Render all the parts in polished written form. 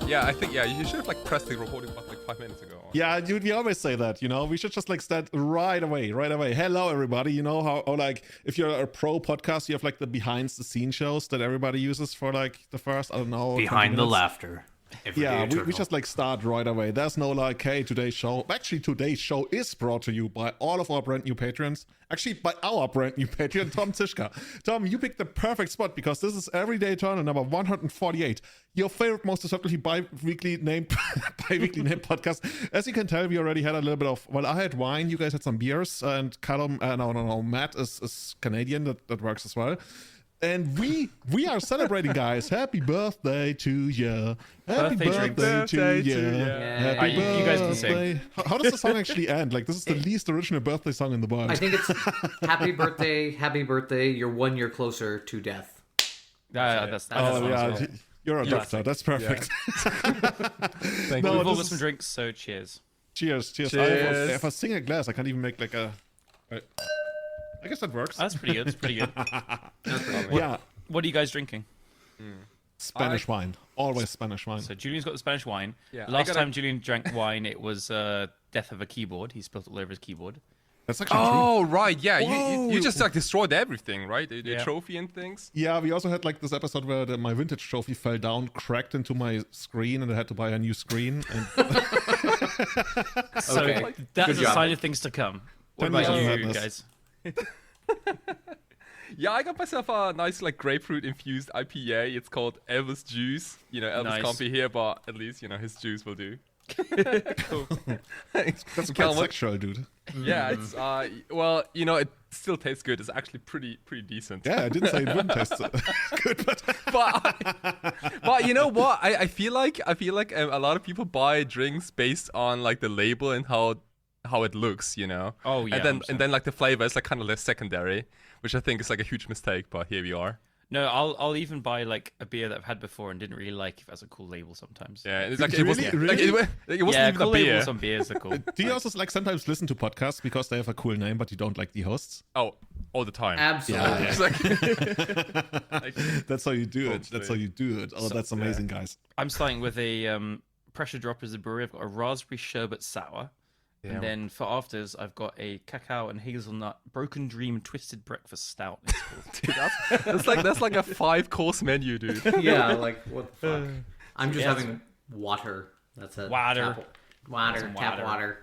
Yeah, I think you should have like pressed the recording button like 5 minutes ago. Yeah, dude, we always say that, you know. We should just like start right away. Hello, everybody. You know how like if you're a pro podcast, you have like the behind the scenes shows that everybody uses for like the first, I don't know, behind the laughter. Yeah, we just like start right away. There's no like, hey, today's show. Actually, today's show is brought to you by all of our brand new patrons. Actually, by our brand new patron, Tom Tischka. Tom, you picked the perfect spot because this is Everyday Eternal number 148. Your favorite, most certainly bi-weekly named podcast. As you can tell, we already had a little bit of, well, I had wine, you guys had some beers, and Callum, Matt is Canadian, that works as well. And we are celebrating, guys. Happy birthday to you. Happy birthday to you. Happy birthday. You guys can sing. How does the song actually end? Like, this is the least original birthday song in the world. I think it's happy birthday, you're 1 year closer to death. That's yeah. You're a doctor. That's perfect. Yeah. Thank you. We've all got some drinks, so cheers. Cheers. If I sing a glass, I can't even make like a... I guess that works. That's pretty good. Yeah. What are you guys drinking? Spanish wine. Always Spanish wine. So Julian's got the Spanish wine. Yeah, Last time Julian drank wine, it was death of a keyboard. He spilled it all over his keyboard. That's actually true. Oh, right. Yeah, you just like destroyed everything, right? The trophy and things. Yeah, we also had like this episode where my vintage trophy fell down, cracked into my screen, and I had to buy a new screen. And... So that's a sign of things to come. What about you guys? Yeah, I got myself a nice like grapefruit infused IPA. It's called Elvis Juice. You know, Elvis can't be here, but at least his juice will do. Cool. That's quite sexual, dude. Yeah, it's well, it still tastes good. It's actually pretty decent. Yeah, I didn't say it wouldn't taste good, but you know what? I feel like a lot of people buy drinks based on like the label and how it looks, Oh yeah. And then like the flavor is like kind of less secondary, which I think is like a huge mistake. But here we are. No, I'll even buy like a beer that I've had before and didn't really like if it has a cool label sometimes. Yeah, it's like it wasn't even cool a beer. labels on beers are cool. Do you also like sometimes listen to podcasts because they have a cool name but you don't like the hosts? Oh, all the time. Absolutely. Yeah. That's how you do it. That's how you do it. Oh, that's amazing, guys. I'm starting with a Pressure Drop as a brewery. I've got a raspberry sherbet sour. And then for afters, I've got a cacao and hazelnut broken dream twisted breakfast stout. Dude, that's like a 5-course menu, dude. Yeah, like what the fuck? I'm just having water. That's it. Water. Tap water.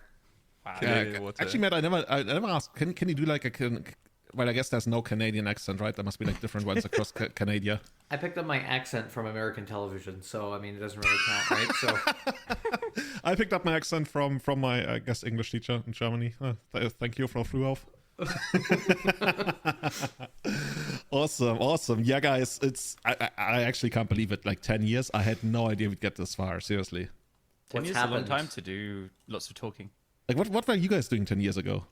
Actually, Matt, I never asked. Can you do like well, I guess there's no Canadian accent, right? There must be like different ones across Canada. I picked up my accent from American television, so I mean it doesn't really count, right? So I picked up my accent from my, I guess, English teacher in Germany. Thank you, Frau Frühauf. Awesome. Yeah, guys, I actually can't believe it. Like 10 years, I had no idea we'd get this far. Seriously. 10 years is a long time to do lots of talking. Like, what were you guys doing 10 years ago?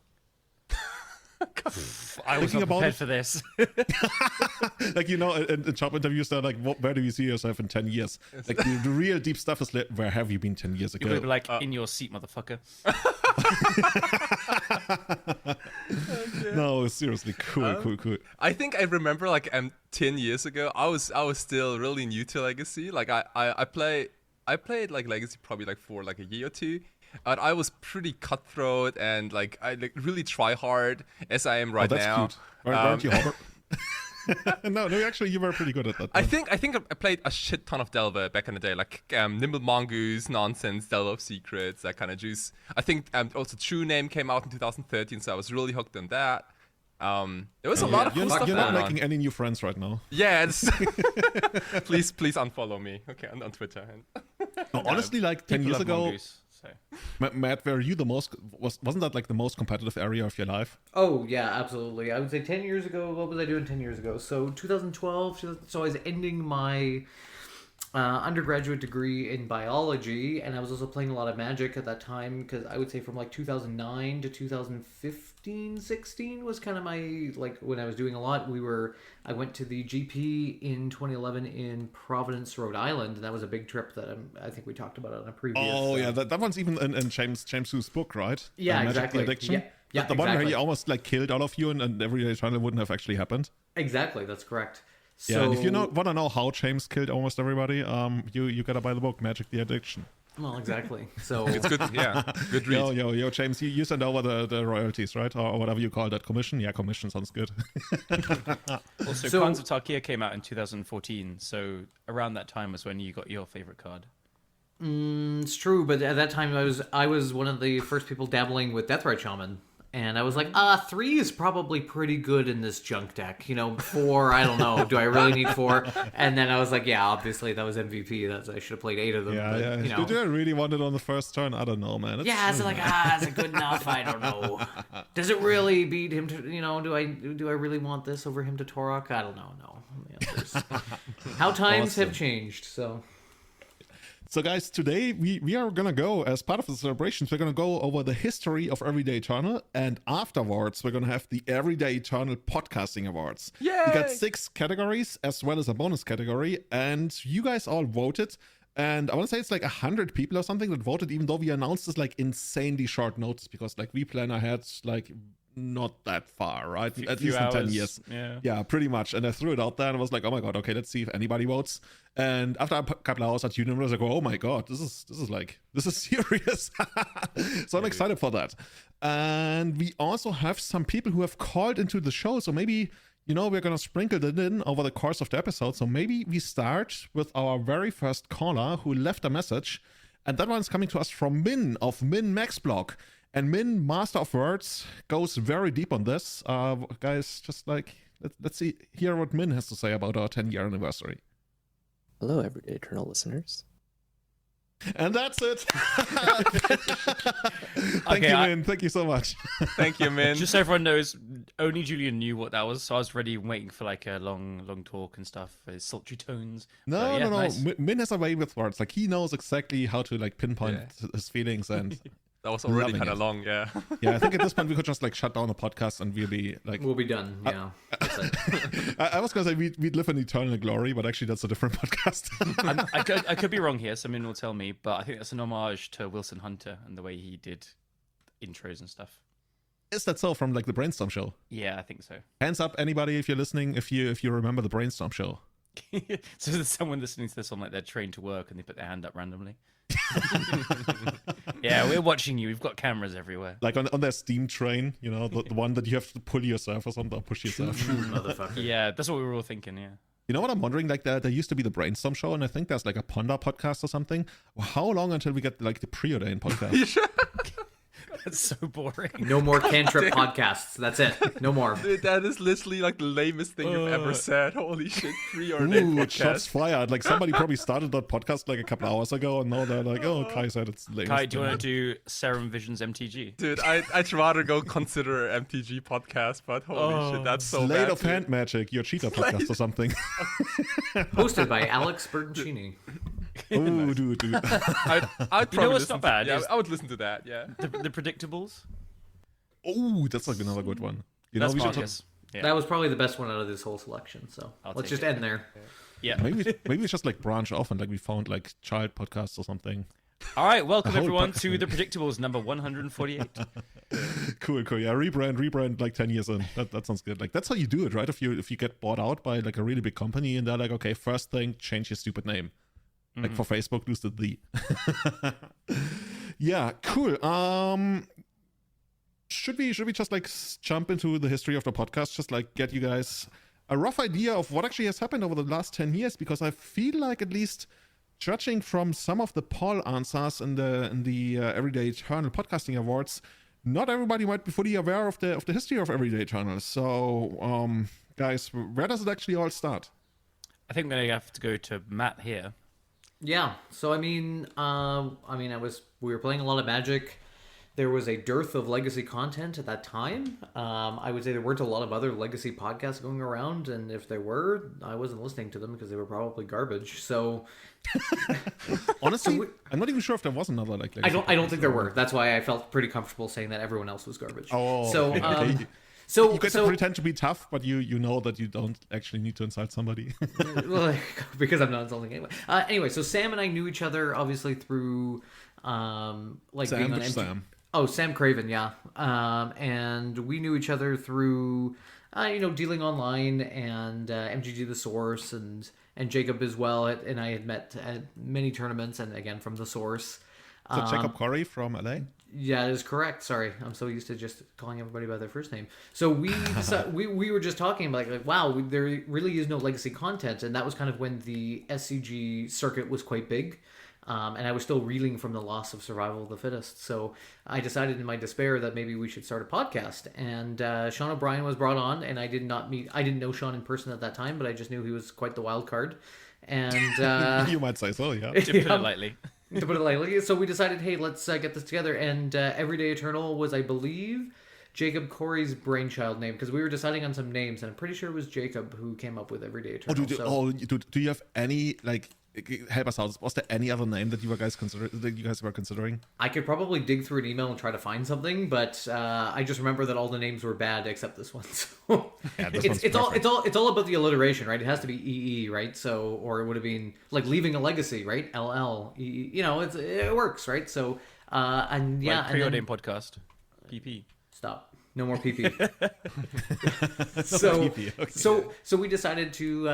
I was not prepared for this. Like, in job interviews, they're like, where do you see yourself in 10 years? Like, the real deep stuff is like, where have you been 10 years ago? You'll be like, in your seat, motherfucker. No, seriously, cool. I think I remember like 10 years ago, I was still really new to Legacy. Like I played like Legacy probably like for like a year or two. And I was pretty cutthroat and like I like really try hard as I am right now. Cute. Weren't you Hobart? No, actually, you were pretty good at that. I think I played a shit ton of Delver back in the day, like Nimble Mongoose, Nonsense, Delver of Secrets, that kind of juice. I think also True Name came out in 2013, so I was really hooked on that. There was a lot of cool stuff. You're not making any new friends right now. Yeah, please unfollow me, okay, on Twitter. No, honestly, like 10 years ago. Mongoose. So. Matt, were you wasn't that like the most competitive area of your life? Oh yeah, absolutely. I would say 10 years ago. What was I doing 10 years ago? So 2012. So I was ending my undergraduate degree in biology, and I was also playing a lot of Magic at that time, because I would say from like 2009 to 2015, 16 was kind of my, like, when I was doing a lot. I went to the GP in 2011 in Providence, Rhode Island, and that was a big trip that I think we talked about on a previous. Oh yeah, that one's even in James Su's book, right? Yeah, Magic exactly. Addiction. Yeah, the one where he almost like killed all of you, and Everyday Eternal wouldn't have actually happened. Exactly, that's correct. So, and if you want to know how James killed almost everybody, you gotta buy the book Magic the Addiction. well, exactly. So It's good. Yeah, good read. Yo, James, you send over the royalties, right? Or whatever you call that, commission? Yeah, commission sounds good. Also, So- Khans of Tarkir came out in 2014, so around that time was when you got your favorite card. It's true, but at that time I was one of the first people dabbling with Deathrite Shaman. And I was like, 3 is probably pretty good in this junk deck. 4, I don't know. Do I really need 4? And then I was like, yeah, obviously that was MVP. I should have played 8 of them. Yeah, but, yeah. Did you really want it on the first turn? I don't know, man. Yeah, so like, is it good enough? I don't know. Does it really beat him to, do I really want this over him to Torok? I don't know. No. The answer is- How times have changed, so. So guys, today we are gonna go, as part of the celebrations, we're gonna go over the history of Everyday Eternal, and afterwards we're gonna have the Everyday Eternal Podcasting Awards. Yay! We got 6 categories as well as a bonus category, and you guys all voted. And I want to say it's like 100 people or something that voted, even though we announced this like insanely short notice, because like we plan ahead like not that far, right? At Few least in 10 hours, years. Yeah. Yeah, pretty much. And I threw it out there and I was like, oh my god, okay, let's see if anybody votes. And after a couple of hours at Julian, I was like, oh my god, this is serious. So I'm excited for that. And we also have some people who have called into the show, so maybe we're gonna sprinkle it in over the course of the episode. So maybe we start with our very first caller who left a message, and that one's coming to us from Min of Min Max Blog. And Min, Master of Words, goes very deep on this. Guys, just like, let's hear what Min has to say about our 10-year anniversary. Hello, Everyday Eternal listeners. And that's it. Thank Okay, you, Min. Thank you so much. Thank you, man. Just so everyone knows, only Julian knew what that was, so I was ready waiting for like a long talk and stuff, his sultry tones. No, But, no. nice. Min has a way with words. Like, he knows exactly how to like pinpoint his feelings, and That was already Loving kind it. of long, yeah. yeah, I think at this point we could just like shut down the podcast and we'll be like. We'll be done, yeah. That's it. I was gonna say we'd live in eternal glory, but actually that's a different podcast. I could be wrong here, someone will tell me, but I think that's an homage to Wilson Hunter and the way he did intros and stuff. Is that so, from like the Brainstorm show? Yeah, I think so. Hands up, anybody, if you're listening, if you remember the Brainstorm show. So there's someone listening to this on like their train to work and they put their hand up randomly. Yeah, we're watching you. We've got cameras everywhere. Like on their steam train, the one that you have to pull yourself or something, or push yourself. Motherfucker. Yeah, that's what we were all thinking, yeah. You know what I'm wondering? Like there used to be the Brainstorm show, and I think there's like a Ponder podcast or something. How long until we get like the preordained podcast? That's so boring. No more cantrip podcasts. That's it. No more. Dude, that is literally like the lamest thing you've ever said. Holy shit, preordained Ooh, shots podcast. fired. Like somebody probably started that podcast like a couple hours ago, and now they're like, oh, Kai said it's lame. Kai, do you want to do Serum Visions MTG? Dude, I'd rather go consider MTG podcast, but holy shit, that's so Slate bad. of Hand Magic, your cheetah podcast or something. Hosted by Alex Bertoncini. Ooh, dude. I'd You probably know what's listen not bad? To, yeah, is I would listen to that, yeah. the Predictables? Ooh, that's like another good one. That's we should Marcus. Yeah. That was probably the best one out of this whole selection. So I'll let's take just it. end there. Yeah. maybe we just like branch off and like we found like child podcasts or something. All right, welcome whole everyone podcast. to the Predictables number 148. Cool. Yeah, rebrand like 10 years in. That sounds good. Like that's how you do it, right? If you get bought out by like a really big company and they're like, okay, first thing, change your stupid name. Like for Facebook, lose the. Yeah, cool. Should we just like jump into the history of the podcast? Just like get you guys a rough idea of what actually has happened over the last 10 years, because I feel like, at least judging from some of the poll answers in the Everyday Eternal Podcasting Awards, not everybody might be fully aware of the history of Everyday Eternal. So, guys, where does it actually all start? I think we're going to have to go to Matt here. Yeah. So we were playing a lot of Magic. There was a dearth of legacy content at that time. I would say there weren't a lot of other legacy podcasts going around, and if there were, I wasn't listening to them because they were probably garbage. So Honestly, I'm not even sure if there was another like. I don't think there were. That's why I felt pretty comfortable saying that everyone else was garbage. Oh, so okay. so You get so to pretend to be tough, but you know that you don't actually need to insult somebody. well, because I'm not insulting anyone. Anyway, so Sam and I knew each other obviously through like being on MTV. Sam. Oh, Sam Craven, yeah. And we knew each other through dealing online and MGG the Source and Jacob as well. And I had met at many tournaments and again from the Source. So Jacob Corey from LA? Yeah, that is correct. Sorry, I'm so used to just calling everybody by their first name. So we we were just talking about like wow, there really is no legacy content, and that was kind of when the SCG circuit was quite big, and I was still reeling from the loss of Survival of the Fittest. So I decided in my despair that maybe we should start a podcast. And Sean O'Brien was brought on, and I didn't know Sean in person at that time, but I just knew he was quite the wild card. And you might say so, yeah. To put it lightly. To put it lightly. So we decided, hey, let's get this together. And Everyday Eternal was, I believe, Jacob Corey's brainchild name, because we were deciding on some names, and I'm pretty sure it was Jacob who came up with Everyday Eternal. Do you have any, like, help us out? Was there any other name that you guys were considering? I could probably dig through an email and try to find something, but I just remember that all the names were bad except this one. So Yeah, it's all about the alliteration, right? It has to be EE, right? So, or it would have been like Leaving a Legacy, right? LL, EE, it works, right? So and yeah, like preordained podcast, PP. Stop. No more PP. So we decided to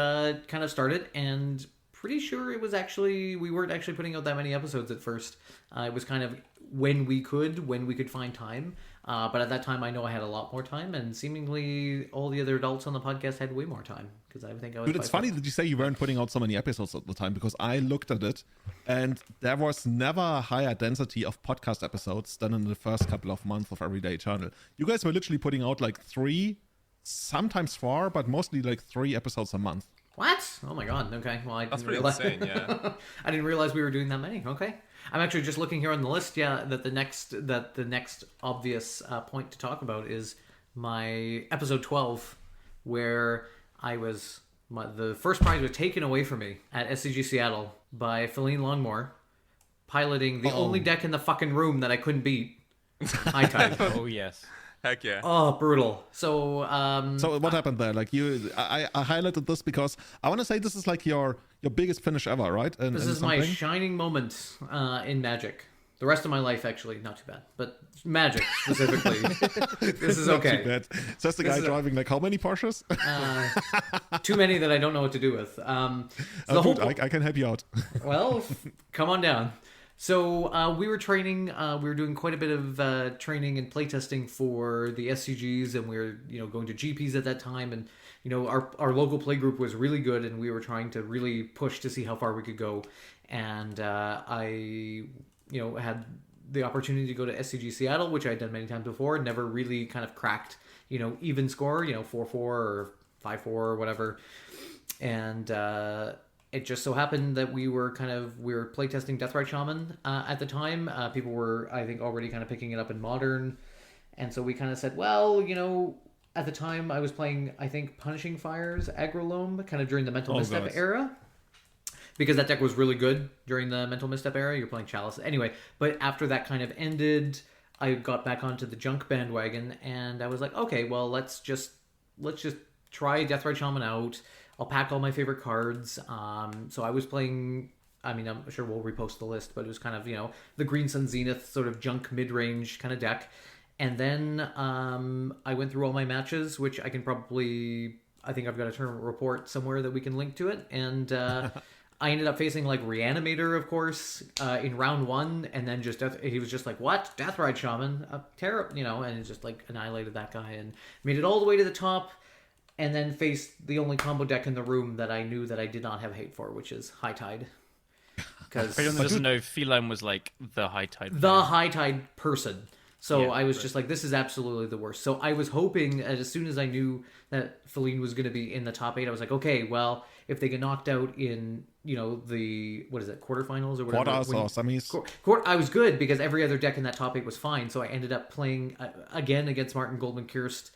kind of start it, and pretty sure it was we weren't actually putting out that many episodes at first. It was kind of when we could find time. But at that time, I know I had a lot more time, and seemingly all the other adults on the podcast had way more time, because I think I was. Dude, it's funny that you say you weren't putting out so many episodes at the time, because I looked at it, and there was never a higher density of podcast episodes than in the first couple of months of Everyday Eternal. You guys were literally putting out like 3, sometimes 4, but mostly like 3 episodes a month. What? Oh my god. Okay. Well, That's pretty insane. Yeah. I didn't realize we were doing that many. Okay. I'm actually just looking here on the list. Yeah, that the next obvious point to talk about is my episode 12, where the first prize was taken away from me at SCG Seattle by Feline Longmore, piloting the only deck in the fucking room that I couldn't beat. High Tide. Oh yes. Heck yeah. Oh, brutal. So So what happened there? Like I highlighted this because I want to say this is like your biggest finish ever, right? This is my shining moment in Magic. The rest of my life, actually, not too bad. But Magic, specifically, this is okay. Too bad. So that's the guy driving like how many Porsches? Too many that I don't know what to do with. I can help you out. Well, come on down. So we were training. We were doing quite a bit of training and playtesting for the SCGs, and we were going to GPs at that time. And our local play group was really good, and we were trying to really push to see how far we could go. And I had the opportunity to go to SCG Seattle, which I had done many times before. Never really kind of cracked even score, 4-4 or 5-4 or whatever. And it just so happened that we were playtesting Deathrite Shaman at the time. People were, I think, already kind of picking it up in Modern. And so we kind of said, well, at the time I was playing, I think, Punishing Fires, Agrolome, kind of during the Mental Misstep era. Because that deck was really good during the Mental Misstep era. You're playing Chalice. Anyway, but after that kind of ended, I got back onto the junk bandwagon, and I was like, okay, well, let's just try Deathrite Shaman out. I'll pack all my favorite cards. So I was playing, I'm sure we'll repost the list, but it was kind of, the Green Sun Zenith sort of junk mid-range kind of deck. And then I went through all my matches, which I think I've got a tournament report somewhere that we can link to it. And I ended up facing like Reanimator, of course, in round 1. And then he was just like, what? Deathrite Shaman? And it just like annihilated that guy and made it all the way to the top. And then faced the only combo deck in the room that I knew that I did not have hate for, which is High Tide. Because anyone that doesn't know, Feline was like the High Tide. The High Tide person. So I was just like, this is absolutely the worst. So I was hoping, as soon as I knew that Feline was going to be in the top 8, I was like, okay, well, if they get knocked out in, the, quarterfinals or whatever. Quarters or semis. I was good, because every other deck in that top 8 was fine. So I ended up playing, again, against Martin Goldman-Kirst,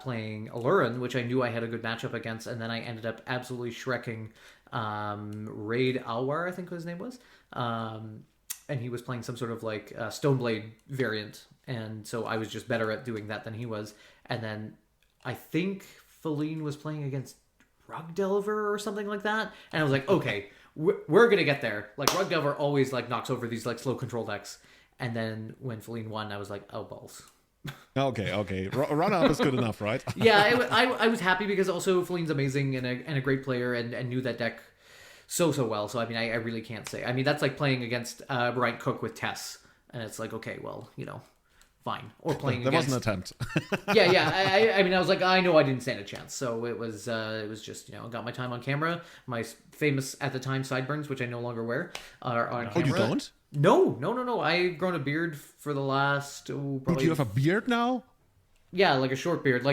playing Alurin, which I knew I had a good matchup against, and then I ended up absolutely shrekking Raid Alwar, I think his name was, and he was playing some sort of like Stoneblade variant, and so I was just better at doing that than he was. And then I think Feline was playing against Rug Delver or something like that, and I was like, okay, we're gonna get there. Like Rug Delver always like knocks over these like slow control decks, and then when Feline won, I was like, oh balls. Okay. Runner-up is good enough, right? Yeah, I was happy because also Flee's amazing and a great player and knew that deck so well. So I mean, I really can't say. I mean, that's like playing against Brian Cook with Tess, and it's like, okay, well, fine. Or playing there against... was an attempt. yeah. I mean, I was like, I know I didn't stand a chance. So it was just, got my time on camera. My famous, at the time, sideburns, which I no longer wear, are on camera. Oh, you don't? No. I've grown a beard for the last... But you have a beard now? Yeah, like a short beard.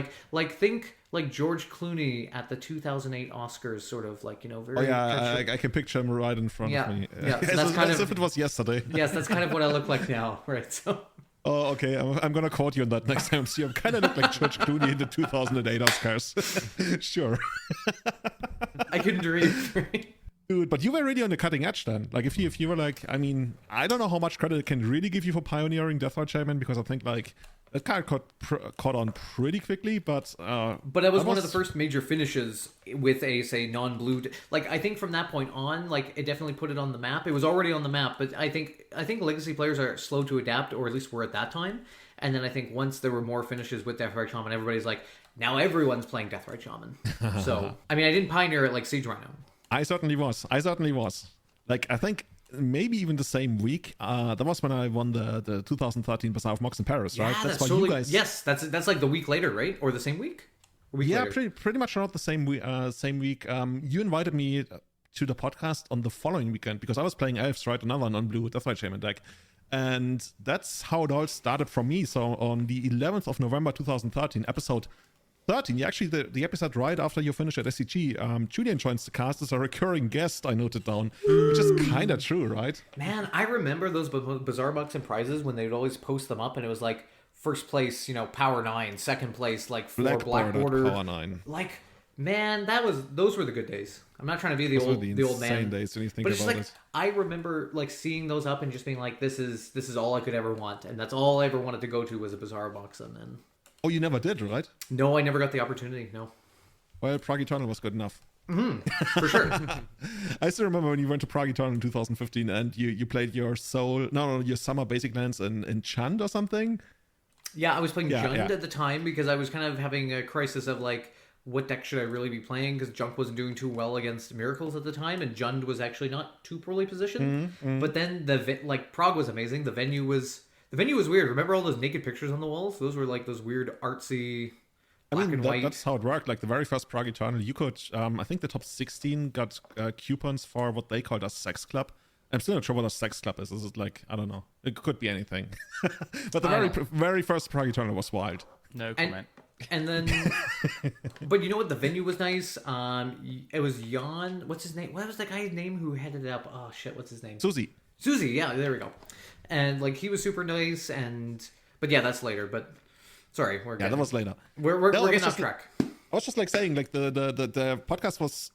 Think like George Clooney at the 2008 Oscars, sort of like, very... Oh, yeah, I can picture him right in front of me. Yeah, so that's as if it was yesterday. Yes, that's kind of what I look like now, right? So... Oh, okay. I'm gonna quote you on that next time. See, I kind of look like George Clooney in the 2008 Oscars. Sure. I couldn't dream. Dude, but you were really on the cutting edge then. Like, if you were like, I mean, I don't know how much credit it can really give you for pioneering Deathwatch Shaman, because I think like it kind of caught on pretty quickly. But that was one of the first major finishes with a, say, non-blue. Like, I think from that point on, like, it definitely put it on the map. It was already on the map, but I think Legacy players are slow to adapt, or at least were at that time. And then I think once there were more finishes with Deathrite Shaman, everybody's like, now everyone's playing Deathrite Shaman. So, I mean, I didn't pioneer it like Siege Rhino. I certainly was. Like, I think maybe even the same week. That was when I won the 2013 Bazaar of Mox in Paris, right? That's why totally, you guys. Yes, that's like the week later, right? Or the same week? Pretty much around the same week. You invited me to the podcast on the following weekend because I was playing Elves, right? Another non-blue Deathrite Shaman deck. And that's how it all started for me. So on the 11th of November 2013, episode 13, actually the episode right after you finish at SCG, Julian joins the cast as a recurring guest, I noted down, which is kind of true, right? Man, I remember those Bazaar Bucks and prizes when they would always post them up and it was like first place, Power 9, second place, like 4 Black Border. Power 9. Like, man, those were the good days. I'm not trying to be the old man. Days when you think but it's about like, it. I remember like seeing those up and just being like, this is all I could ever want. And that's all I ever wanted to go to was a Bazaar box. And then... Oh, you never did, right? No, I never got the opportunity, no. Well, Prague Eternal was good enough. For sure. I still remember when you went to Prague Eternal in 2015 and you played your your summer basic lands in Chand or something. Yeah, I was playing Jund at the time because I was kind of having a crisis of like, what deck should I really be playing? Because Junk wasn't doing too well against Miracles at the time, and Jund was actually not too poorly positioned. But then Prague was amazing. The venue was weird. Remember all those naked pictures on the walls? Those were like those weird artsy black and white. That's how it worked. Like the very first Prague Eternal, you could, I think the top 16 got coupons for what they called a sex club. I'm still not sure what a sex club is. Is it like, I don't know. It could be anything. But the very first Prague Eternal was wild. No comment. And then, but you know what? The venue was nice. It was Jan. What's his name? What was that guy's name who headed it up? Oh shit, what's his name? Susie. Yeah, there we go. And like he was super nice. But yeah, that's later. But sorry, that was later. We're getting off track. I was just like saying, like the podcast was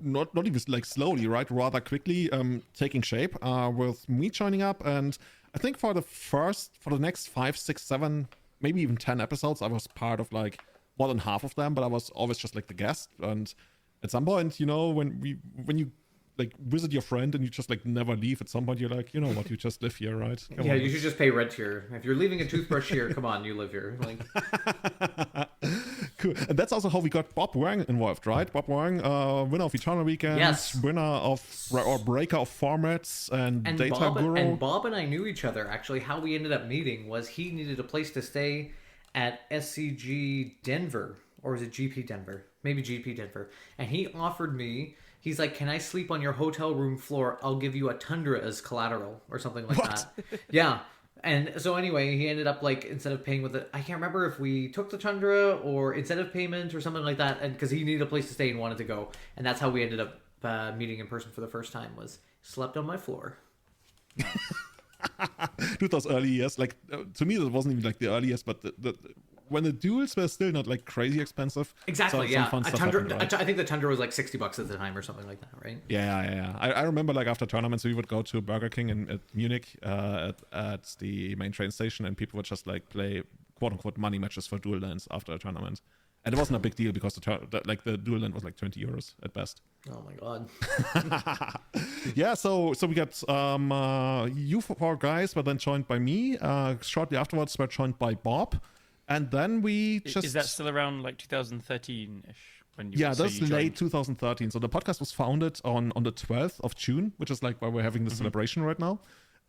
not even like slowly, right? Rather quickly taking shape. With me joining up, and I think for the next 5, 6, 7. Maybe even 10 episodes, I was part of like more than half of them, but I was always just like the guest. And at some point, when you like visit your friend and you just like never leave, at some point you're like, you know what, you just live here, right? Come on. You should just pay rent here. If you're leaving a toothbrush here, come on, you live here. Like... Cool. And that's also how we got Bob Wang involved, right? Bob Wang, winner of Eternal Weekend, yes. Winner of or breaker of formats and Data Guru. And Bob and I knew each other. Actually, how we ended up meeting was he needed a place to stay at SCG Denver, or was it GP Denver? Maybe GP Denver. And he offered me, he's like, can I sleep on your hotel room floor? I'll give you a Tundra as collateral or something like that. Yeah. And so anyway, he ended up like, instead of paying with it, I can't remember if we took the Tundra or incentive payment or something like that. And because he needed a place to stay and wanted to go. And that's how we ended up meeting in person for the first time, was slept on my floor. Dude, those early years, like to me, that wasn't even like the earliest, but when the duels were still not like crazy expensive. Exactly, yeah. Fun stuff happened, right? I think the Tundra was like $60 at the time or something like that, right? Yeah. I remember like after tournaments, we would go to Burger King at Munich at the main train station, and people would just like play quote unquote money matches for dual lands after a tournament. And it wasn't a big deal because the dual land was like 20 euros at best. Oh my god. Yeah, so we got you four guys were then joined by me. Shortly afterwards, we're joined by Bob, and then we just Is that still around like 2013-ish? That's late 2013. So the podcast was founded on the 12th of June, which is like where we're having the celebration right now.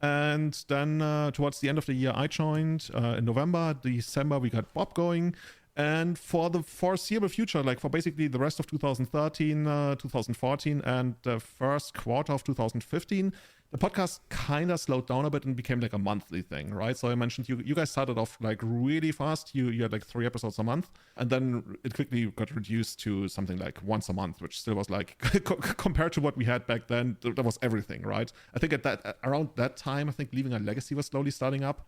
And then towards the end of the year, I joined. In November, December, we got Bob going. And for the foreseeable future, like for basically the rest of 2013, 2014, and the first quarter of 2015, the podcast kind of slowed down a bit and became like a monthly thing, right? So I mentioned you guys started off like really fast. You had like 3 episodes a month, and then it quickly got reduced to something like once a month, which still was like compared to what we had back then, that was everything, right? I think around that time, I think Leaving a Legacy was slowly starting up.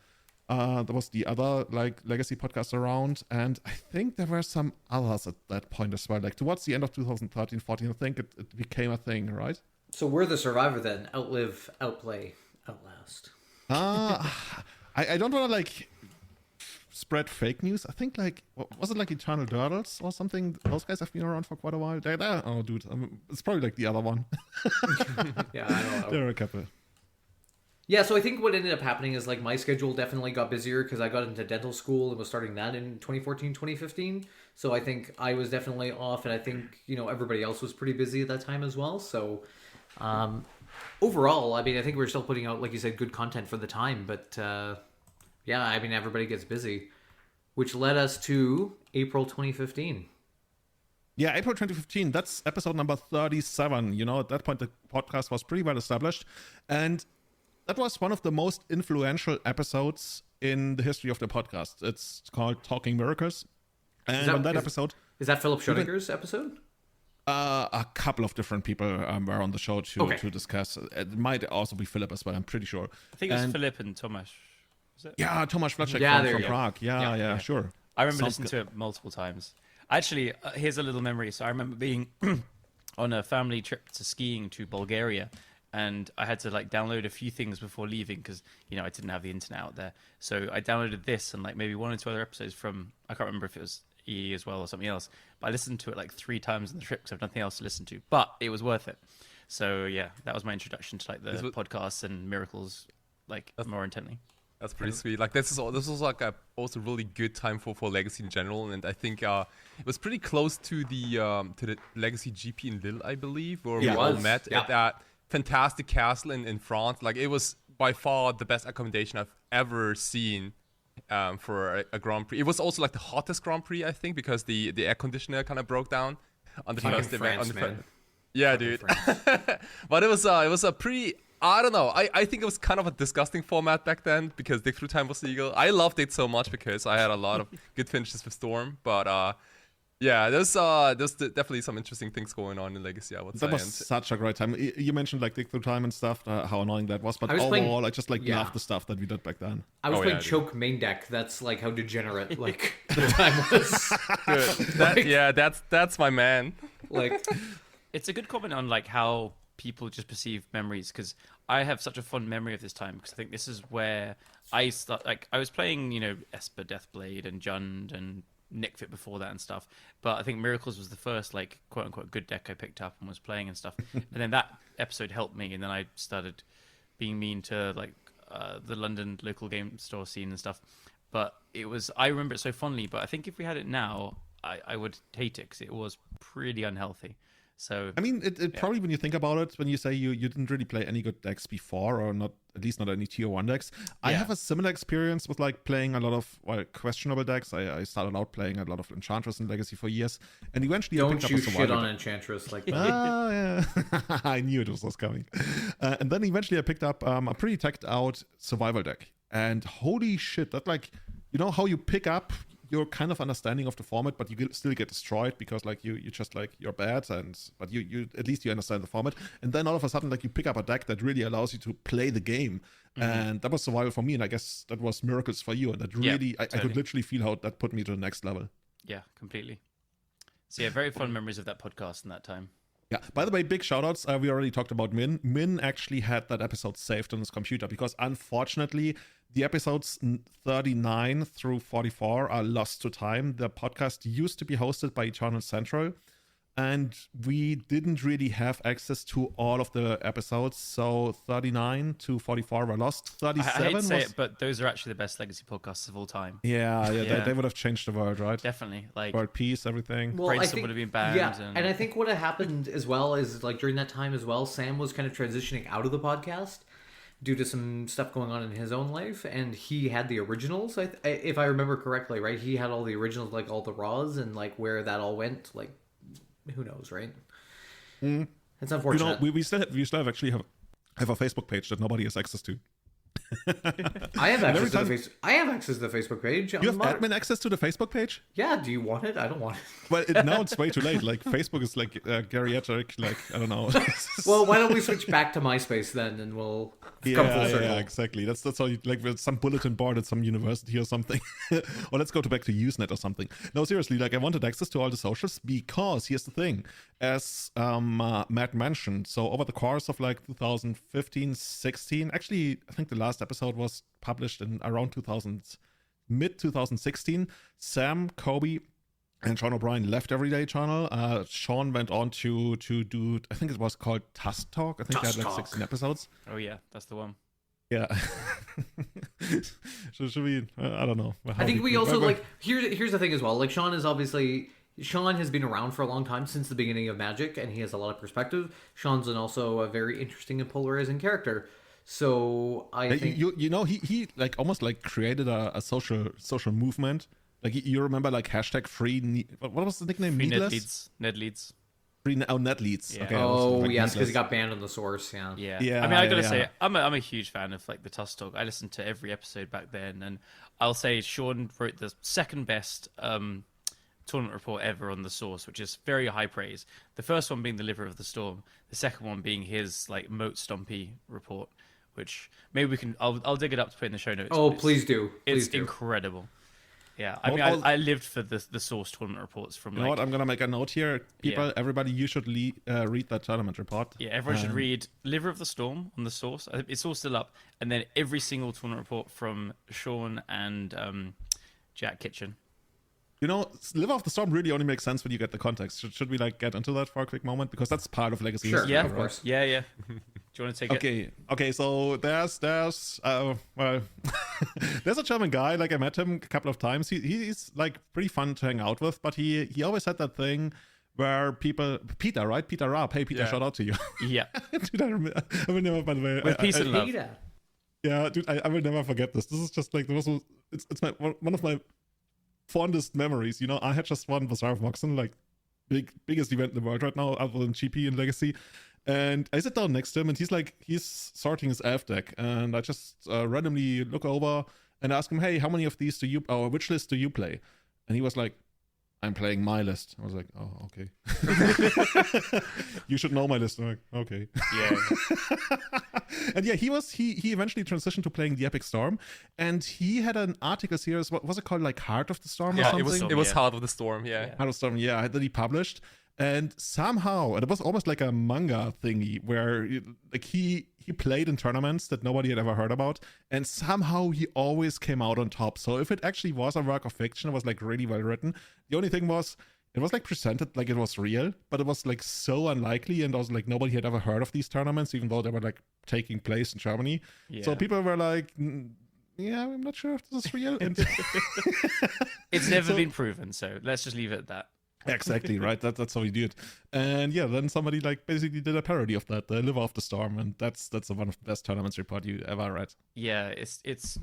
There was the other like legacy podcast around, and I think there were some others at that point as well. Like towards the end of 2013, 14, I think it became a thing, right? So we're the survivor then. Outlive, outplay, outlast. I don't want to like spread fake news. I think like was it like Eternal Turtles or something? Those guys have been around for quite a while. Oh, dude, it's probably like the other one. Yeah, I don't know. There are a couple. Yeah, so I think what ended up happening is like my schedule definitely got busier because I got into dental school and was starting that in 2014, 2015. So I think I was definitely off, and I think, everybody else was pretty busy at that time as well. So overall, I mean, I think we're still putting out, like you said, good content for the time. But yeah, I mean, everybody gets busy, which led us to April 2015. Yeah, April 2015, that's episode number 37. At that point, the podcast was pretty well established. And that was one of the most influential episodes in the history of the podcast. It's called Talking Miracles. And on that episode... Is that Philip Schoedinger's episode? A couple of different people were on the show to discuss. It might also be Philip as well, I'm pretty sure. I think it's Philip and Tomasz. Was it? Yeah, Tomasz Flacek from Prague. Yeah, sure. I remember listening to it multiple times. Actually, here's a little memory. So I remember being on a family trip to skiing to Bulgaria, and I had to like download a few things before leaving because I didn't have the internet out there. So I downloaded this and like maybe 1 or 2 other episodes from, I can't remember if it was EE as well or something else, but I listened to it like 3 times on the trip because I've nothing else to listen to, but it was worth it. So yeah, that was my introduction to like the podcasts and miracles like more intently. That's pretty sweet. Like this was like a also really good time for Legacy in general, and I think it was pretty close to the Legacy GP in Lille, I believe, where we all met at that fantastic castle in France. Like it was by far the best accommodation I've ever seen for a Grand Prix. It was also like the hottest Grand Prix, I think, because the air conditioner kind of broke down on the first event. Yeah, dude. But it was a pretty, I don't know. I think it was kind of a disgusting format back then because Dig Through Time was legal. I loved it so much because I had a lot of good finishes with Storm, but yeah, there's definitely some interesting things going on in Legacy, I would say. That was such a great time. You mentioned like Dig Through Time and stuff, how annoying that was, but overall, I just loved the stuff that we did back then. I was playing Choke main deck. That's like how degenerate like the time was. Good. That's my man. Like, it's a good comment on like how people just perceive memories, because I have such a fond memory of this time because I think this is where I start. Like I was playing, Esper, Deathblade, and Jund, and Nickfit before that and stuff, but I think Miracles was the first like quote unquote good deck I picked up and was playing and stuff. And then that episode helped me, and then I started being mean to like the London local game store scene and stuff. But I remember it so fondly, but I think if we had it now, I would hate it because it was pretty unhealthy. So I mean, it probably, when you think about it, when you say you didn't really play any good decks before, or not, at least not any tier 1 decks. Yeah. I have a similar experience with like playing a lot of questionable decks. I started out playing a lot of Enchantress in Legacy for years, and eventually I picked up a survival shit on deck. Enchantress like that. Yeah. I knew it was coming. And then eventually I picked up a pretty teched out survival deck, and holy shit, that like, how you pick up your kind of understanding of the format, but you still get destroyed because like you just like you're bad, but you at least you understand the format, and then all of a sudden like you pick up a deck that really allows you to play the game, and that was survival for me, and I guess that was Miracles for you, and that really I could literally feel how that put me to the next level. Yeah, completely. So yeah, very fun memories of that podcast in that time. Yeah. By the way, big shoutouts. We already talked about Min. Min actually had that episode saved on his computer because unfortunately, the episodes 39 through 44 are lost to time. The podcast used to be hosted by Eternal Central, and we didn't really have access to all of the episodes. So 39 to 44 were lost. 37 I hate to say was... it, but those are actually the best legacy podcasts of all time. Yeah. Yeah. They would have changed the world, right? Definitely. Like, World peace, everything. Well, I Brainstorm think, would have been banned. yeah, and I think what had happened as well is like during that time as well, Sam was kind of transitioning out of the podcast due to some stuff going on in his own life, and he had the originals. If I remember correctly, right? He had all the originals, like all the raws, and like where that all went, like who knows, right? It's unfortunate. We still have actually have a Facebook page that nobody has access to. I have access to time- I have access to the Facebook page. You have admin access to the Facebook page? Yeah, do you want it? I don't want it. Well, now it's way too late. Like Facebook is like geriatric. Like I don't know. Well, why don't we switch back to MySpace then, and we'll come full circle. Yeah, exactly. That's how you like with some bulletin board at some university or something. Or let's go back to Usenet or something. No, seriously, like I wanted access to all the socials because here's the thing, as Matt mentioned. So over the course of like 2015, 16, actually, I think the last episode was published in around mid 2016. Sam, Kobe, and Sean O'Brien left Everyday Channel. Sean went on to do, I think it was called Tusk Talk. I think they had like 16 episodes. Oh yeah, that's the one. Yeah. Should we? I don't know. I think we also like here's the thing as well. Like Sean has been around for a long time, since the beginning of Magic, and he has a lot of perspective. Sean's also a very interesting and polarizing character. So I think you know he like almost like created a social movement. Like you remember like hashtag free. What was the nickname? Free Needless? Ned Leeds. Net leads. Yeah. Okay, Oh like yes, because Needless. he got banned on the source. Yeah. Yeah. I mean, I gotta say, I'm a huge fan of like the Tusk Talk. I listened to every episode back then, and I'll say Sean wrote the second best tournament report ever on the source, which is very high praise. The first one being the Liver of the Storm, the second one being his like Moat Stompy report, which maybe we can. I'll dig it up to put in the show notes. Oh, but please do. Please It's do. incredible. Yeah, I mean, I lived for the source tournament reports from. You know what? I'm gonna make a note here, people. Yeah. Everybody, you should read that tournament report. Yeah, everyone should read Liver of the Storm on the source. It's all still up, and then every single tournament report from Sean and Jack Kitchen. You know, Liver of the Storm really only makes sense when you get the context. Should we like get into that for a quick moment, because that's part of Legacy? Sure. history, Yeah, of course. Yeah. Do you want to take it? Okay. So there's well, there's a German guy. Like I met him a couple of times. He's like pretty fun to hang out with, but he always had that thing where people, Peter, right? Peter Raab. Hey, Peter, Yeah. shout out to you. Yeah, Dude, I will never, by the way. with peace and love. Peter. Yeah, dude, I will never forget this. This is just like it's one of my fondest memories. You know, I had just won Bazaar of Moxon, like biggest event in the world right now, other than GP and Legacy. And I sit down next to him, and he's sorting his elf deck, and I just randomly look over and ask him, "Hey, how many of these or which list do you play?" And he was like, "I'm playing my list." I was like, "Oh, okay." You should know my list. I'm like, okay. Yeah, And yeah, he eventually transitioned to playing the Epic Storm, and he had an article series. What was it called? Like Heart of the Storm or Yeah, something? it was Yeah. Heart of the Storm. Yeah. Yeah. Heart of Storm, yeah, that he published. And somehow, and it was almost like a manga thingy where like he played in tournaments that nobody had ever heard about, and somehow he always came out on top. So if it actually was a work of fiction, it was like really well written. The only thing was, it was like presented like it was real, but it was like so unlikely, and also like nobody had ever heard of these tournaments, even though they were like taking place in Germany. yeah. So people were like, yeah, I'm not sure if this is real. And It's never So- been proven, so let's just leave it at that. exactly, right? That's how we do it. And yeah, then somebody like basically did a parody of that, the Liver of the Storm, and that's one of the best tournaments report you ever read. Yeah, it's.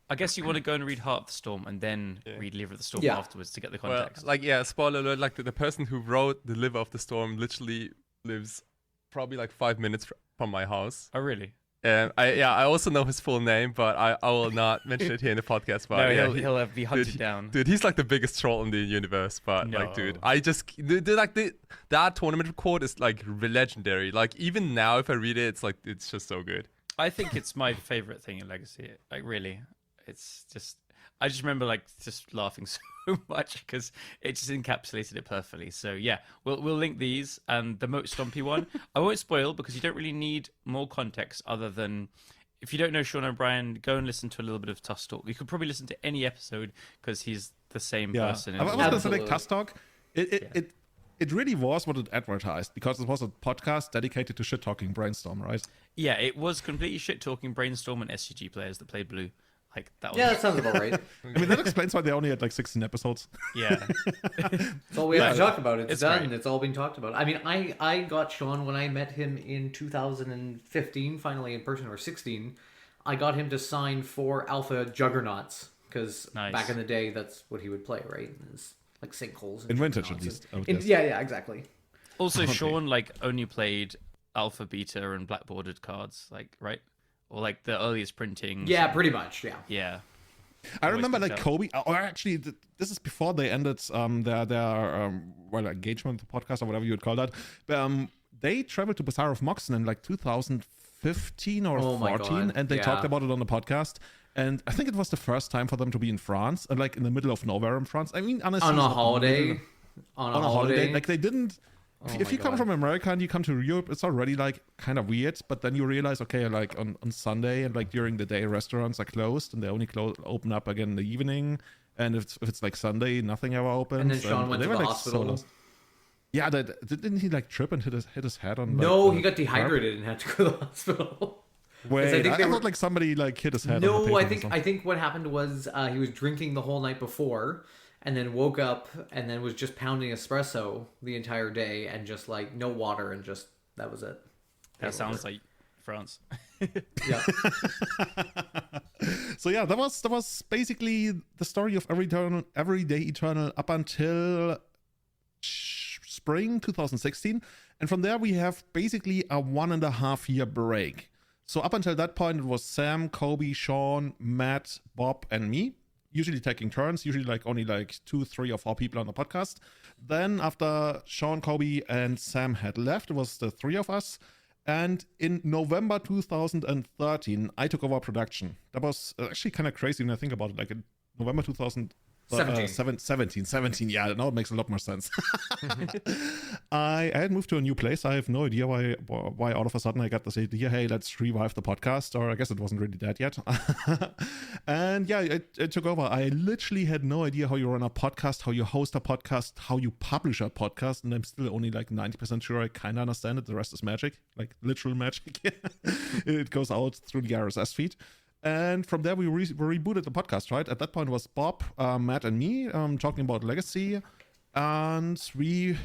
I guess you want to go and read Heart of the Storm and then read Liver of the Storm Yeah. afterwards to get the Well, context. like spoiler alert, like the person who wrote the Liver of the Storm literally lives probably like 5 minutes from my house. Oh really? And I also know his full name, but I will not mention it here in the podcast. But No, yeah, he'll be hunted dude, down. Dude, he's like the biggest troll in the universe. But like, dude, No. I just that tournament record is like legendary. Like even now, if I read it, it's just so good. I think it's my favorite thing in Legacy. Like really, it's just. I just remember like just laughing so much because it just encapsulated it perfectly. So yeah, we'll link these and the Moat Stompy one. I won't spoil because you don't really need more context other than if you don't know Sean O'Brien, go and listen to a little bit of Tuss Talk. You could probably listen to any episode because he's the same person. I was going to say like Absolutely. Tuss Talk. It really was what it advertised because it was a podcast dedicated to shit talking Brainstorm, right? Yeah, it was completely shit talking Brainstorm and SCG players that played Blue. Like that was Yeah, that sounds about right. I mean, that explains why they only had like 16 episodes. yeah. That's all we have to talk about. It's done. great. It's all been talked about. I mean, I got Sean when I met him in 2015, finally in person, or 16. I got him to sign for Alpha Juggernauts because Nice. back in the day, that's what he would play, right? It's like sinkholes. and In Vintage, at Juggernauts least, I and- would guess. yeah, exactly. Also, Sean like only played alpha, beta, and black bordered cards, like right, or like the earliest printing. Yeah, pretty much. Yeah. yeah. I remember sticks like out. Kobe, or actually, this is before they ended their engagement podcast or whatever you would call that. They traveled to Bazaar of Moxon in like 2015 or Oh my 14, God, and they yeah. talked about it on the podcast. And I think it was the first time for them to be in France, and like in the middle of nowhere in France. I mean, honestly, On it's a not holiday. middle- On on a holiday. Like they didn't. Oh If my you come God. from America and you come to Europe, it's already like kind of weird. But then you realize, okay, like on Sunday and like during the day, restaurants are closed and they only open up again in the evening. And if it's like Sunday, nothing ever opens. And then Sean went they to were, the like, so hospital. lost. Yeah, didn't he like trip and hit his head on? No, like, he the got dehydrated and had to go to the hospital. Wait, I think I they were- thought like somebody like hit his head. on the No, I pavement or think I think what happened was he was drinking the whole night before, and then woke up and then was just pounding espresso the entire day and just like no water and just that was it. That sounds like France. Yeah. So yeah, that was basically the story of Everyday Eternal up until spring 2016, and from there we have basically a 1.5 year break. So up until that point, it was Sam, Kobe, Sean, Matt, Bob, and me, usually taking turns, usually like only like 2, 3, or 4 people on the podcast. Then after Sean, Kobe, and Sam had left, it was the 3 of us. And in November 2013, I took over production. That was actually kind of crazy when I think about it. Like in November 2017, yeah, now it makes a lot more sense. I had moved to a new place. I have no idea why all of a sudden I got this idea, hey, let's revive the podcast, or I guess it wasn't really that yet. And yeah, it took over. I literally had no idea how you run a podcast, how you host a podcast, how you publish a podcast, and I'm still only like 90% sure I kind of understand it. The rest is magic, like literal magic. It goes out through the RSS feed. And from there, we rebooted the podcast, right? At that point, it was Bob, Matt, and me talking about Legacy. And we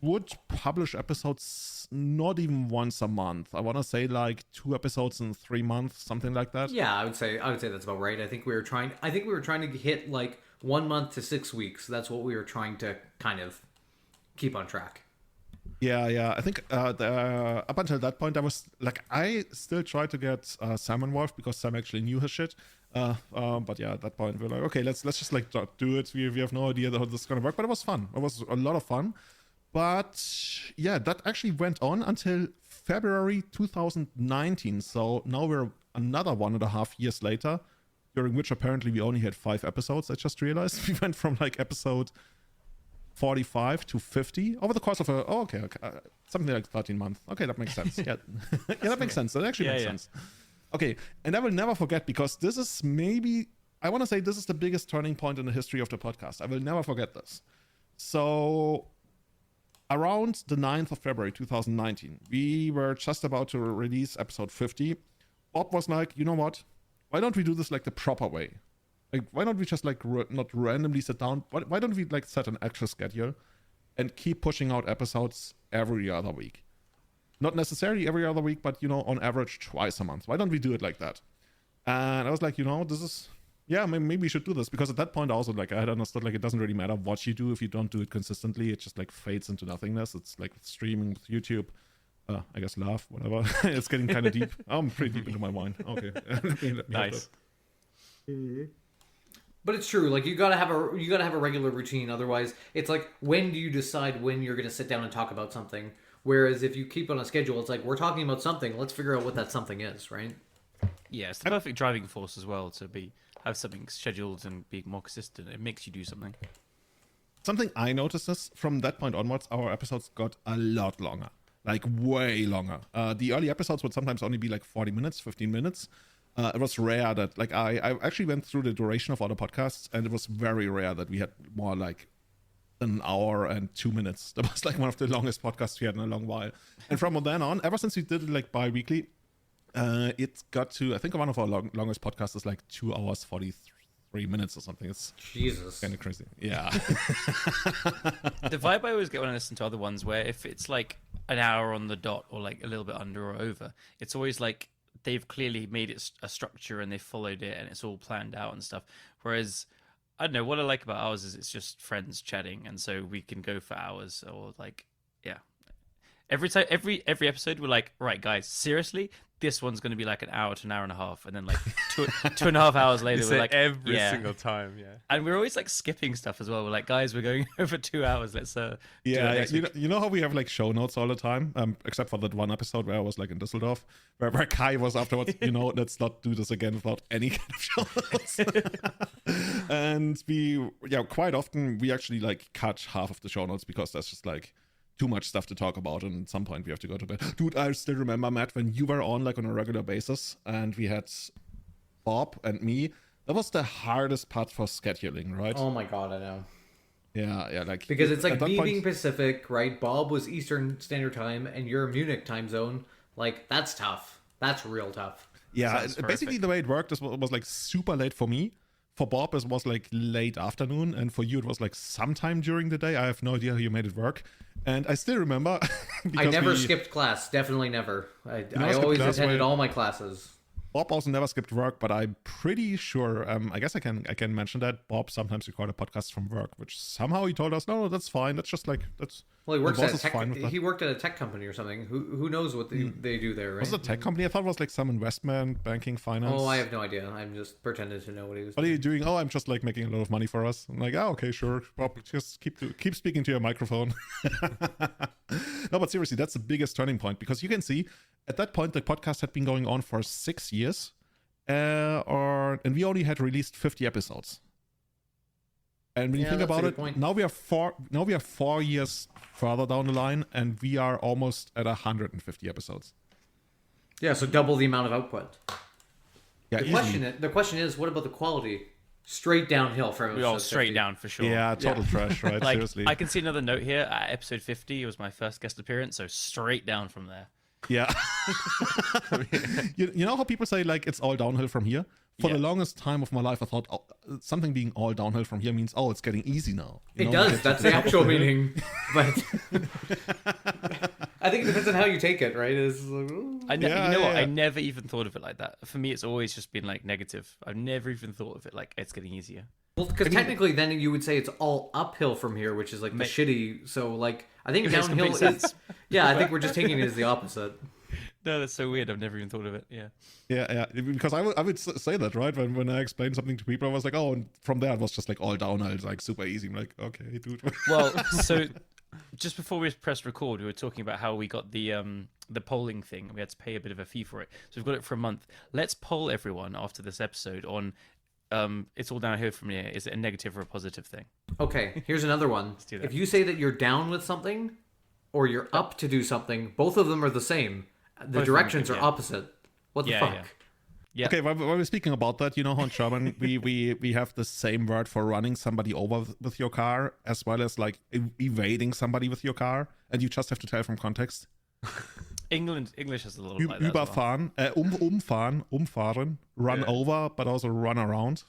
would publish episodes not even once a month. I want to say like 2 episodes in 3 months, something like that. Yeah, I would say that's about right. I think we were trying to hit like 1 month to 6 weeks. That's what we were trying to kind of keep on track. Yeah. I think up until that point, I still tried to get Sam involved because Sam actually knew his shit. But yeah, at that point, we were like, okay, let's just like do it. We have no idea how this is going to work, but it was fun. It was a lot of fun. But yeah, that actually went on until February 2019. So now we're another 1.5 years later, during which apparently we only had 5 episodes. I just realized we went from like episode 45 to 50 over the course of something like 13 months. Okay, that makes sense. Yeah, that makes sense. That actually makes sense. Okay, and I will never forget, because this is I want to say this is the biggest turning point in the history of the podcast. I will never forget this. So around the 9th of February 2019, we were just about to release episode 50. Bob was like, you know what? Why don't we do this like the proper way? Like, why don't we just like not randomly sit down? Why don't we like set an actual schedule and keep pushing out episodes every other week? Not necessarily every other week, but on average twice a month. Why don't we do it like that? And I was like, this is, maybe we should do this, because at that point also like I had understood like it doesn't really matter what you do if you don't do it consistently. It just like fades into nothingness. It's like streaming with YouTube. I guess laugh, whatever. It's getting kind of deep. I'm pretty deep into my wine. Okay, let me Nice. But it's true. Like you gotta have a regular routine. Otherwise, it's like, when do you decide when you're gonna sit down and talk about something? Whereas if you keep on a schedule, it's like, we're talking about something. Let's figure out what that something is, right? Yeah, it's the perfect driving force as well to be have something scheduled and be more consistent. It makes you do something. Something I noticed is from that point onwards, our episodes got a lot longer, like way longer. The early episodes would sometimes only be like 40 minutes, 15 minutes. It was rare that, like, I actually went through the duration of other podcasts, and it was very rare that we had more like an hour and 2 minutes. That was like one of the longest podcasts we had in a long while. And from then on, ever since we did it like bi-weekly, it got to, I think one of our longest podcasts is like 2 hours, 43 minutes or something. It's Jesus. kind of crazy. Yeah. The vibe I always get when I listen to other ones, where if it's like an hour on the dot or like a little bit under or over, it's always like they've clearly made it a structure and they followed it and it's all planned out and stuff. Whereas, I don't know, what I like about ours is it's just friends chatting, and so we can go for hours, or like, yeah. Every time, every episode, we're like, right, guys, seriously, this one's going to be like an hour to an hour and a half, and then like 2.5 hours later, we're like, every yeah. single time, yeah. And we're always like skipping stuff as well. We're like, guys, we're going over 2 hours. Let's do it Yeah, next week. you know how we have like show notes all the time, except for that one episode where I was like in Düsseldorf, where Kai was afterwards, let's not do this again without any kind of show notes. And quite often we actually like cut half of the show notes because there's just like too much stuff to talk about, and at some point we have to go to bed. Dude, I still remember, Matt, when you were on like on a regular basis and we had Bob and me. That was the hardest part for scheduling, right? Oh my god, I know. Yeah, like Because it's like at that me point- being Pacific, right? Bob was Eastern Standard Time, and you're Munich time zone. Like, that's tough. That's real tough. Yeah, Sounds basically horrific. the way it worked is was like super late for me. For Bob, it was like late afternoon, and for you, it was like sometime during the day. I have no idea how you made it work. And I still remember. I never skipped class. Definitely never. I never skipped always class, attended why- all my classes. Bob also never skipped work, but I'm pretty sure. I guess I can mention that Bob sometimes recorded podcasts from work, which somehow he told us, no, that's fine. That's just like that's. Well, he works the at boss a is fine with tech. that. He worked at a tech company or something. Who knows what they do there, right? Was it a tech company? I thought it was like some investment, banking, finance. Oh, I have no idea. I'm just pretending to know what he was What are doing. you doing? Oh, I'm just like making a lot of money for us. I'm like, okay, sure, Bob, just keep speaking to your microphone. No, but seriously, that's the biggest turning point, because you can see at that point the podcast had been going on for 6 years, and we only had released 50 episodes. And when you Yeah, think that's a about good it, point. now we are 4 years further down the line, and we are almost at 150 episodes. Yeah, so double the amount of output. Yeah, The question is, what about the quality? Straight downhill from We all episode straight 50. down for sure. Yeah, total trash, right? Like, Seriously. I can see another note here. At episode 50, it was my first guest appearance, so straight down from there. Yeah. you know how people say like it's all downhill from here? For Yeah. the longest time of my life, I thought something being all downhill from here means, it's getting easy now. You It know? does. That's the actual meaning. But I think it depends on how you take it, right? It's like, ooh. You know Yeah, what? yeah. I never even thought of it like that. For me, it's always just been like negative. I've never even thought of it like it's getting easier. Well, because technically, then you would say it's all uphill from here, which is like the shitty. So, like, I think It makes downhill complete is. sense. Yeah, I think we're just taking it as the opposite. No, that's so weird. I've never even thought of it. Yeah. Yeah. Because I would say that, right? When I explained something to people, I was like, and from there it was just like all downhill. It's like super easy. I'm like, okay, dude. Well, so just before we pressed record, we were talking about how we got the polling thing, and we had to pay a bit of a fee for it. So we've got it for a month. Let's poll everyone after this episode on it's all downhill from here. Is it a negative or a positive thing? Okay, here's another one. do that. If you say that you're down with something or you're up to do something, both of them are the same. The of them are directions good, are yeah. opposite. What the Yeah, fuck? yeah. Yeah. Okay, while we're speaking about that, you know how in German we have the same word for running somebody over with your car, as well as like evading somebody with your car, and you just have to tell from context. English has a little like that as well. Überfahren, umfahren, run Yeah. over, but also run around.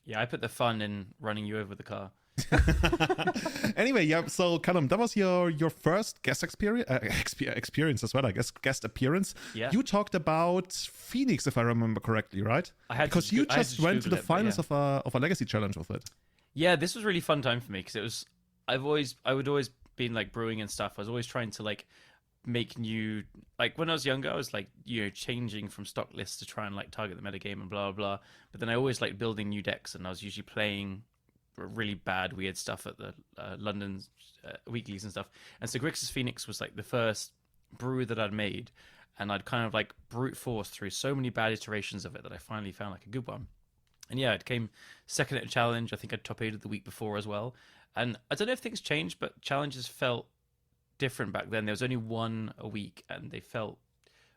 Yeah, I put the fun in running you over the car. Anyway, yeah. So, Callum, that was your first guest experience as well. I guess guest appearance. Yeah. You talked about Phoenix, if I remember correctly, right? I had to because you I had just went to the Google it, but finals yeah. of a legacy challenge with it. Yeah, this was a really fun time for me because it was. I would always been like brewing and stuff. I was always trying to like make new, like when I was younger, I was like, changing from stock lists to try and like target the metagame and blah blah blah. But then I always like building new decks, and I was usually playing really bad weird stuff at the London weeklies and stuff. And so Grixis Phoenix was like the first brew that I'd made, and I'd kind of like brute force through so many bad iterations of it that I finally found like a good one. And yeah, it came second at a challenge. I think I top 8 the week before as well. And I don't know if things changed, but challenges felt different back then. There was only one a week, and they felt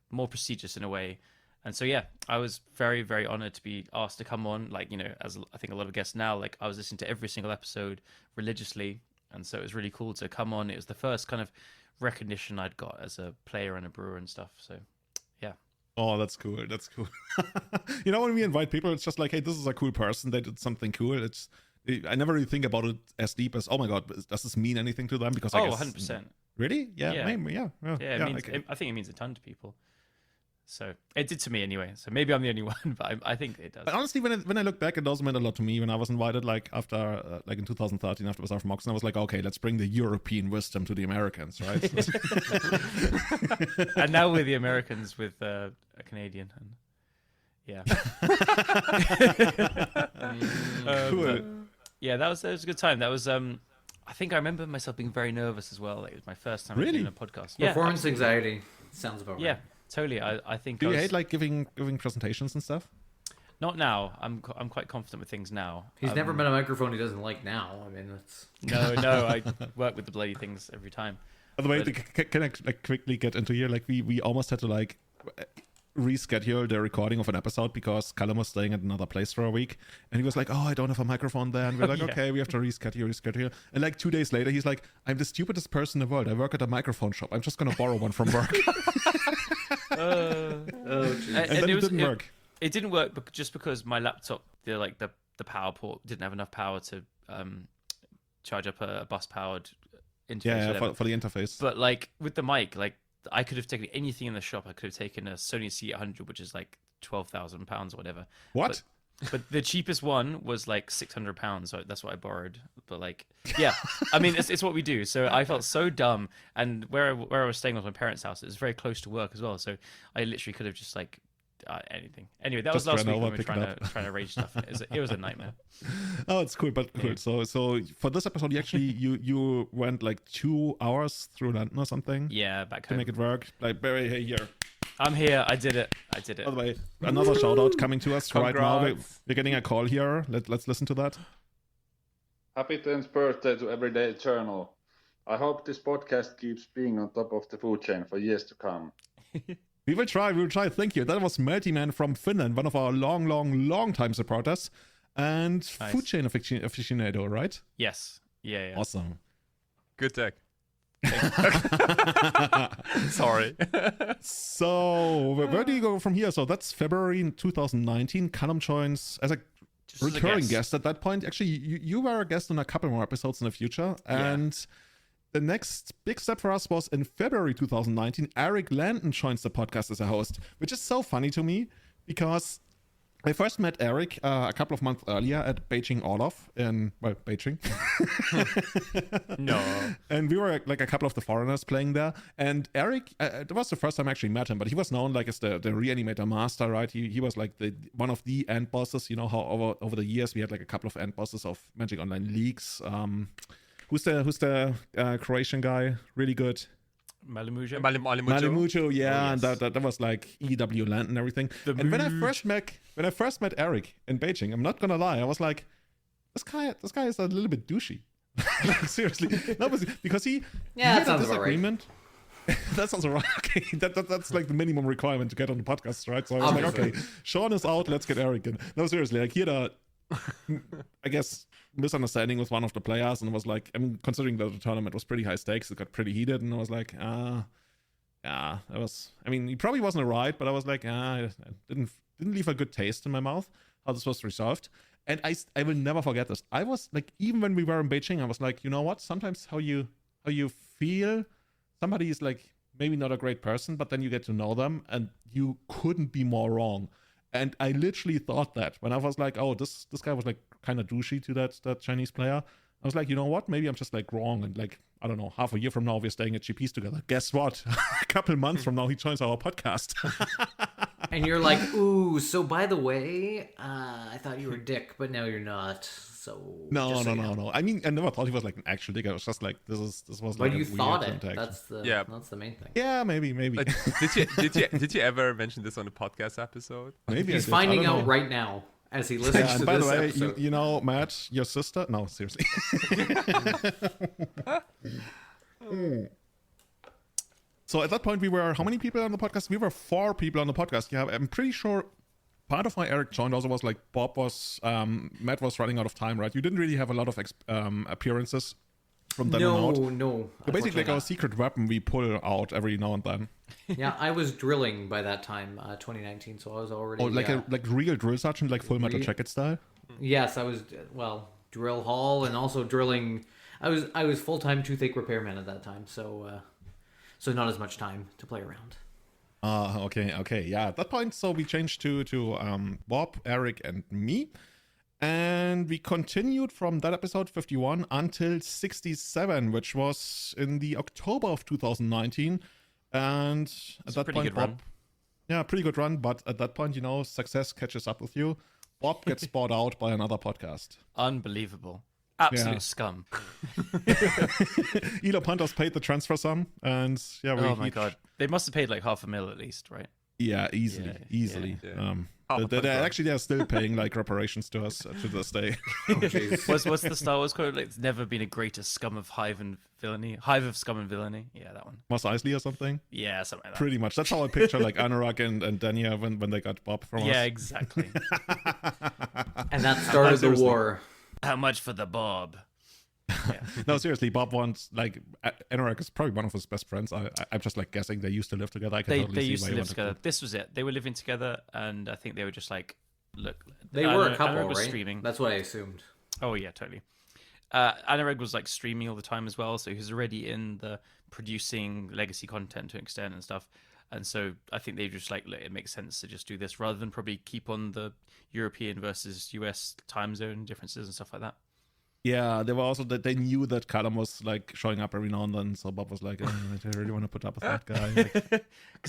more prestigious in a way. And so yeah, I was very, very honored to be asked to come on. Like, you know, as I think a lot of guests now, like I was listening to every single episode religiously, and so it was really cool to come on. It was the first kind of recognition I'd got as a player and a brewer and stuff. So yeah. Oh, that's cool. That's cool. You know, when we invite people, it's just like, hey, this is a cool person. They did something cool. I never really think about it as deep as, oh my God, does this mean anything to them? Because I guess 100%. Really? Yeah. Maybe. Yeah. I think it means a ton to people. So it did to me anyway. So maybe I'm the only one, but I think it does. But honestly, when I look back, it also meant a lot to me when I was invited, like after, like in 2013, after I was out from Oxford, I was like, okay, let's bring the European wisdom to the Americans, right? And now we're the Americans with a Canadian. And yeah. Cool. Yeah, that was a good time. That was I think I remember myself being very nervous as well. Like, it was my first time Really? doing a podcast. Performance anxiety sounds about right. Yeah, totally. I think. Do you hate like giving presentations and stuff? Not now. I'm quite confident with things now. He's never met a microphone he doesn't like now. I mean, that's No. I work with the bloody things every time. By the way, But- can I like quickly get into here? Like we almost had to like reschedule the recording of an episode because Callum was staying at another place for a week, and he was like, "Oh, I don't have a microphone there," and we're like, Yeah. "Okay, we have to reschedule." And like 2 days later, he's like, "I'm the stupidest person in the world. I work at a microphone shop. I'm just gonna borrow one from work." oh, geez. And then it didn't work. It didn't work just because my laptop, the power port didn't have enough power to charge up a bus powered interface. Yeah, whatever. for the interface. But like with the mic, like I could have taken anything in the shop. I could have taken a Sony C800, which is like £12,000 or whatever. What? But the cheapest one was like £600, so that's what I borrowed. But like, yeah, I mean, it's what we do. So I felt so dumb, and where I was staying was my parents' house. It was very close to work as well, so I literally could have just like anything. Anyway, that was Just last ran week when over, we were pick it trying to arrange stuff. It was a nightmare. Oh, it's cool, but cool. Yeah. So for this episode, you actually you went like 2 hours through London or something Yeah, back to home. make it work. Like Barry, hey here. I'm here. I did it. By the way, another shout out coming to us right now. Congrats. We're getting a call here. Let's listen to that. Happy 10th birthday to Everyday Journal. I hope this podcast keeps being on top of the food chain for years to come. We will try. Thank you. That was Melty Man from Finland, one of our long time supporters, and Nice. food chain aficionado, right? Yes. Yeah. Awesome. Good tech. Sorry. So where do you go from here? So that's February in 2019. Callum joins as a Just as a recurring guest at that point. Actually, you were a guest on a couple more episodes in the future. And the next big step for us was in February 2019. Eric Landon joins the podcast as a host, which is so funny to me because I first met Eric a couple of months earlier at Beijing Orlov in, well, Beijing. No. And we were like a couple of the foreigners playing there. And Eric, that was the first time I actually met him, but he was known like as the reanimator master, right? He was like one of the end bosses. You know how over the years we had like a couple of end bosses of Magic Online leagues. Who's the Croatian guy? Really good. Malamuja. Malimucho, yeah, Oh, and yes. that was like EW Land and everything. The And when I Mooch. first met Eric in Beijing, I'm not gonna lie, I was like, this guy is a little bit douchey. Like, seriously, no, because he Yeah, had that a sounds about right. disagreement. That sounds right. Okay, that's like the minimum requirement to get on the podcast, right? So I was like, Obviously. okay, Sean is out, let's get Eric in. No, seriously, like he had a, I guess, misunderstanding with one of the players, and it was like, I mean, considering that the tournament was pretty high stakes, it got pretty heated, and I was like, yeah, that was. I mean, he probably wasn't right, but I was like, it didn't leave a good taste in my mouth how this was resolved. And I will never forget this. I was like, even when we were in Beijing, I was like, you know what? Sometimes how you feel somebody is like maybe not a great person, but then you get to know them, and you couldn't be more wrong. And I literally thought that when I was like, oh, this guy was like kind of douchey to that Chinese player. I was like, you know what? Maybe I'm just like wrong. And like, I don't know, half a year from now, we're staying at GPs together. Guess what? A couple months from now, he joins our podcast. And you're like, ooh, so by the way, I thought you were a dick, but now you're not. So No. just so you know. I mean, I never thought he was like an actual dick. I was just like, this was like But a you weird thought it. interaction. That's the main thing. Yeah, maybe. Did you ever mention this on the podcast episode? Maybe I He's did. I finding don't out know. right now. as he listens Yeah, to and by the this way, episode. you know, Matt, your sister? No, seriously. So at that point, we were, how many people on the podcast? We were 4 people on the podcast. Yeah, I'm pretty sure part of why Eric joined also was like Matt was running out of time, right? You didn't really have a lot of appearances from then on out. No. You're basically like our unfortunately secret weapon we pull out every now and then. not. Yeah, I was drilling by that time, 2019, so I was already... Or like a real drill sergeant, like Full Metal Jacket style. Yes, I was, drill hall and also drilling... I was full-time toothache repairman at that time, so not as much time to play around. Okay. Yeah, at that point, so we changed to Bob, Eric, and me. And we continued from that episode 51 until 67, which was in the October of 2019. And at that point, Bob, yeah, pretty good run. But at that point, success catches up with you. Bob gets bought out by another podcast. Unbelievable. Absolute scum. Elo Panthers paid the transfer sum, and yeah, oh my god, they must have paid like $500,000 at least, right? Yeah, easily. Yeah. They're still paying like reparations to us to this day. What's the Star Wars quote? Like, it's never been a greater scum of hive of scum and villainy. Yeah, that one. Mos Eisley or something. Yeah, something like that. Pretty much. That's how I picture like Anurag and Dania when they got Bob from us. Yeah, exactly. And that started the war. How much for the Bob? Yeah. No, seriously, Bob wants like Anurag is probably one of his best friends. I'm just like guessing they used to live together. I can They totally see used why to he live wanted together. This was it. They were living together, and I think they were just like, look. They were a couple, Anurag was right? streaming. That's what I assumed. Oh yeah, totally. Anurag was like streaming all the time as well, so he was already in the producing legacy content to an extent and stuff. And so I think they just like, look, it makes sense to just do this rather than probably keep on the European versus US time zone differences and stuff like that. Yeah, they were also that they knew that Callum was like showing up every now and then, so Bob was like, I really want to put up with that guy.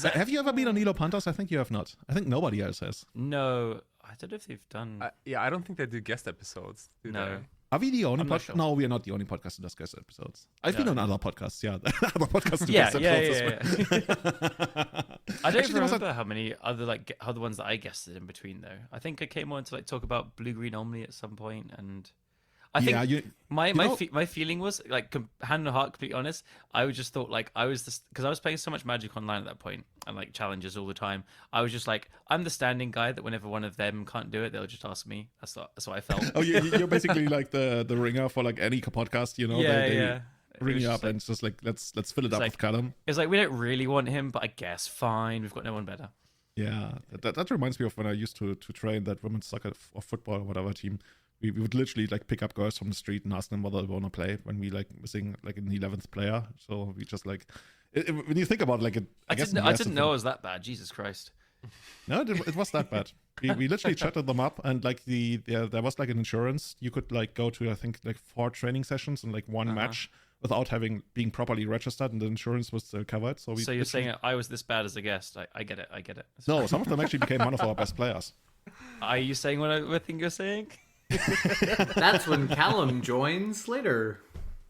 Like, have you ever been on Elo Panthers? I think you have not. I think nobody else has. No, I don't know if they've done. I don't think they do guest episodes. No. Are we the only I'm not podcast? sure. No, we are not the only podcast that does guest episodes. I've been on other podcasts, yeah. Other podcasts do Yeah, guest episodes as well. I don't Actually, there was remember how many other ones that I guessed in between though. I think I came on to like talk about Blue Green Omni at some point, and I think my feeling was like hand on heart, completely honest. I just thought like I was because I was playing so much Magic Online at that point and like challenges all the time. I was just like, I'm the standing guy that whenever one of them can't do it, they'll just ask me. That's what I felt. Oh, you're basically like the ringer for like any podcast, Yeah. They ring you just up like, and it's just like let's fill it up like- with Callum. It's like we don't really want him, but I guess fine. We've got no one better. Yeah, that reminds me of when I used to train that women's soccer or football or whatever team. We would literally like pick up girls from the street and ask them whether they want to play when we like missing like an 11th player. So we just like when you think about it, like it, I didn't know it was that bad. Jesus Christ. No, it was that bad. We literally chatted them up, and like there was like an insurance. You could like go to I think like 4 training sessions and like one match without being properly registered, and the insurance was still covered. So you're saying I was this bad as a guest? I get it. It's no, fine. some of them actually became one of our best players. Are you saying what I think you're saying? That's when Callum joins later.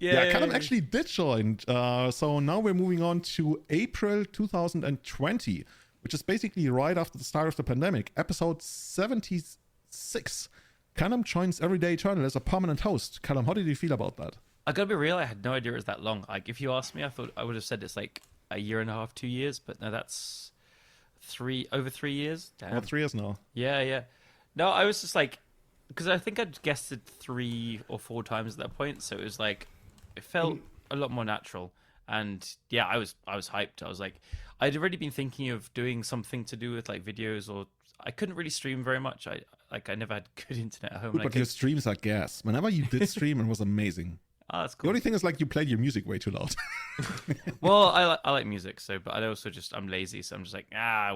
Yeah, Callum actually did join. So now we're moving on to April 2020, which is basically right after the start of the pandemic. Episode 76. Callum joins Everyday Eternal as a permanent host. Callum, how did you feel about that? I gotta be real, I had no idea it was that long. Like, if you asked me, I thought I would have said it's like a year and a half, 2 years, but no, that's over 3 years. Damn. 3 years now. Yeah. No, I was just like, because I think I'd guessed it 3 or 4 times at that point, so it was like, it felt a lot more natural. And yeah, I was hyped. I was like, I'd already been thinking of doing something to do with like videos, or I couldn't really stream very much. I never had good internet at home. But your streams are gas. Whenever you did stream, it was amazing. Oh, that's The cool. only thing is like you played your music way too loud. Well, I like music, so, but I also I'm lazy, so I'm just like,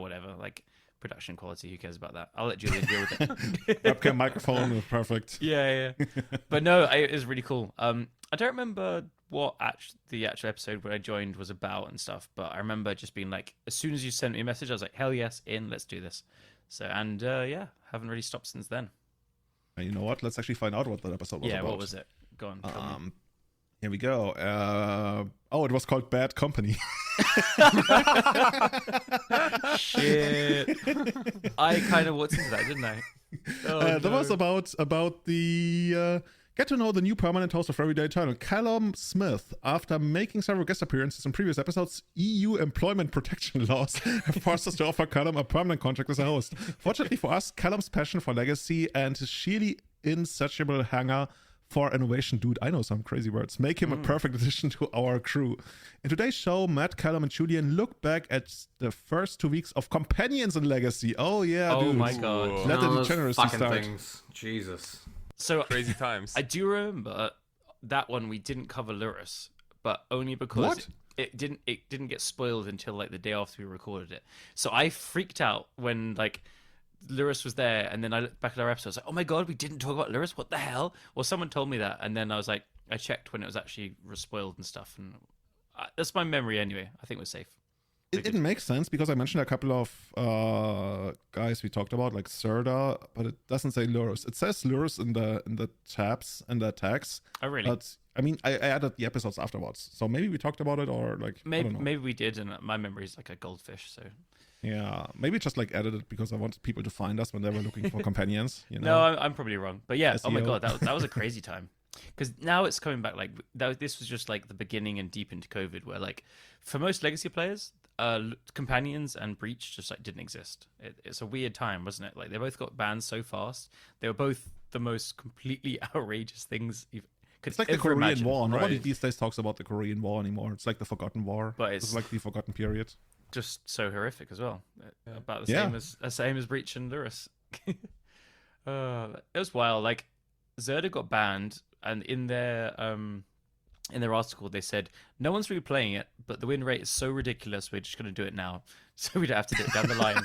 whatever. Like, production quality, who cares about that? I'll let Julian deal with it. Webcam, microphone, perfect. Yeah. But no, it was really cool. I don't remember what the actual episode when I joined was about and stuff, but I remember just being like, as soon as you sent me a message, I was like, hell yes, let's do this. So, and haven't really stopped since then. And you know what? Let's actually find out what that episode was about. Yeah, what was it? Go on. tell me. Here we go. It was called Bad Company. Shit. I kind of walked into that, didn't I? That was about the get to know the new permanent host of Everyday Eternal, Callum Smith. After making several guest appearances in previous episodes, EU employment protection laws have forced us to offer Callum a permanent contract as a host. Fortunately for us, Callum's passion for legacy and his sheerly insatiable hunger for innovation, dude, I know some crazy words, make him a perfect addition to our crew. In today's show, Matt, Callum, and Julian look back at the first 2 weeks of Companions in Legacy. Oh yeah, Oh dude. my god. Let the those degeneracy fucking start. things. Jesus. So Crazy times. I do remember that one we didn't cover Lurus, but only because What? it didn't get spoiled until like the day after we recorded it. So I freaked out when like Lurus was there, and then I looked back at our episode. I was like, "Oh my god, we didn't talk about Lurus. What the hell?" Well, someone told me that, and then I was like, I checked when it was actually spoiled and stuff, and that's my memory anyway. I think we're safe. It makes sense because I mentioned a couple of guys we talked about, like Serda, but it doesn't say Lurus. It says Lurus in the tabs and the tags. Oh really? But I mean, I added the episodes afterwards, so maybe we talked about it, or like I don't know. Maybe we did, and my memory is like a goldfish. So Yeah, maybe just like added it because I wanted people to find us when they were looking for companions. You know? no, I'm probably wrong. But yeah, oh my SEO. god, that was a crazy time. Because now it's coming back. Like this was just like the beginning and deep into COVID, where like for most legacy players, companions and breach just like didn't exist. It's a weird time, wasn't it? Like they both got banned so fast. They were both the most completely outrageous things you could It's like the ever Korean imagine. War. Nobody Right. these days talks about the Korean War anymore. It's like the Forgotten War. But It's it's- like the Forgotten Period. Just so horrific as well. About the Yeah. same as Breach and Lurus. It was wild. Like Zerda got banned, and in their article they said no one's really playing it, but the win rate is so ridiculous we're just going to do it now, so we don't have to do it down the line.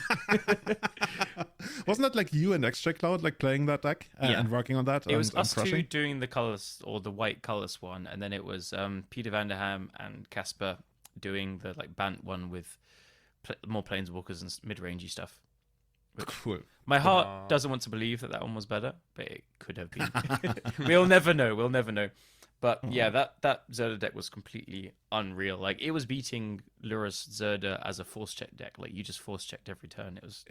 Wasn't that like you and Extra Cloud like playing that deck Yeah. and working on that? It was and us two crushing? doing the colors or the white colors one, and then it was Peter Vanderham and Casper doing the like Bant one with more planeswalkers and mid-rangey stuff. Cool. My heart doesn't want to believe that one was better, but it could have been. We'll never know. We'll never know. But yeah, that Zerda deck was completely unreal. Like it was beating Lurus Zerda as a force check deck. Like you just force checked every turn. It was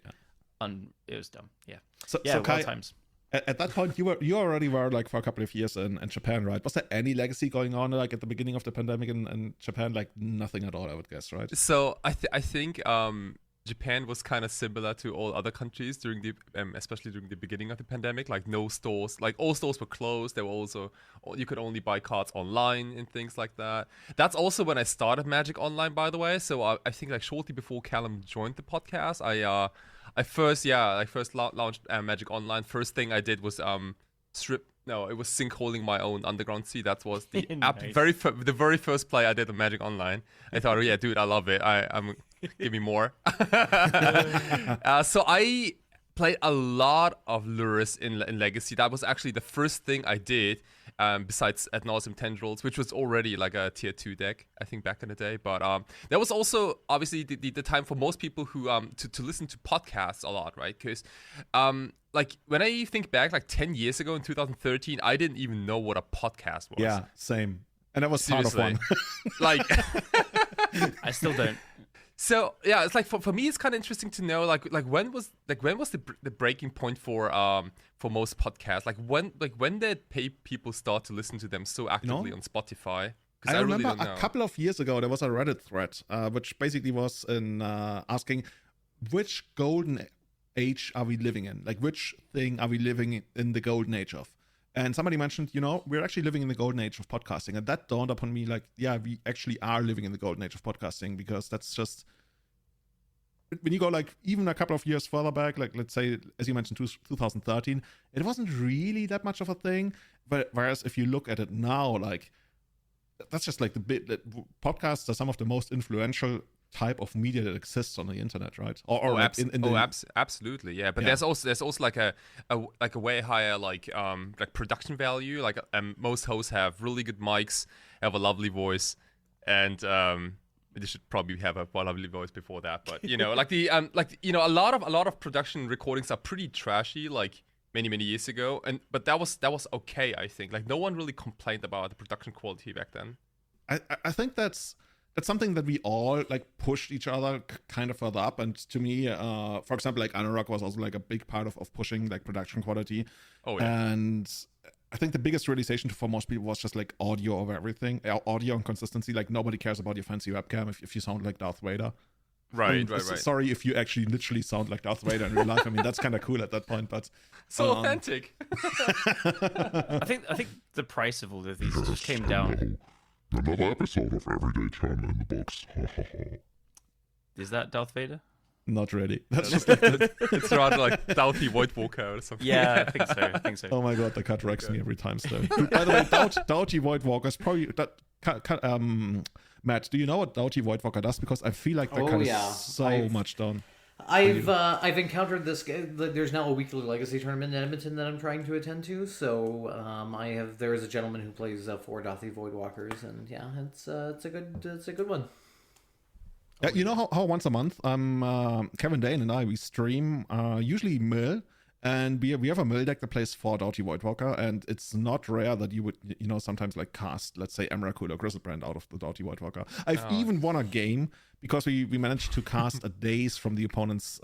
it was dumb. Yeah. So Wild Kai, times. at that point, you already were like for a couple of years in Japan, right? Was there any legacy going on like at the beginning of the pandemic in Japan? Like nothing at all, I would guess, right? So I think Japan was kind of similar to all other countries during the especially during the beginning of the pandemic. Like no stores, like all stores were closed. There were also you could only buy cards online and things like that. That's also when I started Magic Online, by the way. So I think like shortly before Callum joined the podcast, I first launched Magic Online. First thing I did was it was sinkholing my own underground sea. That was the Nice. the very first play I did on Magic Online. I thought, oh yeah, dude, I love it. I'm give me more. So I played a lot of Lurus in Legacy. That was actually the first thing I did, besides Ad Nauseam Tendrils, which was already like a tier 2 deck, I think, back in the day. But there was also obviously the time for most people who to listen to podcasts a lot, right? Because like when I think back like 10 years ago in 2013, I didn't even know what a podcast was. Yeah, same. And I was Seriously. part of one. Like I still don't. So yeah, it's like for me, it's kind of interesting to know like when was the breaking point for most podcasts? Like when did people start to listen to them so actively on Spotify? 'Cause I really remember don't know. a couple of years ago there was a Reddit thread which basically was in asking which golden age are we living in? Like which thing are we living in the golden age of? And somebody mentioned, we're actually living in the golden age of podcasting. And that dawned upon me like, yeah, we actually are living in the golden age of podcasting, because that's just, when you go like even a couple of years further back, like let's say, as you mentioned, 2013, it wasn't really that much of a thing. But whereas if you look at it now, like that's just like the bit that podcasts are some of the most influential type of media that exists on the internet, right? Or like Absolutely, yeah. But Yeah. there's also like a way higher like production value. Like most hosts have really good mics, have a lovely voice, and they should probably have a lovely voice before that. But like a lot of production recordings are pretty trashy, like many years ago, but that was okay, I think. Like no one really complained about the production quality back then. I think that's that's something that we all like pushed each other kind of further up. And to me, for example, like Anorak was also like a big part of pushing like production quality. Oh yeah. And I think the biggest realization for most people was just like audio over everything, audio and consistency. Like nobody cares about your fancy webcam if you sound like Darth Vader. Right. Sorry if you actually literally sound like Darth Vader in real life. I mean, that's kind of cool at that point, but so authentic. I think the price of all of these just came down. Another episode of Everyday Channel in the books. Is that Darth Vader? Not really. That's just like it's rather like Doughty White Walker or something. Yeah, I think so. Oh my god, the cut wrecks me every time still. Dude, by the way, Doughty White Walker is probably that. Matt, do you know what Doughty White Walker does? Because I feel like that cut is so much done. I've encountered this. There's now a weekly Legacy tournament in Edmonton that I'm trying to attend to. So there is a gentleman who plays 4 Dothy Voidwalkers, and yeah, it's a good one. Yeah, you know how once a month, Kevin Dane and I, we stream usually Mill, and we have a Mill deck that plays 4 Doughty Voidwalker, and it's not rare that you would sometimes like cast, let's say, Emrakul or Grizzlebrand out of the Doughty Voidwalker. I've even won a game because we managed to cast a daze from the opponent's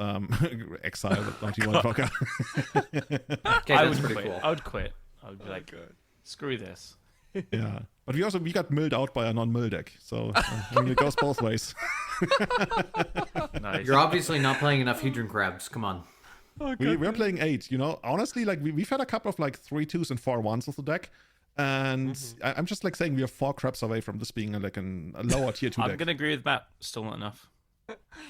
exile with Doughty Voidwalker. Okay, I that's would pretty quit. cool. I would quit. I would be like, screw this. Yeah, but we got milled out by a non-mill deck, so I mean, it goes both ways. Nice. You're obviously not playing enough Hedron Crabs. Come on. We're playing 8, honestly, like we've had a couple of like 3 2s and 4 1s with the deck, and I'm just like saying we are 4 crabs away from this being like a lower tier 2 deck. I'm gonna agree with Matt. Still not enough.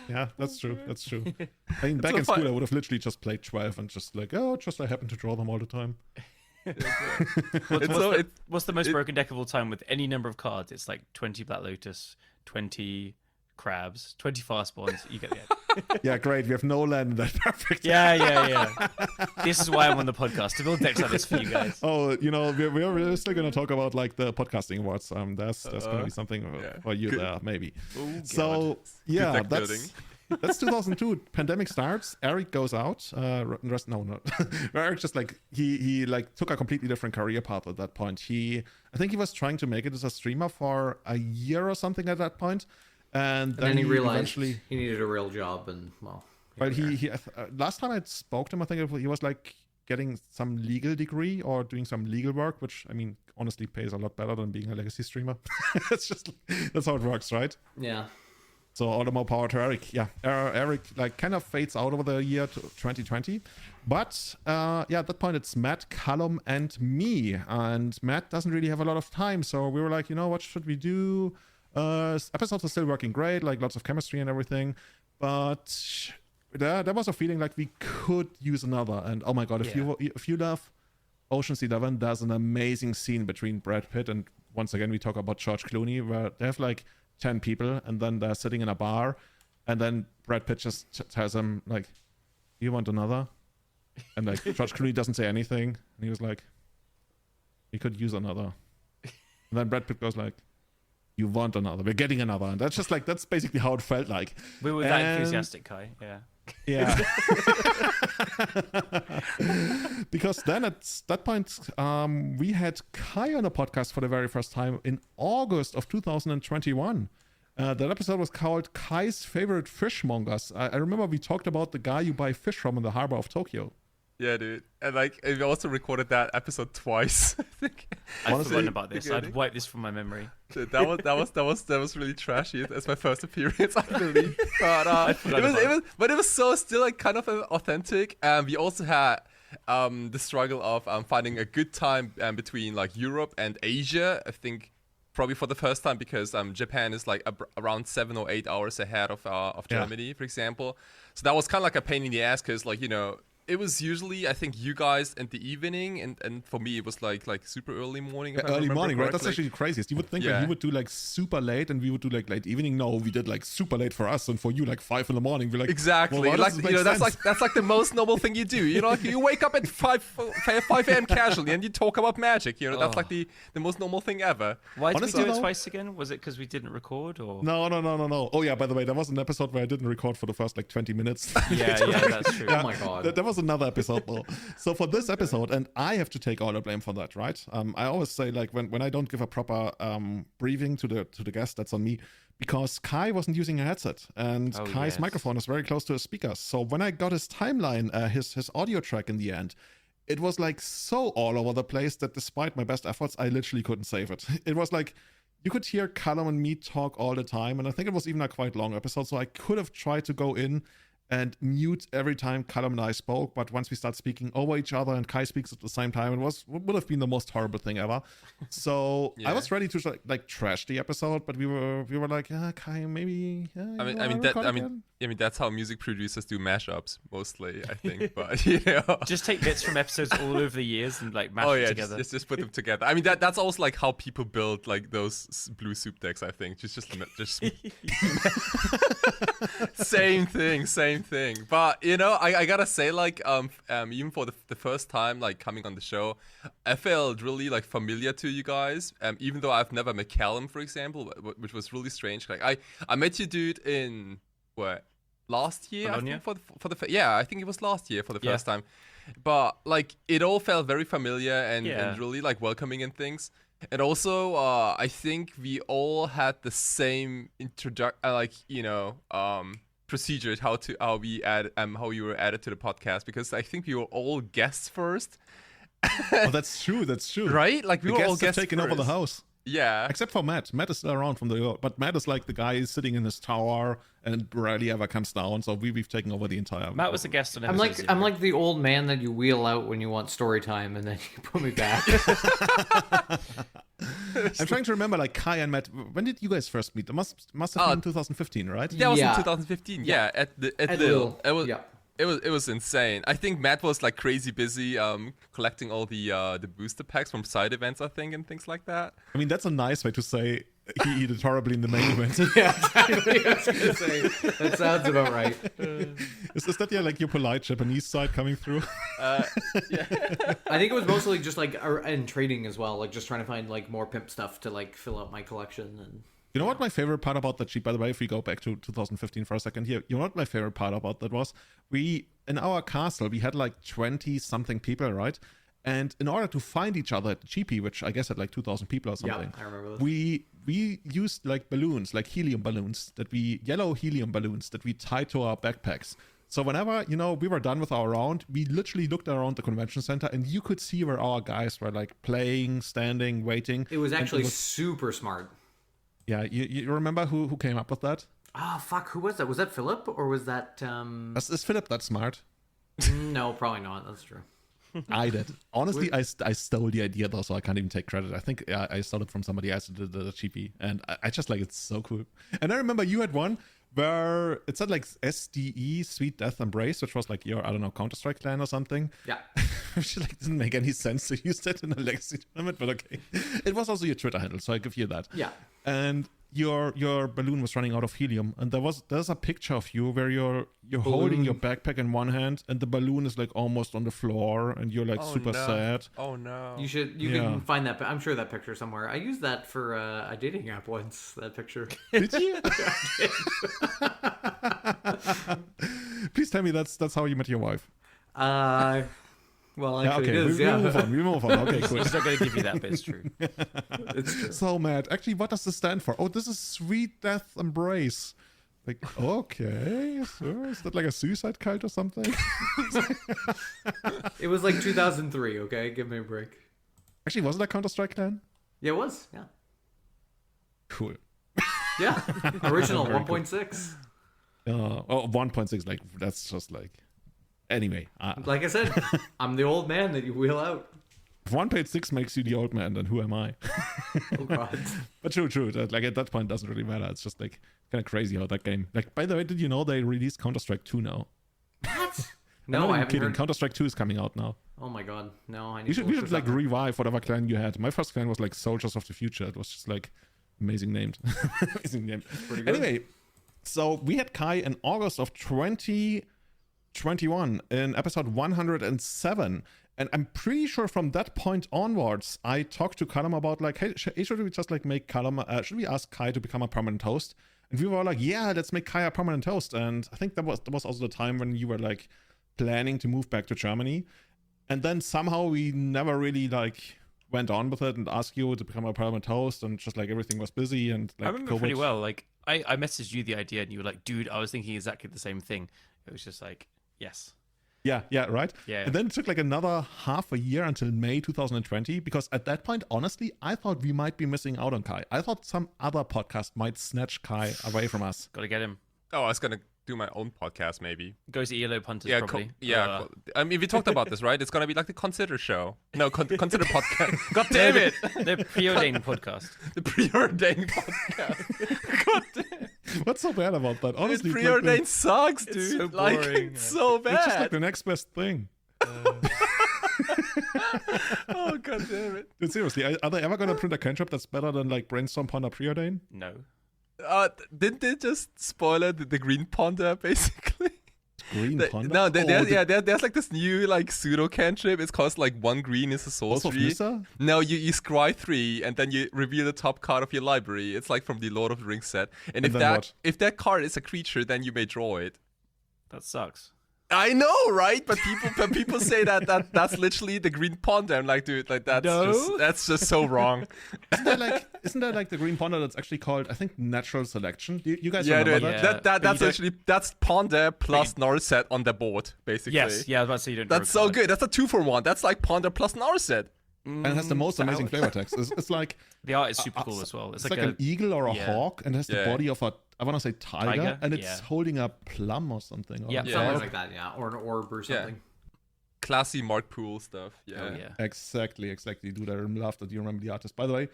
Yeah, that's true. I mean, back in school I would have literally just played 12 and just like, I happen to draw them all the time. What's the most broken deck of all time with any number of cards? It's like 20 Black Lotus, 20 crabs, 20 fast spawns. You get the idea. Yeah, great. We have no land in that perfect. Yeah. This is why I'm on the podcast, to build decks like this for you guys. Oh, we're still going to talk about like the podcasting awards. There's going to be something for you there, maybe. Ooh, so yeah, building. That's 2002. Pandemic starts. Eric goes out. Eric just like he like took a completely different career path at that point. I think he was trying to make it as a streamer for a year or something at that point. And then he realized eventually he needed a real job, and well. But he last time I spoke to him, I think he was like getting some legal degree or doing some legal work, which I mean honestly pays a lot better than being a legacy streamer. It's just that's how it works, right? Yeah. So all the more power to Eric. Yeah, Eric like kind of fades out over the year 2020, but at that point it's Matt, Callum, and me, and Matt doesn't really have a lot of time, so we were like, what should we do? Episodes are still working great, like lots of chemistry and everything, but there was a feeling like we could use another. And oh my god, if you love Ocean's 11, there's an amazing scene between Brad Pitt and, once again we talk about George Clooney, where they have like 10 people and then they're sitting in a bar, and then Brad Pitt just tells him like, you want another? And like George Clooney doesn't say anything, and he was like, we could use another. And then Brad Pitt goes like, you want another, we're getting another. And that's just like, that's basically how it felt like. We were that enthusiastic, Kai. Yeah. Because then at that point, we had Kai on the podcast for the very first time in August of 2021. That episode was called Kai's Favorite Fishmongers. I remember we talked about the guy you buy fish from in the harbor of Tokyo. Yeah, dude. And like, we also recorded that episode twice, I think. I've forgotten about this. I'd wipe this from my memory. Dude, that was really trashy. That's my first appearance, I believe. But it was so still like kind of authentic. And we also had the struggle of finding a good time between like Europe and Asia. I think probably for the first time, because Japan is like around 7 or 8 hours ahead of Germany, for example. So that was kind of like a pain in the ass, because like, it was usually, I think, you guys in the evening, and for me it was like super early morning. If I early remember morning, right? correctly. That's actually the craziest. You would think that you would do like super late and we would do like late evening. No, we did like super late for us, and for you like 5 in the morning. We're like, exactly. well, like that's like the most normal thing you do. Like you wake up at 5 a.m. casually and you talk about Magic. That's like the most normal thing ever. Why did Honestly, we do it twice again? Was it because we didn't record, or No. Oh yeah, by the way, there was an episode where I didn't record for the first like 20 minutes. Yeah, that's true. Oh my god. There was another episode though. So for this episode, and I have to take all the blame for that, right? I always say like when I don't give a proper briefing to the guest, that's on me. because Kai wasn't using a headset, and Kai's microphone is very close to his speakers. So when I got his timeline, his audio track in the end, it was like so all over the place that despite my best efforts, I literally couldn't save it. It was like you could hear Callum and me talk all the time, and I think it was even a quite long episode, so I could have tried to go in and mute every time Callum and I spoke, but once we start speaking over each other and Kai speaks at the same time, it would have been the most horrible thing ever. So I was ready to like trash the episode, but we were like, Kai, maybe. I mean that's how music producers do mashups mostly, I think. But you know, just take bits from episodes all over the years and like mash them together. Just put them together. I mean that's also like how people build like those blue soup decks. I think just same thing. But you know, I gotta say, like even for the first time like coming on the show, I felt really like familiar to you guys. Even though I've never met Callum, for example, which was really strange. Like I met you, dude, in last year, Bologna? I think I think it was last year for the first time. But like it all felt very familiar and really like welcoming and things. And also I think we all had the same procedures how you were added to the podcast, because I think we were all guests first. Oh, that's true. Right? Like we were all guests taking over the house. Yeah. Except for Matt. Matt is still around but Matt is like the guy sitting in his tower and rarely ever comes down. So we've taken over the entire. Matt was a guest on I'm like the old man that you wheel out when you want story time, and then you put me back. I'm trying to remember, like Kai and Matt. When did you guys first meet? It must have been 2015, right? That was in 2015. Yeah, at Lille. It was insane. I think Matt was like crazy busy collecting all the booster packs from side events, I think, and things like that. I mean, that's a nice way to say he did horribly in the main event. Yeah, exactly. I was gonna say that sounds about right. Is that like your polite Japanese side coming through? Yeah. I think it was mostly just like and trading as well, like just trying to find like more pimp stuff to like fill out my collection. And you know what my favorite part about that sheet, by the way, if we go back to 2015 for a second here, you know what my favorite part about that was? In our castle, we had like 20 something people, right? And in order to find each other at the GP, which I guess had like 2,000 people or something, I remember this. we used like balloons, like helium balloons, yellow helium balloons that we tied to our backpacks. So whenever, we were done with our round, we literally looked around the convention center and you could see where our guys were like playing, standing, waiting. It was actually super smart. Yeah, you remember who came up with that? Oh, fuck, who was that? Was that Philip or was that... Is Philip that smart? No, probably not. That's true. I did. Honestly, I stole the idea though, so I can't even take credit. I think I stole it from somebody else, the GP, and I just like it's so cool. And I remember you had one where it said like SDE, Sweet Death Embrace, which was like your, I don't know, Counter-Strike clan or something. Yeah. Which like didn't make any sense to use that in a legacy tournament, but okay. It was also your Twitter handle, so I give you that. Yeah. And your balloon was running out of helium, and there's a picture of you where you're holding your backpack in one hand, and the balloon is like almost on the floor, and you're like super sad. Oh no! You can find that. I'm sure that picture somewhere. I used that for a dating app once. That picture. Did you? Please tell me that's how you met your wife. Well, actually, okay, it is. we move on. Okay, cool. He's not going to give you that, but it's true. It's true. So mad. Actually, what does this stand for? Oh, this is Sweet Death Embrace. Like, okay, sure. Is that like a suicide cult or something? It was like 2003. Okay, give me a break. Actually, wasn't that Counter-Strike clan? Yeah, it was. Yeah. Cool. Yeah. Original Very 1.6. 1.6. Like that's just like. Anyway, Like I said, I'm the old man that you wheel out. if 1.6 makes you the old man, then who am I? Oh God. But true. Like at that point, it doesn't really matter. It's just like kind of crazy how that game. Like, by the way, did you know they released Counter-Strike 2 now? What? I'm No, not I even haven't kidding. heard. Counter-Strike 2 is coming out now. Oh my God. No, I need We to should look for like something. revive whatever clan you had. My first clan was like Soldiers of the Future. It was just like amazing named. Amazing name. Pretty good. Anyway, so we had Kai in August of 2021 in episode 107. And I'm pretty sure from that point onwards, I talked to Callum about like, hey, should we just like make Callum, should we ask Kai to become a permanent host? And we were like, yeah, let's make Kai a permanent host. And I think that was also the time when you were like planning to move back to Germany. And then somehow we never really like went on with it and asked you to become a permanent host, and just like everything was busy and like I remember COVID. pretty well. Like I messaged you the idea, and you were like, "Dude, I was thinking exactly the same thing." It was just like, yes. Yeah, right? Yeah. And then it took like another half a year until May 2020, because at that point, honestly, I thought we might be missing out on Kai. I thought some other podcast might snatch Kai away from us. Got to get him. Oh, I was gonna do my own podcast maybe. Goes to ELO punters Yeah, probably. I mean, we talked about this, right? It's gonna be like the Consider show. No, Consider podcast. God No, damn it! the preordained podcast. The preordained podcast. God damn. What's so bad about that? Honestly, Dude, it's like preordained sucks, dude. It's so like, boring, it's so bad. it's just like the next best thing. Oh, god damn it. Dude, seriously, are they ever gonna print a cantrip that's better than like Brainstorm Ponder Preordain? No. Didn't they just spoil the Green Ponder, basically? Green Ponder? No, Oh, there's like this new like pseudo cantrip. It's cost like 1 green is a Both of sorcery. Nissa? No, you scry 3 and then you reveal the top card of your library. It's like from the Lord of the Rings set. And And then what? if that card is a creature, then you may draw it. That sucks. I know, right? But people say that's literally the Green Ponder. I'm like, dude, like that's just so wrong. Isn't that like the Green Ponder that's actually called, I think, Natural Selection? You guys Yeah, remember dude, that? Yeah. that's But you actually that's Ponder plus Narset on the board, basically. Yes. Yeah, I was about to say you don't. That's so good. That's a 2-for-1. That's like Ponder plus Narset. And it has the most amazing flavor text. It's like The art is super cool as well. it's like an eagle or a yeah. hawk, and it has the Yeah. body of a, I want to say tiger, and it's yeah. holding a plum or something. Or Yeah. Something like that, yeah. Or an orb or Yeah. something. Classy Mark Poole stuff. Yeah. Oh yeah. Exactly. Dude, I love that you remember the artist. By the way,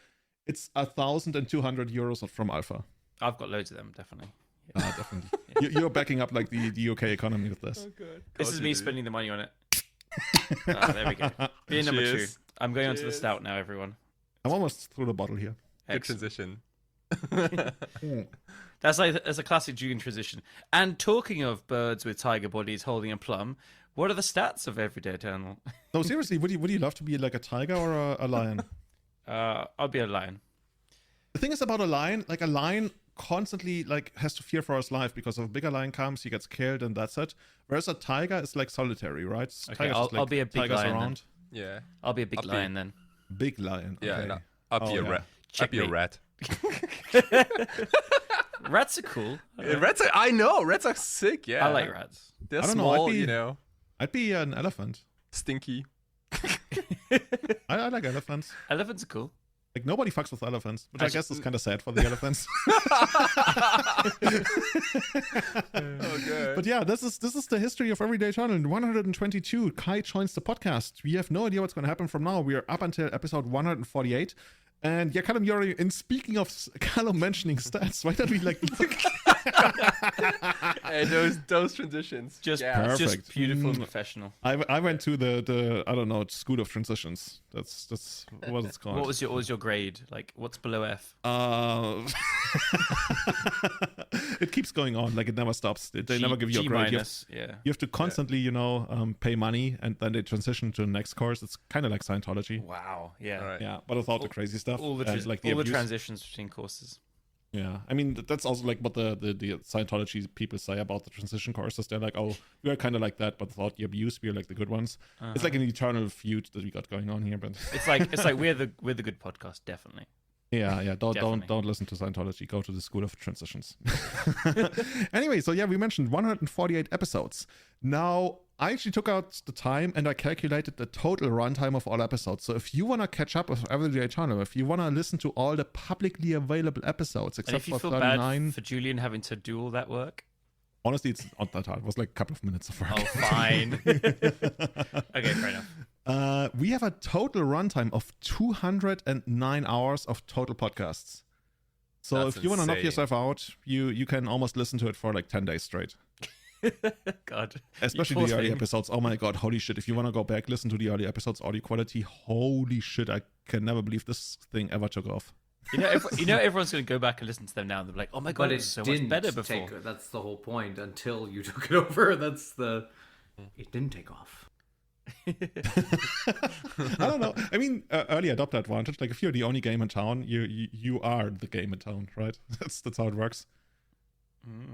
it's 1,200 euros from Alpha. I've got loads of them, definitely. Definitely. You're backing up like the UK economy with this. This is me spending the money on it. There we go. Beer number 2. Cheers. I'm going on to the stout now, everyone. I'm almost through the bottle here. Good Excellent. transition. That's a classic Julian transition. And talking of birds with tiger bodies holding a plum, what are the stats of Everyday Eternal? No, seriously, would you love to be like a tiger or a lion? I'll be a lion. The thing is about a lion constantly like has to fear for his life, because if a bigger lion comes, he gets killed and that's it. Whereas a tiger is like solitary, right? Okay, Tigers I'll just, like, be a big tigers lion then. around. Yeah. I'll be a big I'll be- lion then. Big lion. Yeah. Okay. And I'll be a yeah. rat. I'll be a Checkmate. rat. Rats are cool. I know. Rats are sick. Yeah. I like rats. They're I don't know, I'd small, be- you know. I'd be an elephant. Stinky. I like elephants. Elephants are cool. Like nobody fucks with elephants, which I Actually- guess is kind of sad for the elephants. Okay. But yeah, this is the history of Everyday Eternal. In 122, Kai joins the podcast. We have no idea what's going to happen from now. We are up until episode 148. And yeah, Callum, you're and speaking of Callum mentioning stats, why don't we like Hey, those transitions. Just, yeah. just Perfect. beautiful and professional. I went to the I don't know, school of transitions. That's what it's called. What was your grade? Like, what's below F? It keeps going on, like it never stops. They never give you a G grade. minus. Yeah. You have to constantly, pay money, and then they transition to the next course. It's kind of like Scientology. Wow. Yeah. Right. Yeah, but without the crazy stuff. All the and, like the all the abuse. transitions between courses. Yeah, I mean that's also like what the Scientology people say about the transition courses. They're like, oh, we are kind of like that, but without the abuse, we are like the good ones. It's like an eternal feud that we got going on here. But It's like we're the good podcast, definitely. yeah, Definitely. don't listen to Scientology. Go to the school of transitions. Anyway, so yeah, we mentioned 148 episodes. Now I actually took out the time and I calculated the total runtime of all episodes. So if you want to catch up with Everyday Eternal, if you want to listen to all the publicly available episodes, And except if you for feel 39, bad for Julian having to do all that work, honestly, it's not that hard. It was like a couple of minutes of work. oh fine. Okay, fair enough. We have a total runtime of 209 hours of total podcasts. So That's if you want to knock insane. yourself out, you can almost listen to it for like 10 days straight. God. Especially You the poor early thing. episodes. Oh my god, holy shit. If you want to go back, listen to the early episodes, audio quality, holy shit, I can never believe this thing ever took off. Everyone's going to go back and listen to them now and they're like, oh my god, But it it was so didn't much better before. that's the whole point until you took it over. It didn't take off. I don't know. I mean, early adopter advantage. Like if you're the only game in town, you are the game in town, right? That's how it works.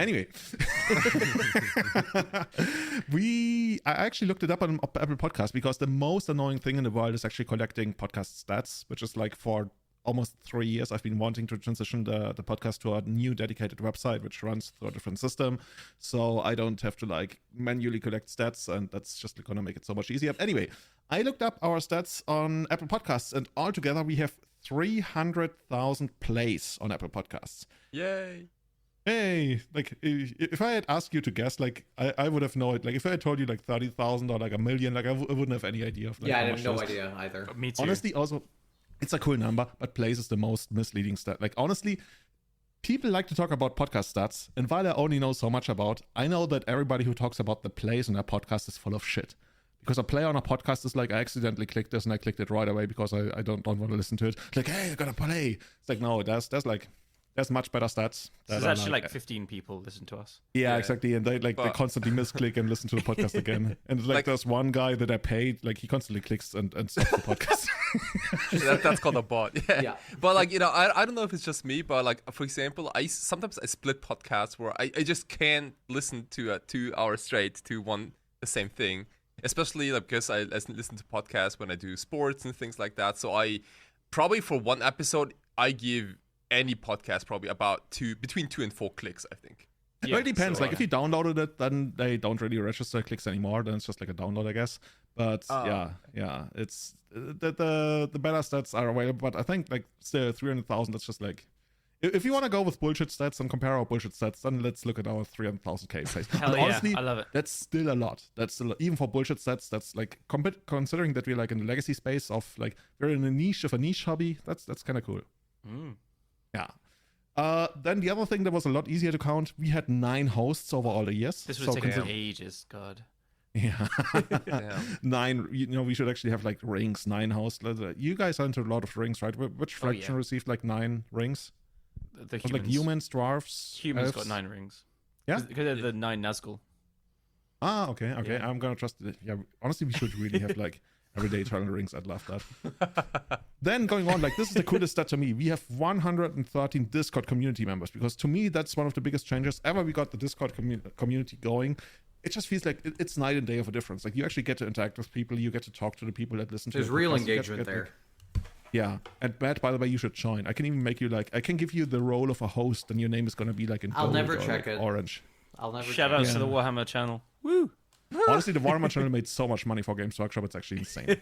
Anyway, I actually looked it up on Apple Podcasts because the most annoying thing in the world is actually collecting podcast stats, which is like for almost 3 years, I've been wanting to transition the podcast to a new dedicated website, which runs through a different system. So I don't have to like manually collect stats, and that's just going to make it so much easier. Anyway, I looked up our stats on Apple Podcasts, and altogether we have 300,000 plays on Apple Podcasts. Yay. Hey, like if I had asked you to guess, like I would have known it. Like if I had told you like 30,000 or like a million, like I wouldn't have any idea of. Like, Yeah, I how have much no it is. idea either. Me too. Honestly, also, it's a cool number, but plays is the most misleading stat. Like honestly, people like to talk about podcast stats, and while I only know so much about, I know that everybody who talks about the plays in their podcast is full of shit. Because a play on a podcast is like, I accidentally clicked this and I clicked it right away because I don't want to listen to it. Like, hey, I got a play. It's like, no, there's much better stats. So that there's are actually like 15 people listen to us. Yeah, Yeah. exactly. And they constantly misclick and listen to the podcast again. And like there's one guy that I paid, like he constantly clicks and stops the podcast. That's called a bot. Yeah. Yeah. But like, I don't know if it's just me, but like, for example, sometimes I split podcasts where I just can't listen to a 2 hours straight to the same thing. Especially like, because I listen to podcasts when I do sports and things like that. So I probably for one episode, I give any podcast probably about between 2 and 4 clicks, I think. It really depends. so, Like if you downloaded it, then they don't really register clicks anymore. Then it's just like a download, I guess. But yeah, it's the better stats are available. But I think like still 300,000. That's just like if you want to go with bullshit stats and compare our bullshit stats, then let's look at our 300,000k plays. Hell But yeah, honestly, I love it. that's still a lot. That's still, even for bullshit stats. That's like considering that we're like in the legacy space of like we're in a niche of a niche hobby. That's kind of cool. Yeah. Then the other thing that was a lot easier to count, we had 9 hosts over all the years. This would take consider- ages, God. Yeah. Yeah. 9, we should actually have like rings, 9 hosts. You guys are into a lot of rings, right? Which faction received like 9 rings? The Was humans. like humans, dwarves, Humans got elves? 9 rings. Yeah? Because they're the 9 Nazgul. Ah, okay. Yeah. I'm gonna trust it. Yeah, honestly, we should really have like everyday eternal rings. I'd love that. Then going on, like this is the coolest stat to me. We have 113 Discord community members because to me that's one of the biggest changes ever. We got the Discord community going. It just feels like it's night and day of a difference. Like you actually get to interact with people. You get to talk to the people that listen to. There's the real podcast. You get- engagement there. Yeah, and Matt, by the way, you should join. I can even make you like I can give you the role of a host, and your name is gonna be like in I'll gold never or, check like, it. orange. I'll never. Shout check outs it. to the Yeah. Warhammer channel. Woo! Honestly, the Warhammer channel made so much money for Games Workshop, it's actually insane.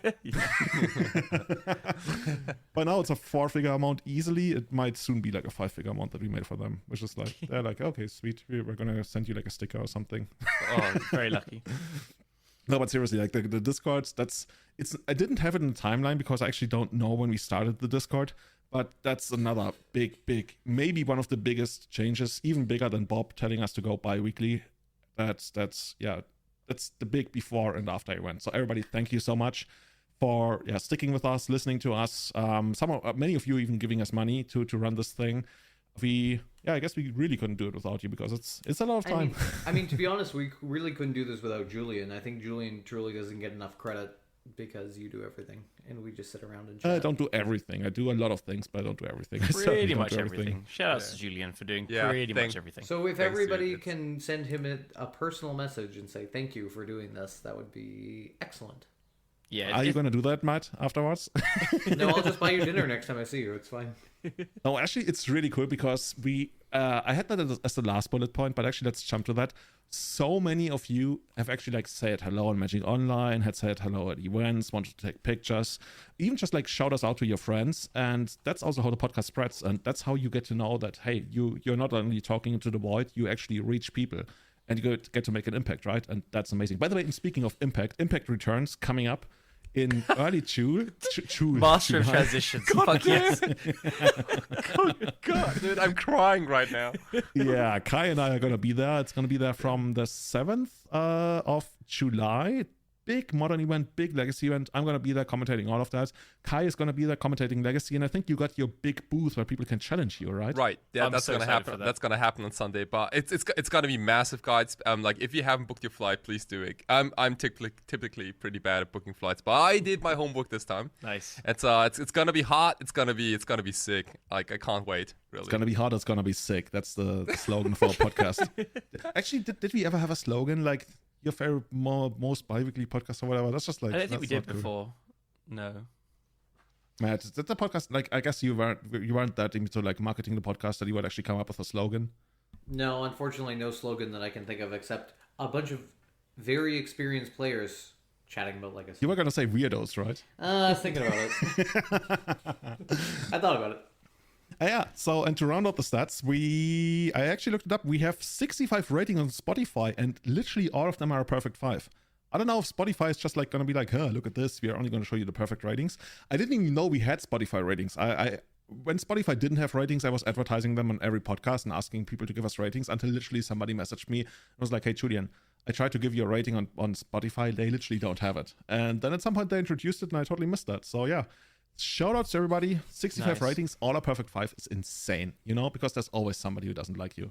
By now, it's a 4-figure amount easily. It might soon be like a 5-figure amount that we made for them, which is like, they're like, okay, sweet, we're gonna send you like a sticker or something. Oh, very lucky. No, but seriously, like the Discords, I didn't have it in the timeline because I actually don't know when we started the Discord, but that's another big, maybe one of the biggest changes, even bigger than Bob telling us to go bi-weekly. That's the big before and after event. So everybody, thank you so much for sticking with us, listening to us. Many of you even giving us money to run this thing. I guess we really couldn't do it without you because it's a lot of time. I mean, to be honest, we really couldn't do this without Julian. I think Julian truly doesn't get enough credit because you do everything, and we just sit around and chat. I don't do everything. I do a lot of things, but I don't do everything. I certainly Pretty don't much do everything. Shout outs to Julian for doing Yeah, pretty thank- much everything. So if Thanks, everybody dude. can send him a personal message and say thank you for doing this, that would be excellent. Yeah, Are you going to do that, Matt, afterwards? No, I'll just buy you dinner next time I see you. It's fine. No, actually, it's really cool because I had that as the last bullet point, but actually, let's jump to that. So many of you have actually like said hello on Magic Online, had said hello at events, wanted to take pictures, even just like shout us out to your friends. And that's also how the podcast spreads. And that's how you get to know that, hey, you're not only talking into the void, you actually reach people and you get to make an impact, right? And that's amazing. By the way, and speaking of impact returns coming up in early June. Master of July. Transitions. Fuck yes. God, dude, I'm crying right now. Yeah, Kai and I are going to be there. It's going to be there from the 7th of July. Big modern event, big legacy event. I'm going to be there commentating all of that. Kai is going to be there commentating legacy. And I think you got your big booth where people can challenge you, right? Right, yeah, I'm that's so gonna excited for happen. that. That's gonna happen on Sunday, but it's gonna be massive, guys. Like if you haven't booked your flight, please do it. I'm typically pretty bad at booking flights, but I did my homework this time. Nice. It's gonna be hot. It's gonna be sick. Like I can't wait. Really. It's going to be hot. It's going to be sick. That's the slogan for our podcast. Actually, did we ever have a slogan like your favorite most bi-weekly podcast or whatever? That's just like I don't think we that's did not cool. before. No. Matt, is that the podcast? Like, I guess you weren't that into like marketing the podcast that you would actually come up with a slogan. No, unfortunately, no slogan that I can think of except a bunch of very experienced players chatting about Legacy. You were gonna say weirdos, right? I was thinking about it. I thought about it. Yeah. So, and to round out the stats, I actually looked it up. We have 65 ratings on Spotify, and literally all of them are a perfect 5. I don't know if Spotify is just like gonna be like, huh, look at this. We are only gonna show you the perfect ratings. I didn't even know we had Spotify ratings. When Spotify didn't have ratings, I was advertising them on every podcast and asking people to give us ratings until literally somebody messaged me and was like, hey, Julian, I tried to give you a rating on Spotify. They literally don't have it. And then at some point they introduced it and I totally missed that. So yeah, shout outs to everybody. 65 ratings, all a perfect 5 is insane, because there's always somebody who doesn't like you.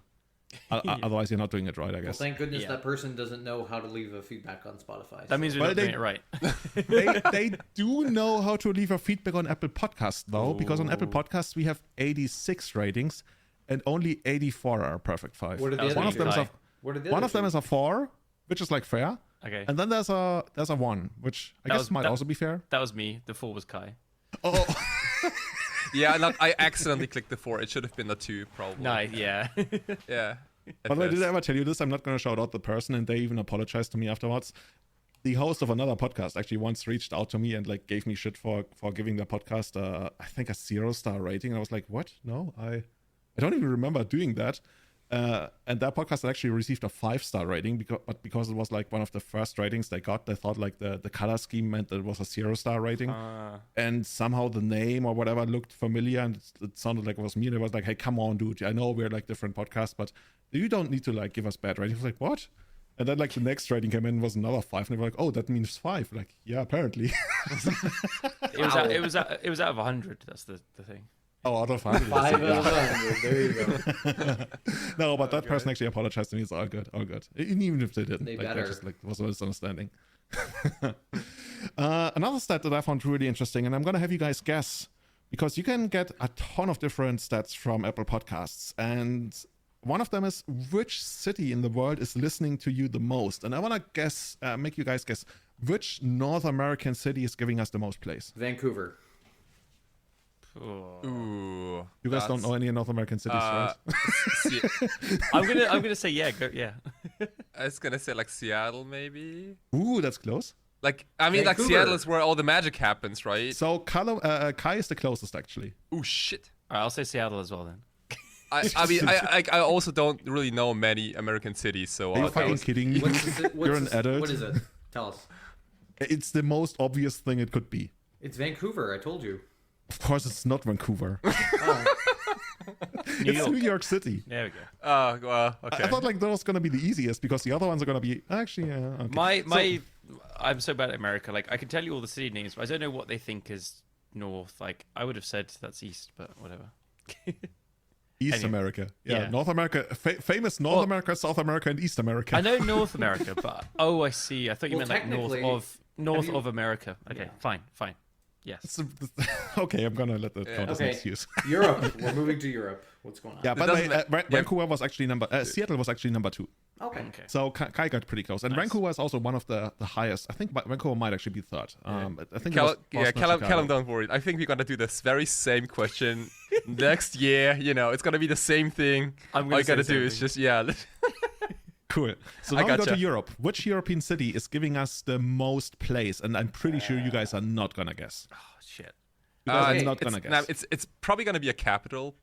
Otherwise, you're not doing it right, I guess. Well, thank goodness that person doesn't know how to leave a feedback on Spotify. That means we're not doing it right. they do know how to leave a feedback on Apple Podcasts, though, because on Apple Podcasts, we have 86 ratings and only 84 are a perfect 5. What are the One of them is a 4, which is like fair. Okay. And then there's a 1, which I guess might also be fair. That was me. The 4 was Kai. Oh. Yeah, I accidentally clicked the 4. It should have been the 2, probably. Nice, yeah. Yeah. By the way, did I ever tell you this? I'm not going to shout out the person, and they even apologized to me afterwards. The host of another podcast actually once reached out to me and like gave me shit for giving their podcast, I think, a 0-star rating. And I was like, what? No, I don't even remember doing that. And that podcast actually received a 5-star rating because it was like one of the first ratings they got. They thought like the color scheme meant that it was a 0-star rating, and somehow the name or whatever looked familiar and it sounded like it was me. And it was like, hey, come on, dude, I know we're like different podcasts, but you don't need to like give us bad ratings. I was like, what? And then like the next rating came in was another 5, and they were like, oh, that means 5. Like, yeah, apparently. It was out of 100. That's the thing. Oh, out of 100. 5 out of 100. There you go. No, but that person actually apologized to me. It's all good, all good. Even if they didn't, They like, better. that just like was a misunderstanding. Another stat that I found really interesting, and I'm gonna have you guys guess because you can get a ton of different stats from Apple Podcasts, and one of them is which city in the world is listening to you the most. And I want to guess, make you guys guess which North American city is giving us the most plays. Vancouver. Ooh. You guys don't know any North American cities, right? I'm gonna say yeah. I was gonna say like Seattle, maybe. Ooh, that's close. Like I mean, like Vancouver. Seattle is where all the magic happens, right? So Kai is the closest, actually. Ooh, shit. All right, I'll say Seattle as well then. I mean, I also don't really know many American cities, so Are you fucking kidding me? You're an adult. What is it? Tell us. It's the most obvious thing it could be. It's Vancouver, I told you. Of course, it's not Vancouver. New It's York. New York City. There we go. Oh, well, okay. I thought like that was gonna be the easiest because the other ones are gonna be actually. Okay. I'm so bad at America. Like I can tell you all the city names, but I don't know what they think is north. Like I would have said that's east, but whatever. East anyway, America, yeah. North America, famous North America, South America, and East America. I know North America, but I see. I thought you Well, meant like north of America. Okay, fine. Yes. Okay, I'm gonna let that count as an Okay. excuse. Europe. We're moving to Europe. What's going on? Yeah, by the way, doesn't Vancouver was actually Seattle was actually number 2. Okay. Okay. So Kai got pretty close, and Nice. Vancouver is also one of the highest. I think Vancouver might actually be 3rd. I think it was Callum, don't worry. I think we're gonna do this very same question next year. It's gonna be the same thing. I'm gonna All you say gotta the same do is thing. just Cool. So I now we go gotcha. to Europe. Which European city is giving us the most plays? And I'm pretty sure you guys are not gonna guess. Oh shit. You guys Okay. are not gonna guess. it's probably gonna be a capital.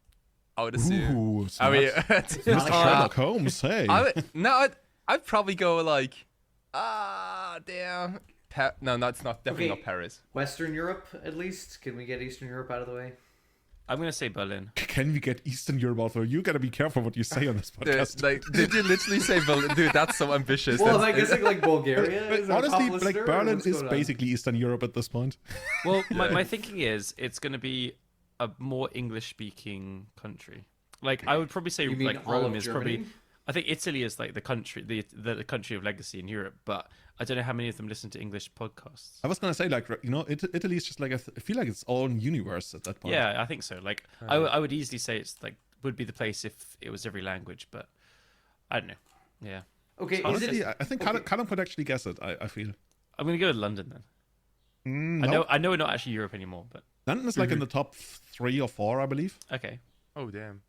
I would assume. Ooh, I smart. mean, Mr. Sherlock Holmes. Hey. I'd probably go like, damn. No, it's not. Definitely Okay. not Paris. Western Europe, at least. Can we get Eastern Europe out of the way? I'm gonna say Berlin. Can we get Eastern Europe out there? You gotta be careful what you say on this podcast. Did you literally say Berlin? Dude, that's so ambitious. Well, am That's- I guessing like Bulgaria? But is our honestly, top like listener, or Berlin what's is going on? basically Eastern Europe at this point. Well, my thinking is it's gonna be a more English-speaking country. Like I would probably say You mean like all Rome of is Germany? probably. I think Italy is like the country, the country of legacy in Europe, but I don't know how many of them listen to English podcasts. I was gonna say like Italy is just like I feel like its own universe at that point. Yeah, I think so. Like I would easily say it's like would be the place if it was every language, but I don't know. Yeah, Okay, is Honestly, it? I think Okay. Callum could actually guess it. I feel. I'm gonna go with London then. No. I know we're not actually Europe anymore, but London is like in the top 3 or 4, I believe. Okay. Oh damn.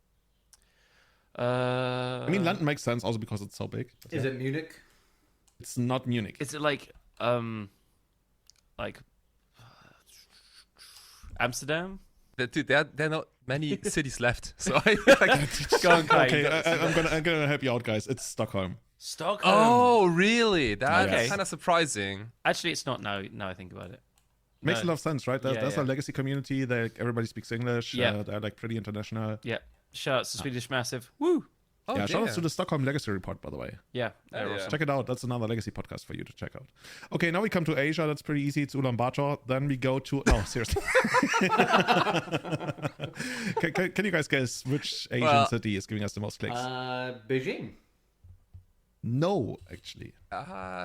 I mean, London makes sense also because it's so big. But Is it Munich? It's not Munich. Is it like Amsterdam? Dude, there are not many cities left. So I Go on, Kai. Okay, I'm gonna help you out, guys. It's Stockholm. Stockholm. Oh, really? That's Okay. kind of surprising. Actually, it's not now. Now I think about it. Makes No. a lot of sense, right? There's Yeah. a legacy community. Everybody speaks English. Yeah. They're like pretty international. Yeah. Shout out to Swedish Massive. Woo. Oh, yeah, shout out damn. to the Stockholm Legacy Report, by the way. Yeah. They're yeah. awesome. Check it out. That's another legacy podcast for you to check out. Okay, now we come to Asia. That's pretty easy. It's Ulaanbaatar. Then we go to... No, seriously. can you guys guess which Asian city is giving us the most clicks? Beijing. No, actually.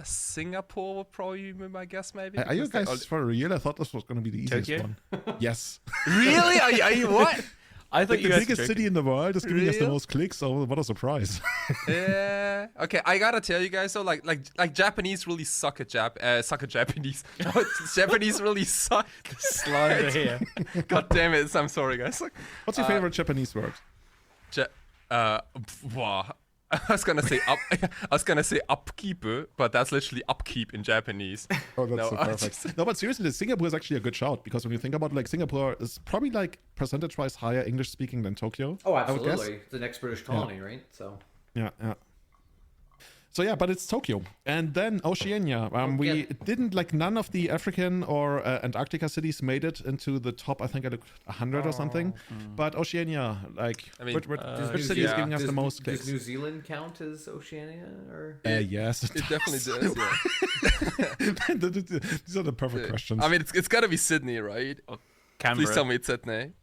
Singapore would probably be my guess, maybe. Are you because guys for real? I thought this was going to be the easiest Tokyo? one. Yes. Really? Are you what? I thought Like you the guys biggest were city in the world is giving us the Real? most clicks. So what a surprise. Yeah. Okay, I gotta tell you guys though, like Japanese really suck at Japanese. Japanese really suck. slander here. God damn it! I'm sorry, guys. What's your favorite Japanese word? Wow. I was gonna say upkeep, but that's literally upkeep in Japanese. Oh, that's No, so I perfect. No, but seriously, Singapore is actually a good shout because when you think about it, like Singapore is probably like percentage-wise higher English speaking than Tokyo. Oh, I would guess. absolutely. It's the next British colony, right? So. Yeah, yeah. So yeah, but it's Tokyo, and then Oceania. We didn't like none of the African or Antarctica cities made it into the top. I think I looked 100 or something. But Oceania, like, I mean, which city is giving us the most clicks? Does New Zealand count as Oceania? Or Yes, It definitely does. Yeah. These are the perfect questions. I mean, it's gotta be Sydney, right? Canberra. Please tell me it's Sydney.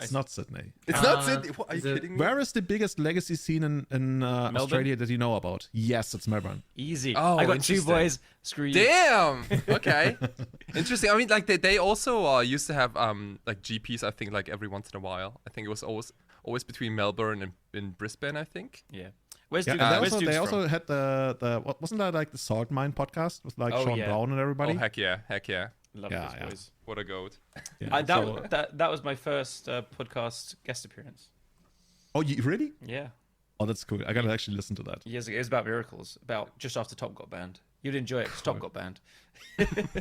it's not Sydney. It's not Sydney. What, are you is it- kidding me? Where is the biggest legacy scene in Australia that you know about? Yes, it's Melbourne. Easy. Oh, I got 2 interesting. boys. Screw you. Damn. Okay. Interesting. I mean, like they also used to have like GPs. I think like every once in a while. I think it was always between Melbourne and Brisbane. I think. Yeah. Where's Yeah, Duke? and Where's they Duke's also from? had the what wasn't that like the Salt Mine podcast with like Oh, Sean yeah. Brown and everybody? Oh heck yeah. Love Yeah, those yeah. boys. What a goat. Yeah, so- That was my first podcast guest appearance. Oh, you really? Yeah. Oh, that's cool. I gotta actually listen to that. Years ago. It was about miracles. About just after Top got banned. You'd enjoy it because Top got banned.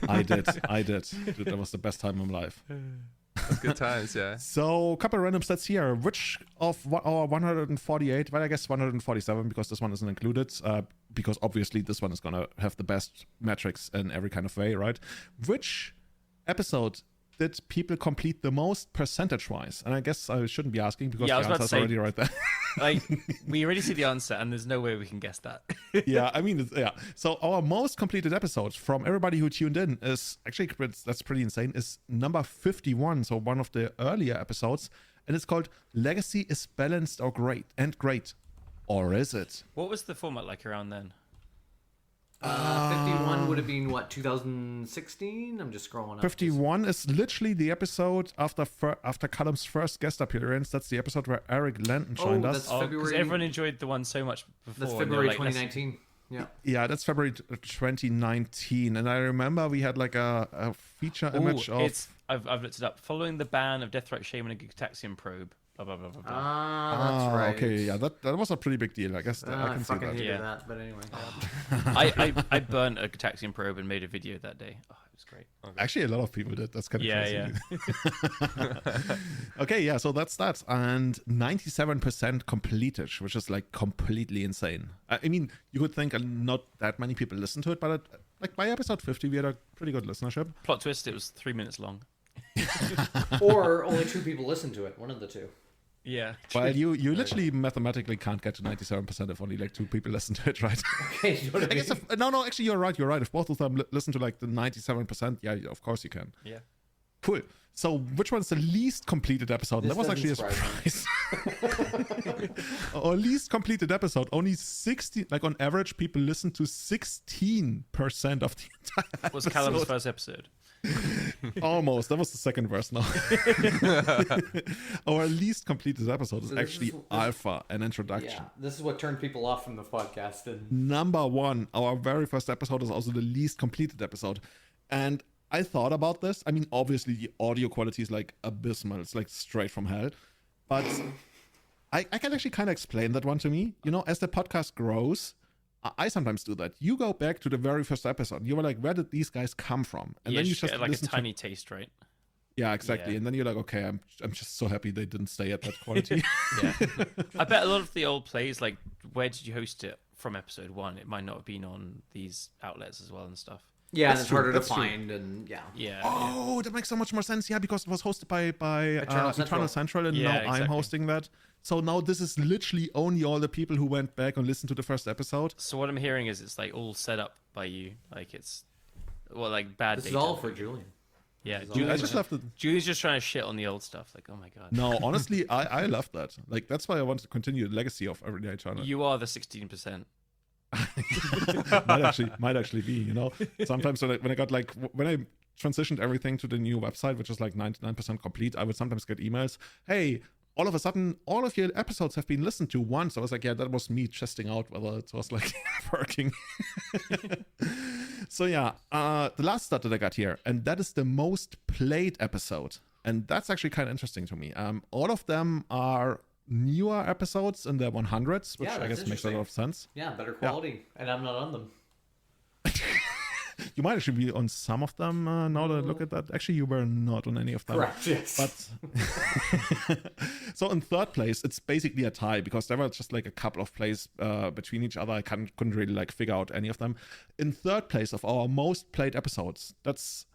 I did. Dude, that was the best time of my life. That's good times. Yeah. So, couple of random stats here. Which of our 148, well, I guess 147 because this one isn't included, because obviously this one is gonna have the best metrics in every kind of way, right? Which episode did people complete the most percentage-wise? And I guess I shouldn't be asking because Yeah, I was the about to answer's say- already right there. Like, we already see the answer, and there's no way we can guess that. Yeah, I mean, yeah. So our most completed episode from everybody who tuned in is actually, that's pretty insane, is number 51. So one of the earlier episodes, and it's called Legacy is Balanced or Great. Or is it? What was the format like around then? 51 would have been what, 2016? I'm just scrolling up. 51 is literally the episode after Callum's first guest appearance. That's the episode where Eric Landon joined us. that's Oh, because February. everyone enjoyed the one so much before. That's and they were February like, let's- 2019. Yeah. Yeah, that's February 2019. And I remember we had like a feature image Ooh, of... I've looked it up. Following the ban of Death Threat Shaman and Gutaxian Probe. Blah, blah, blah, blah, blah. That's right. Okay, yeah, that was a pretty big deal. I guess I I can see fucking that. hated Yeah. that, but anyway. I burnt a Gutaxian Probe and made a video that day. Oh, it was great. Actually, a lot of people did. That's kind of Yeah, crazy. Okay, yeah, so that's that. And 97% completed, which is like completely insane. I mean, you could think not that many people listen to it, but like by episode 50, we had a pretty good listenership. Plot twist, it was 3 minutes long. Or only 2 people listened to it. One of the 2. Yeah. While you literally mathematically can't get to 97% if only like 2 people listen to it, right? Okay, you know what I I guess mean? no, actually, you're right. If both of them listen to like the 97%, yeah, of course you can. Yeah. Cool. So, which one's the least completed episode? This That was actually a doesn't surprise. Our least completed episode, only 60, like on average, people listen to 16% of the entire Was episode. Callum's first episode. Almost. That was the second verse now. Our least completed episode is So this actually is- Alpha, an introduction. Yeah, this is what turned people off from the podcast. And Number 1, our very first episode is also the least completed episode. And I thought about this. I mean, obviously the audio quality is like abysmal. It's like straight from hell. But I can actually kind of explain that one to me. You know, as the podcast grows, I sometimes do that. You go back to the very first episode. You were like, where did these guys come from? And then you just get like a listen tiny taste, right? Yeah, exactly. Yeah. And then you're like, okay, I'm just so happy they didn't stay at that quality. Yeah. I bet a lot of the old plays, like, where did you host it from episode 1? It might not have been on these outlets as well and stuff. Yeah, and That's it's true, harder to that's true. find, and yeah. Yeah. Oh, that makes so much more sense. Yeah, because it was hosted by Eternal Eternal Central, and Yeah, now I'm exactly. hosting that. So now this is literally only all the people who went back and listened to the first episode. So what I'm hearing is it's like all set up by you. Like it's, well, like bad This is data. all for Julian. Yeah, is all- I Julian's, just love it. Julian's just trying to shit on the old stuff. Like, oh my god. No, honestly, I love that. Like, that's why I want to continue the legacy of Everyday Eternal. You are the 16%. might actually be, you know. Sometimes when I transitioned everything to the new website, which is like 99% complete, I would sometimes get emails, hey, all of a sudden all of your episodes have been listened to once. I was like, yeah, that was me testing out whether it was like working. So yeah, the last stat that I got here, and that is the most played episode, and that's actually kind of interesting to me. All of them are newer episodes in the 100s, which Yeah, I that's guess makes a lot of sense. Yeah, better quality, and I'm not on them. You might actually be on some of them now that I look at that. Actually, you were not on any of them. Correct, yes. But so in third place, it's basically a tie because there were just like a couple of plays between each other. I couldn't really like figure out any of them. In third place of our most played episodes, that's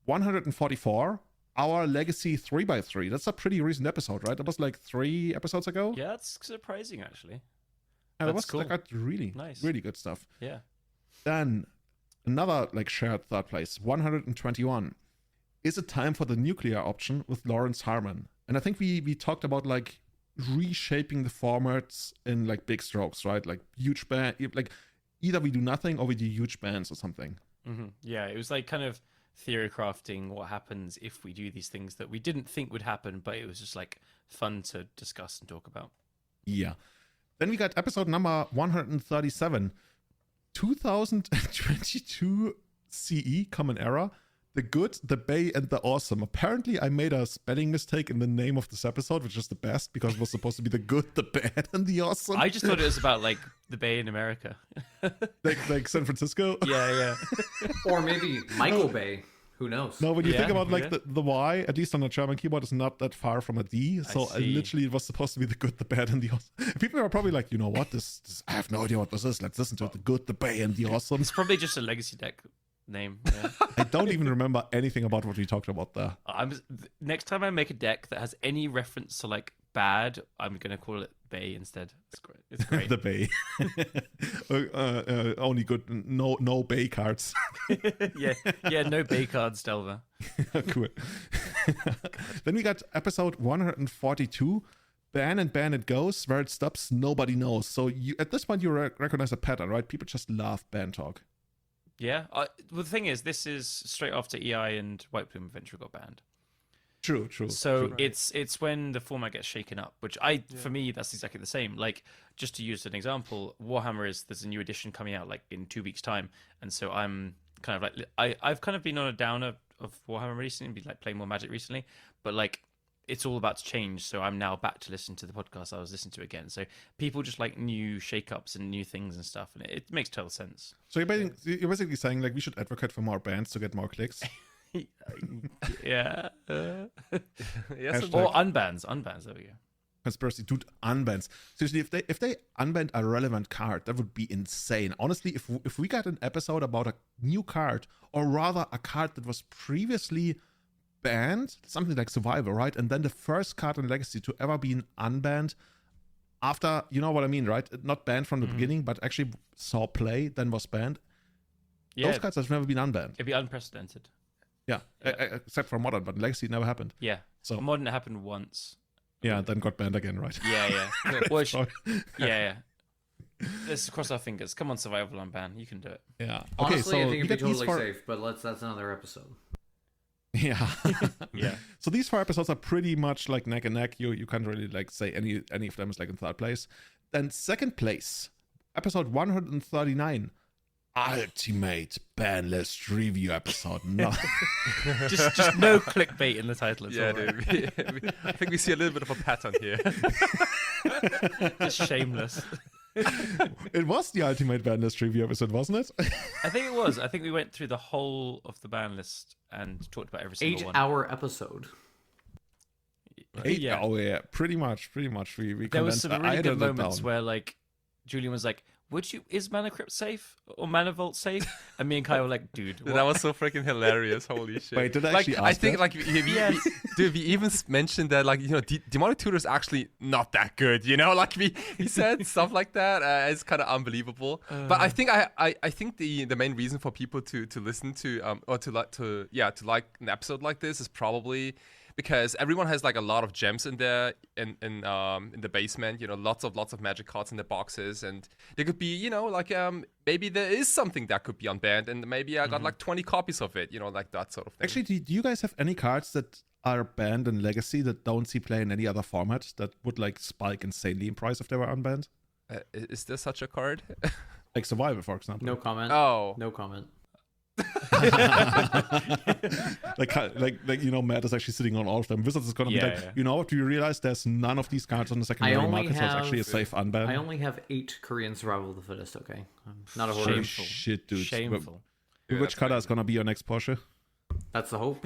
144. Our Legacy 3x3. That's a pretty recent episode, right? That was like 3 episodes ago. Yeah, that's surprising actually. And it that's was cool. like really, Nice. really good stuff. Yeah. Then another like shared third place, 121. Is it time for the nuclear option with Lawrence Harmon? And I think we talked about like reshaping the formats in like big strokes, right? Like huge band, like either we do nothing or we do huge bands or something. Yeah, it was like kind of theory crafting what happens if we do these things that we didn't think would happen, but it was just like fun to discuss and talk about. Yeah. Then we got episode number 137, 2022 CE, Common Era. The Good, the Bay, and the Awesome. Apparently, I made a spelling mistake in the name of this episode, which is the best because it was supposed to be the Good, the Bad, and the Awesome. I just thought it was about like the Bay in America. like San Francisco. Yeah. Or maybe Michael Bay. Who knows? No, when you Yeah, think about like yeah. the Y, at least on a German keyboard, is not that far from a D. So see. literally, it was supposed to be the Good, the Bad, and the Awesome. People are probably like, you know what? This I have no idea what this is. Let's listen to it. The Good, the Bay, and the Awesome. It's probably just a legacy deck name. Yeah. I don't even remember anything about what we talked about there. Next time I make a deck that has any reference to like bad, I'm gonna call it Bay instead. It's great. It's great. The Bay. Only good. No Bay cards. yeah. No Bay cards, Delver. Cool. Then we got episode 142. Ban and ban it goes. Where it stops, nobody knows. So you at this point you recognize a pattern, right? People just love ban talk. Yeah. Well, the thing is, this is straight after EI and White Plume Adventure got banned. True. So true. it's when the format gets shaken up, which for me that's exactly the same. Like just to use an example, Warhammer there's a new edition coming out like in 2 weeks' time, and so I'm kind of like I've kind of been on a downer of Warhammer recently, been like playing more Magic recently, but like it's all about to change. So I'm now back to listen to the podcast I was listening to again. So people just like new shake-ups and new things and stuff, and it makes total sense. So you're basically saying like we should advocate for more bans to get more clicks. Yeah. Yes, Hashtag- Or unbans. There we go. Conspiracy, dude, unbans. Seriously, if they unbanned a relevant card, that would be insane. Honestly, if we got an episode about a new card, or rather a card that was previously banned, something like Survivor, right? And then the first card in Legacy to ever be unbanned after, you know what I mean, right? Not banned from the beginning, but actually saw play, then was banned. Yeah. Those cards have never been unbanned. It'd be unprecedented. Yeah, except for Modern, but Legacy it never happened. Yeah. So- Modern it happened once. Yeah, and then got banned again, right? Yeah. Well, Sorry. yeah. Let's cross our fingers. Come on, Survival Unban. You can do it. Yeah. Honestly, okay, I so think we it'd be got these totally for... safe, but that's another episode. Yeah. Yeah. So these 4 episodes are pretty much like neck and neck. You can't really like say any of them is like in third place. Then second place, episode 139. ultimate ban list review episode. No. just no clickbait in the title. It's Yeah, all right. dude. I think we see a little bit of a pattern here. Just shameless. It was the ultimate ban list review episode, wasn't it? I think it was. I think we went through the whole of the ban list and talked about every single one. 8-hour episode. Yeah. Oh yeah, pretty much. We There was condensed some that. I really good edited it moments down. where like Julian was like, is Mana Crypt safe or Mana Vault safe? And me and Kai were like, dude, Dude, what? that was so freaking hilarious. Holy shit. Wait, did I like, actually I ask think that? like Yes. dude, we even mentioned that like, Demonic Tutor is actually not that good, like we said stuff like that. It's kind of unbelievable. But I think I think the main reason for people to listen to or to like an episode like this is probably because everyone has like a lot of gems in there in the basement, lots of magic cards in the boxes, and there could be, maybe there is something that could be unbanned, and maybe I got like 20 copies of it, like that sort of thing. Actually, do you guys have any cards that are banned in Legacy that don't see play in any other format that would like spike insanely in price if they were unbanned? Is there such a card? Like Survival, for example. No comment. Oh. No comment. like Matt is actually sitting on all of them. Wizards is gonna be like, Yeah. you know what? Do you realize there's none of these cards on the secondary market, so it's actually a safe unban? I only have 8 Korean Survival of the Fittest, okay? I'm not a hoarder. Shameful. Shit, dude. Shameful. Which color is gonna be your next Porsche? That's the hope.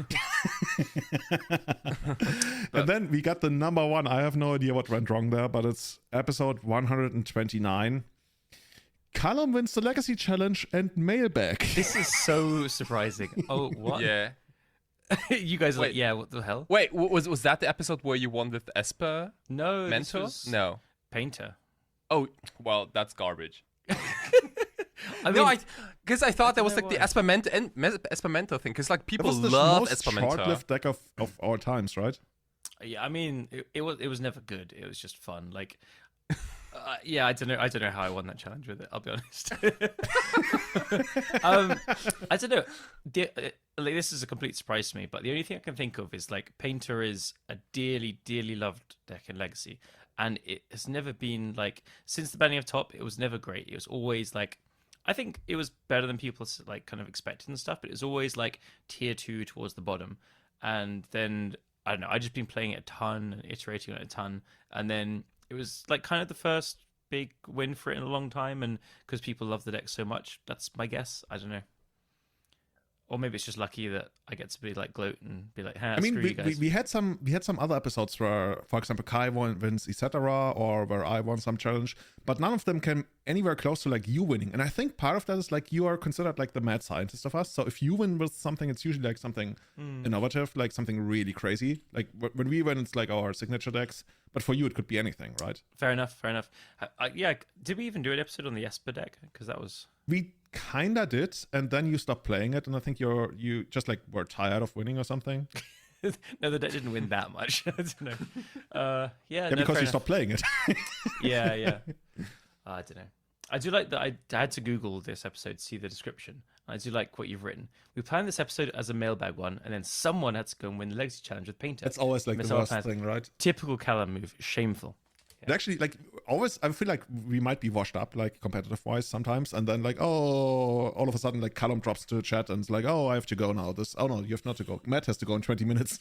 And then we got the number one. I have no idea what went wrong there, but it's episode 129. Callum wins the Legacy Challenge and mailbag. This is so surprising. Oh, what? Yeah. You guys are like, Wait. yeah, what the hell? Wait, was that the episode where you won with Esper No, this Mentor? was No. Painter. Oh, well, that's garbage. I mean, No, because I thought that was know like the why. Esper Mentor thing, because like It people was the love most Esper Mentor. short-lived deck of all times, right? yeah, I mean, it was never good. It was just fun. Like, yeah, I don't know how I won that challenge with it. I'll be honest. I don't know. Like, this is a complete surprise to me, but the only thing I can think of is like Painter is a dearly, dearly loved deck in Legacy, and it has never been like since the banning of Top. It was never great. It was always like. I think it was better than people like kind of expected and stuff, but it was always like tier 2 towards the bottom. And then I don't know, I just been playing it a ton and iterating on it a ton, and then it was like kind of the first big win for it in a long time, and because people love the deck so much, that's my guess. I don't know. Or maybe it's just lucky that I get to be like gloat and be like, I mean, screw you guys. we had some other episodes where, for example, Kai wins etc., or where I won some challenge, but none of them came anywhere close to like you winning. And I think part of that is like you are considered like the mad scientist of us. So if you win with something, it's usually like something innovative, like something really crazy. Like when we win, it's like our signature decks. But for you, it could be anything, right? Fair enough. Yeah, did we even do an episode on the Esper deck? Because that was... We kinda did, and then you stopped playing it, and I think you just like were tired of winning or something. No, the deck didn't win that much. I don't know. Yeah, Yeah, no, because fair you enough. stopped playing it. Yeah. I don't know. I do like that. I had to Google this episode to see the description. I do like what you've written. We planned this episode as a mailbag one, and then someone had to go and win the Legacy Challenge with Painter. That's always like Miss the our worst plans. thing, right? Typical Callum move. Shameful. It actually, like, always, I feel like we might be washed up, like, competitive-wise sometimes, and then, like, oh, all of a sudden, like, Callum drops to the chat and it's like, oh, I have to go now. Oh, no, you have not to go. Matt has to go in 20 minutes.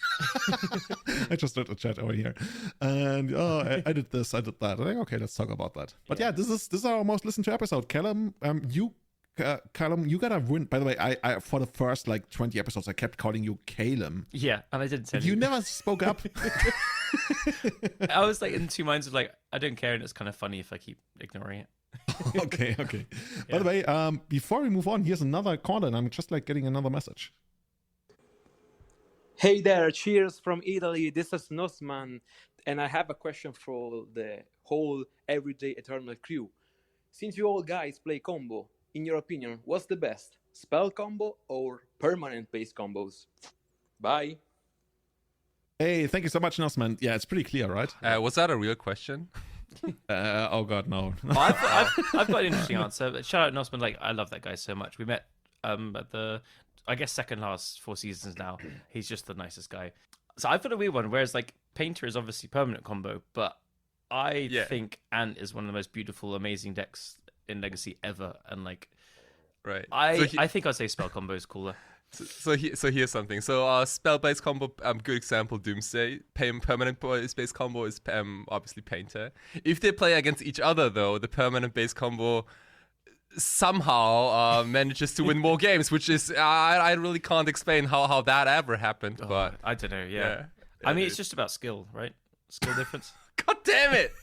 I just did a chat over here. And, I did this, I did that. I'm like, okay, let's talk about that. But yeah, this is our most listened to episode. Callum, you gotta win. By the way, I for the first, like, 20 episodes, I kept calling you Calum. Yeah, and I didn't say You anything. never spoke up. I was like in two minds of like, I don't care, and it's kind of funny if I keep ignoring it. Okay. By the way, before we move on, here's another caller, and I'm just like getting another message. Hey there, cheers from Italy. This is Nosman, and I have a question for the whole Everyday Eternal crew. Since you all guys play combo, in your opinion, what's the best? Spell combo or permanent base combos? Bye. Hey, thank you so much, Nosman. Yeah, it's pretty clear, right? Was that a real question? Oh god, no. I've got an interesting answer. But shout out Nosman, like I love that guy so much. We met at the I guess second last 4 seasons now. He's just the nicest guy. So I've got a weird one, whereas like Painter is obviously permanent combo, but I think Ant is one of the most beautiful, amazing decks in Legacy ever. And like Right. I think I'd say spell combo is cooler. So here's something. So spell-based combo, good example, Doomsday. Permanent base combo is obviously Painter. If they play against each other, though, the permanent base combo somehow manages to win more games, which is I really can't explain how that ever happened. But I don't know. Yeah. I mean, it's just about skill, right? Skill difference. God damn it!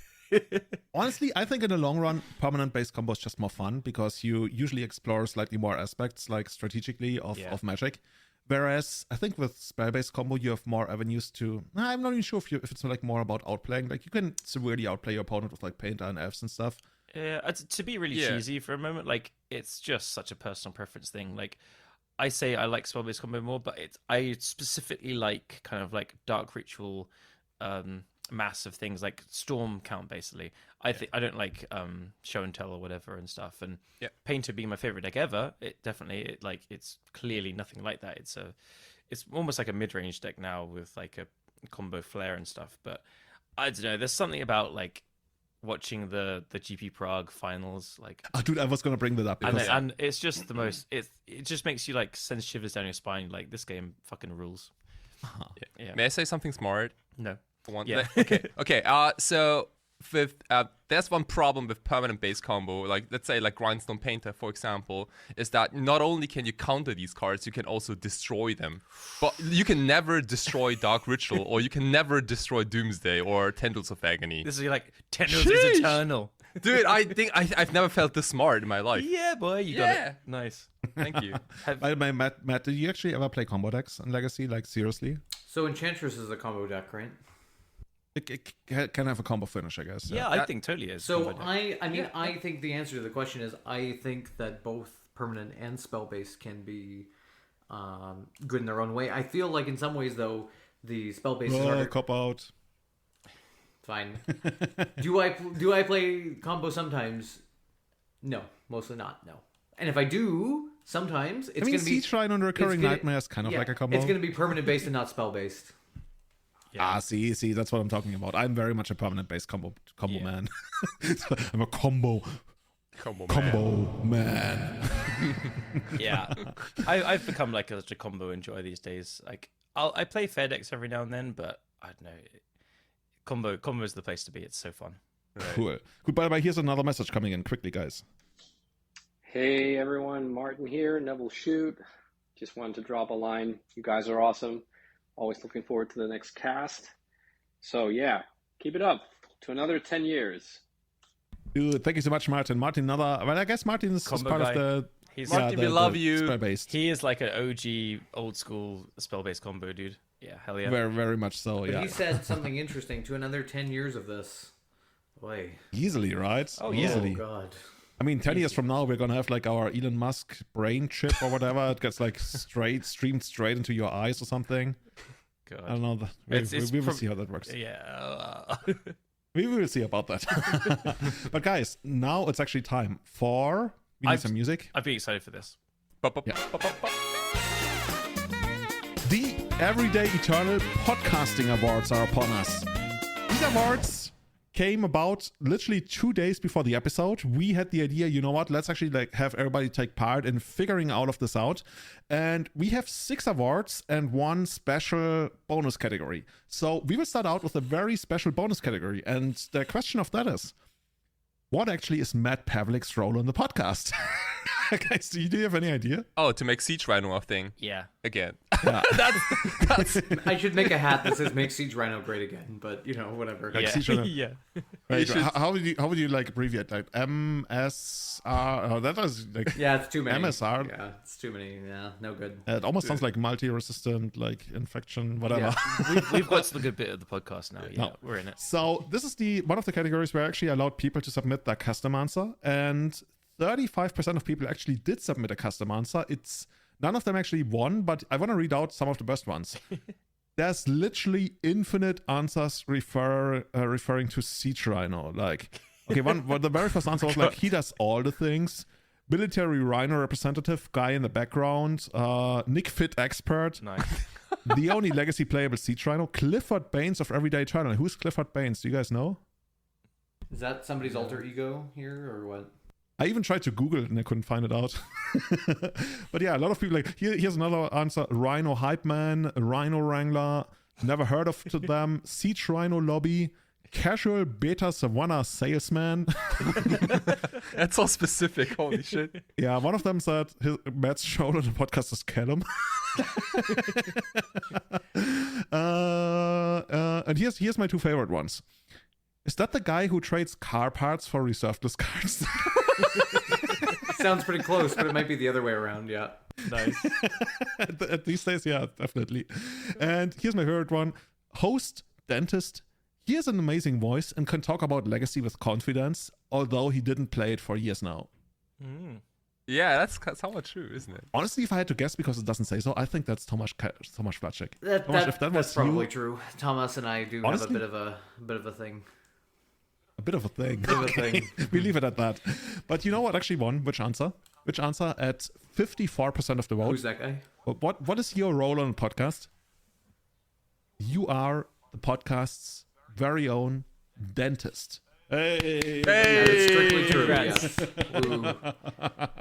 Honestly, I think in the long run, permanent base combo is just more fun because you usually explore slightly more aspects, like strategically of Magic. Whereas I think with spell-based combo, you have more avenues to. I'm not even sure if it's like more about outplaying. Like you can severely outplay your opponent with like Painter and Elves and stuff. Yeah, to be really cheesy for a moment, like it's just such a personal preference thing. Like I say I like spell-based combo more, but I specifically like kind of like Dark Ritual. Massive things like Storm count basically. I don't like Show and Tell or whatever and stuff. And Painter being my favorite deck ever, it's clearly nothing like that. It's almost like a mid-range deck now with like a combo flare and stuff. But I don't know. There's something about like watching the GP Prague finals. Like, oh, dude, I was gonna bring that up. And it's just the most. It just makes you like send shivers down your spine. Like this game fucking rules. Yeah. May I say something smart? No. Yeah. Okay. So with there's one problem with permanent base combo. Like let's say like Grindstone Painter, for example, is that not only can you counter these cards, you can also destroy them. But you can never destroy Dark Ritual, or you can never destroy Doomsday or Tendrils of Agony. This is like Tendrils is eternal. Dude, I think I've never felt this smart in my life. Yeah, boy, you got it. Nice. Thank you. Matt, did you actually ever play combo decks in Legacy? Like seriously? So Enchantress is a combo deck, right? It can have a combo finish, I guess. Yeah, I think totally is. So I think the answer to the question is I think that both permanent and spell-based can be good in their own way. I feel like in some ways though the spell-based is harder. Cop out. Fine. Do I play combo sometimes? No, mostly not. No. And if I do, sometimes it's going to be Siege Rhino and Recurring Nightmare is kind of like a combo. It's going to be permanent based and not spell based. Yeah. See, that's what I'm talking about. I'm very much a permanent based combo man. I'm a combo man. Yeah, I've become like such a combo enjoyer these days. Like I play fair decks every now and then, but I don't know. Combo is the place to be. It's so fun. Right. Cool. Goodbye. Here's another message coming in quickly, guys. Hey everyone, Martin here, Neville Shoot. Just wanted to drop a line. You guys are awesome. Always looking forward to the next cast. So yeah, keep it up to another 10 years. Dude, thank you so much, Martin. I guess Martin is part of the... Martin, we love you. Spell-based. He is like an OG, old school spell-based combo dude. Yeah, hell yeah. Very, very much so, But he said something interesting, to another 10 years of this. Boy. Easily, right? Oh, easily. Oh, God. I mean, 10 years from now, we're going to have like our Elon Musk brain chip or whatever. It gets like streamed straight into your eyes or something. God. I don't know. We will see how that works. Yeah. We will see about that. But guys, now it's actually time for... We need some music. I'd be excited for this. Yeah. The Everyday Eternal Podcasting Awards are upon us. These awards came about literally 2 days before the episode. We had the idea, you know what, let's actually like have everybody take part in figuring all of this out. And we have 6 awards and 1 special bonus category. So we will start out with a very special bonus category. And the question of that is, what actually is Matt Pavlik's role on the podcast? Guys, do you have any idea? Oh, to make Siege Rhino a thing. Yeah. Again. Yeah. that's I should make a hat that says "Make Siege Rhino Great Again," but you know, whatever. Like Siege Rhino. Yeah. Right. How would you like abbreviate like MSR? Oh, that was like it's too many. MSR. Yeah, it's too many. Yeah, no good. It almost sounds like multi-resistant, like infection, whatever. Yeah. we've got to the good bit of the podcast now. Yeah, we're in it. So this is one of the categories where I actually allowed people to submit their custom answer, and 35% of people actually did submit a custom answer. None of them actually won, but I want to read out some of the best ones. There's literally infinite answers referring to Siege Rhino. Like, okay, the very first answer was like, he does all the things. Military Rhino representative, guy in the background, Nick Fit expert. Nice. The only legacy playable Siege Rhino, Clifford Baines of Everyday Eternal. Who's Clifford Baines? Do you guys know? Is that somebody's alter ego here or what? I even tried to Google it and I couldn't find it out. But yeah, a lot of people like, here's another answer. Rhino Hype Man, Rhino Wrangler, never heard of them. Siege Rhino Lobby, Casual Beta Savannah Salesman. That's so specific. Holy shit. Yeah, one of them said Matt's show on the podcast is Callum. And here's my two favorite ones. Is that the guy who trades car parts for reserved list cards? Sounds pretty close, but it might be the other way around. Yeah. Nice. At these days, yeah, definitely. And here's my favorite one. Host, dentist. He has an amazing voice and can talk about Legacy with confidence, although he didn't play it for years now. Yeah, that's somewhat true, isn't it? Honestly, if I had to guess, because it doesn't say so, I think that's Tomasz Vlachek. Tomasz, if that that's was probably you, true. Thomas and I do Honestly? have a bit of a thing. a bit of a thing. Bit of a thing. We leave it at that. But you know what actually won? Which answer? Which answer at 54% of the vote? Who's that guy? What is your role on the podcast? You are the podcast's very own dentist. Hey! That is strictly true. Congrats. Yes. Ooh.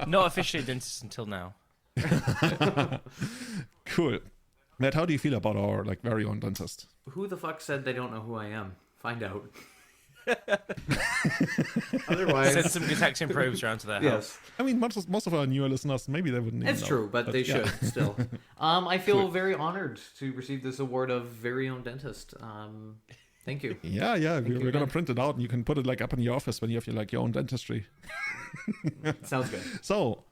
Not officially a dentist until now. Cool. Matt, how do you feel about our very own dentist? Who the fuck said they don't know who I am? Find out. Otherwise, Send some detection probes around to their house. yes, I mean, most of our newer listeners, maybe they wouldn't even it's know. true, but they yeah. should still. I feel very honored to receive this award of very own dentist. Thank you. Yeah, you we're gonna again. print it out and you can put it up in your office when you have your own dentistry. Sounds good. So,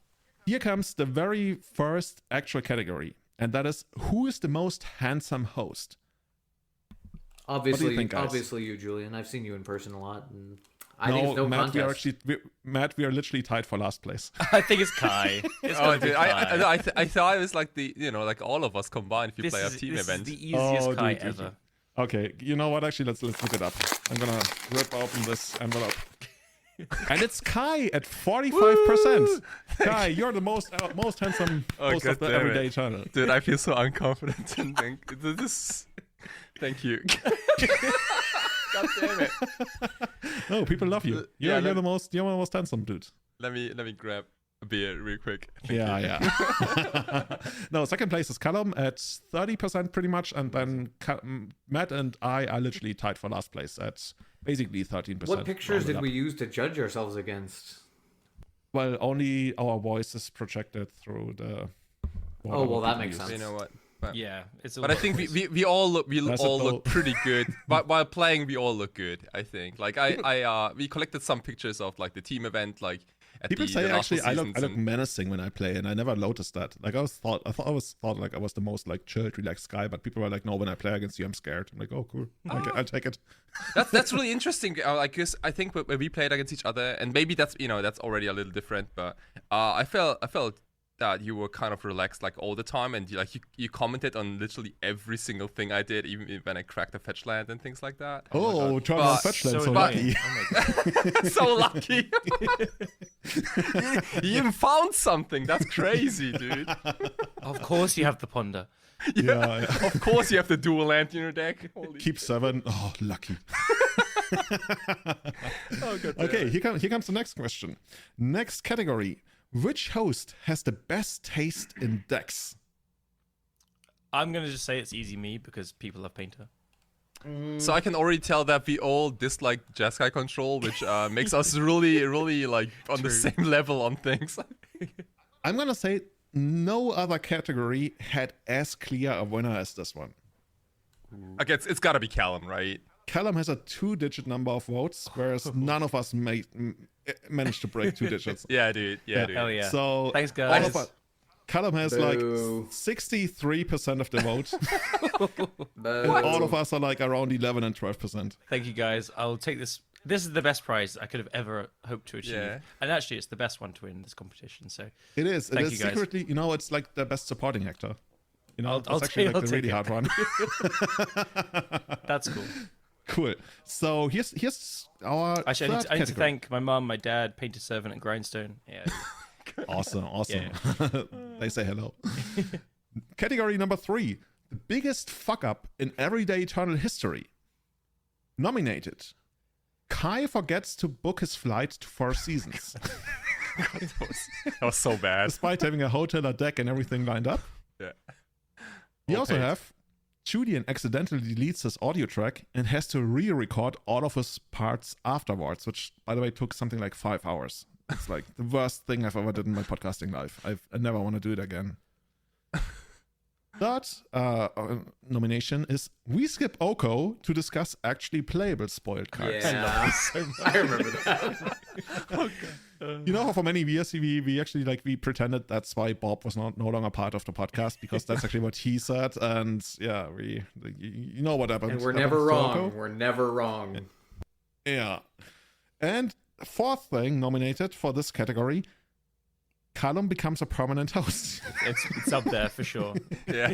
here comes the very first actual category, and that is who is the most handsome host? Obviously, think, guys? obviously you, Julian. I've seen you in person a lot, and I No, think it's no Matt, contest. we are literally tied for last place. I think it's Kai. It's Oh, gotta be dude, Kai. I thought it was like like all of us combined if you This play a is- team this event. is the easiest Oh, Kai dude. ever. Okay, you know what? Actually, let's look it up. I'm gonna rip open this envelope. And it's Kai at 45%. Kai, you're the most handsome Oh, host of the God damn it. Everyday channel. Dude, I feel so unconfident and this. Thank you. God damn it. No, people love you. Yeah, You're the most handsome dude. Let me grab a beer real quick. Yeah. No, second place is Callum at 30% pretty much, and then Matt and I are literally tied for last place at basically 13%. What pictures rounded did up. we use to judge ourselves against? Well, only our voices projected through the. Oh, well, that people makes use. sense. You know what? But, Yeah, it's. but I think we all look That's it, though. pretty good. But while playing, we all look good. I think. Like we collected some pictures of like the team event, like at People the say national actually I look seasons and- menacing when I play, and I never noticed that. Like I thought like I was the most like chilled, relaxed guy, but people were like, no, when I play against you, I'm scared. I'm like, oh, cool, I'll take it. That's really interesting. Like, 'cause I think when we played against each other, and maybe that's that's already a little different. But I felt that you were kind of relaxed like all the time, and you commented on literally every single thing I did, even when I cracked a fetch land and things like that. Oh, turn But- on fetchland, so but- lucky. Oh my god. So lucky. you even found something. That's crazy, dude. Of course you have the ponder. Yeah. Of course you have the dual land in your deck. Holy Keep 7. Oh, lucky. oh, God damn Okay, it. here comes the next question. Next category. Which host has the best taste in decks? I'm gonna just say it's easy me because people love Painter. So I can already tell that we all dislike Jeskai control, which makes us really, really like on the same level on things. I'm going to say no other category had as clear a winner as this one. Okay, it's gotta be Callum, right? Callum has a 2-digit number of votes, whereas none of us managed to break 2 digits. Yeah, dude. Yeah, dude. Hell yeah. So Thanks, all guys. of us, Callum has like Boo. 63% of the vote. Boo. All of us are like around 11 and 12%. Thank you guys. I'll take this. This is the best prize I could have ever hoped to achieve. Yeah. And actually, it's the best one to win this competition. So It is. It Thank is you, guys. secretly, it's like the best supporting actor. I'll it's actually take- like I'll the take really it. hard one. that's cool. Cool. So here's our Actually, third I need to category. thank my mum, my dad, Painter Servant, and Grindstone. Yeah. Awesome. Yeah. They say hello. Category number 3. The biggest fuck up in Everyday Eternal history. Nominated. Kai forgets to book his flight to 4 seasons. God, that was so bad. Despite having a hotel, a deck, and everything lined up. Yeah. We Well also paid. have Julian accidentally deletes his audio track and has to re-record all of his parts afterwards, which, by the way, took something like 5 hours. It's like the worst thing I've ever did in my podcasting life. I never want to do it again. Third nomination is We Skip Oko to discuss actually playable spoiled cards. Yeah, I remember that. You know how for many years we actually we pretended that's why Bob was no longer part of the podcast, because that's actually what he said, and yeah, you know what happened. And we're never wrong. We're never wrong. Yeah. And fourth thing nominated for this category, Callum becomes a permanent host. It's up there for sure. Yeah.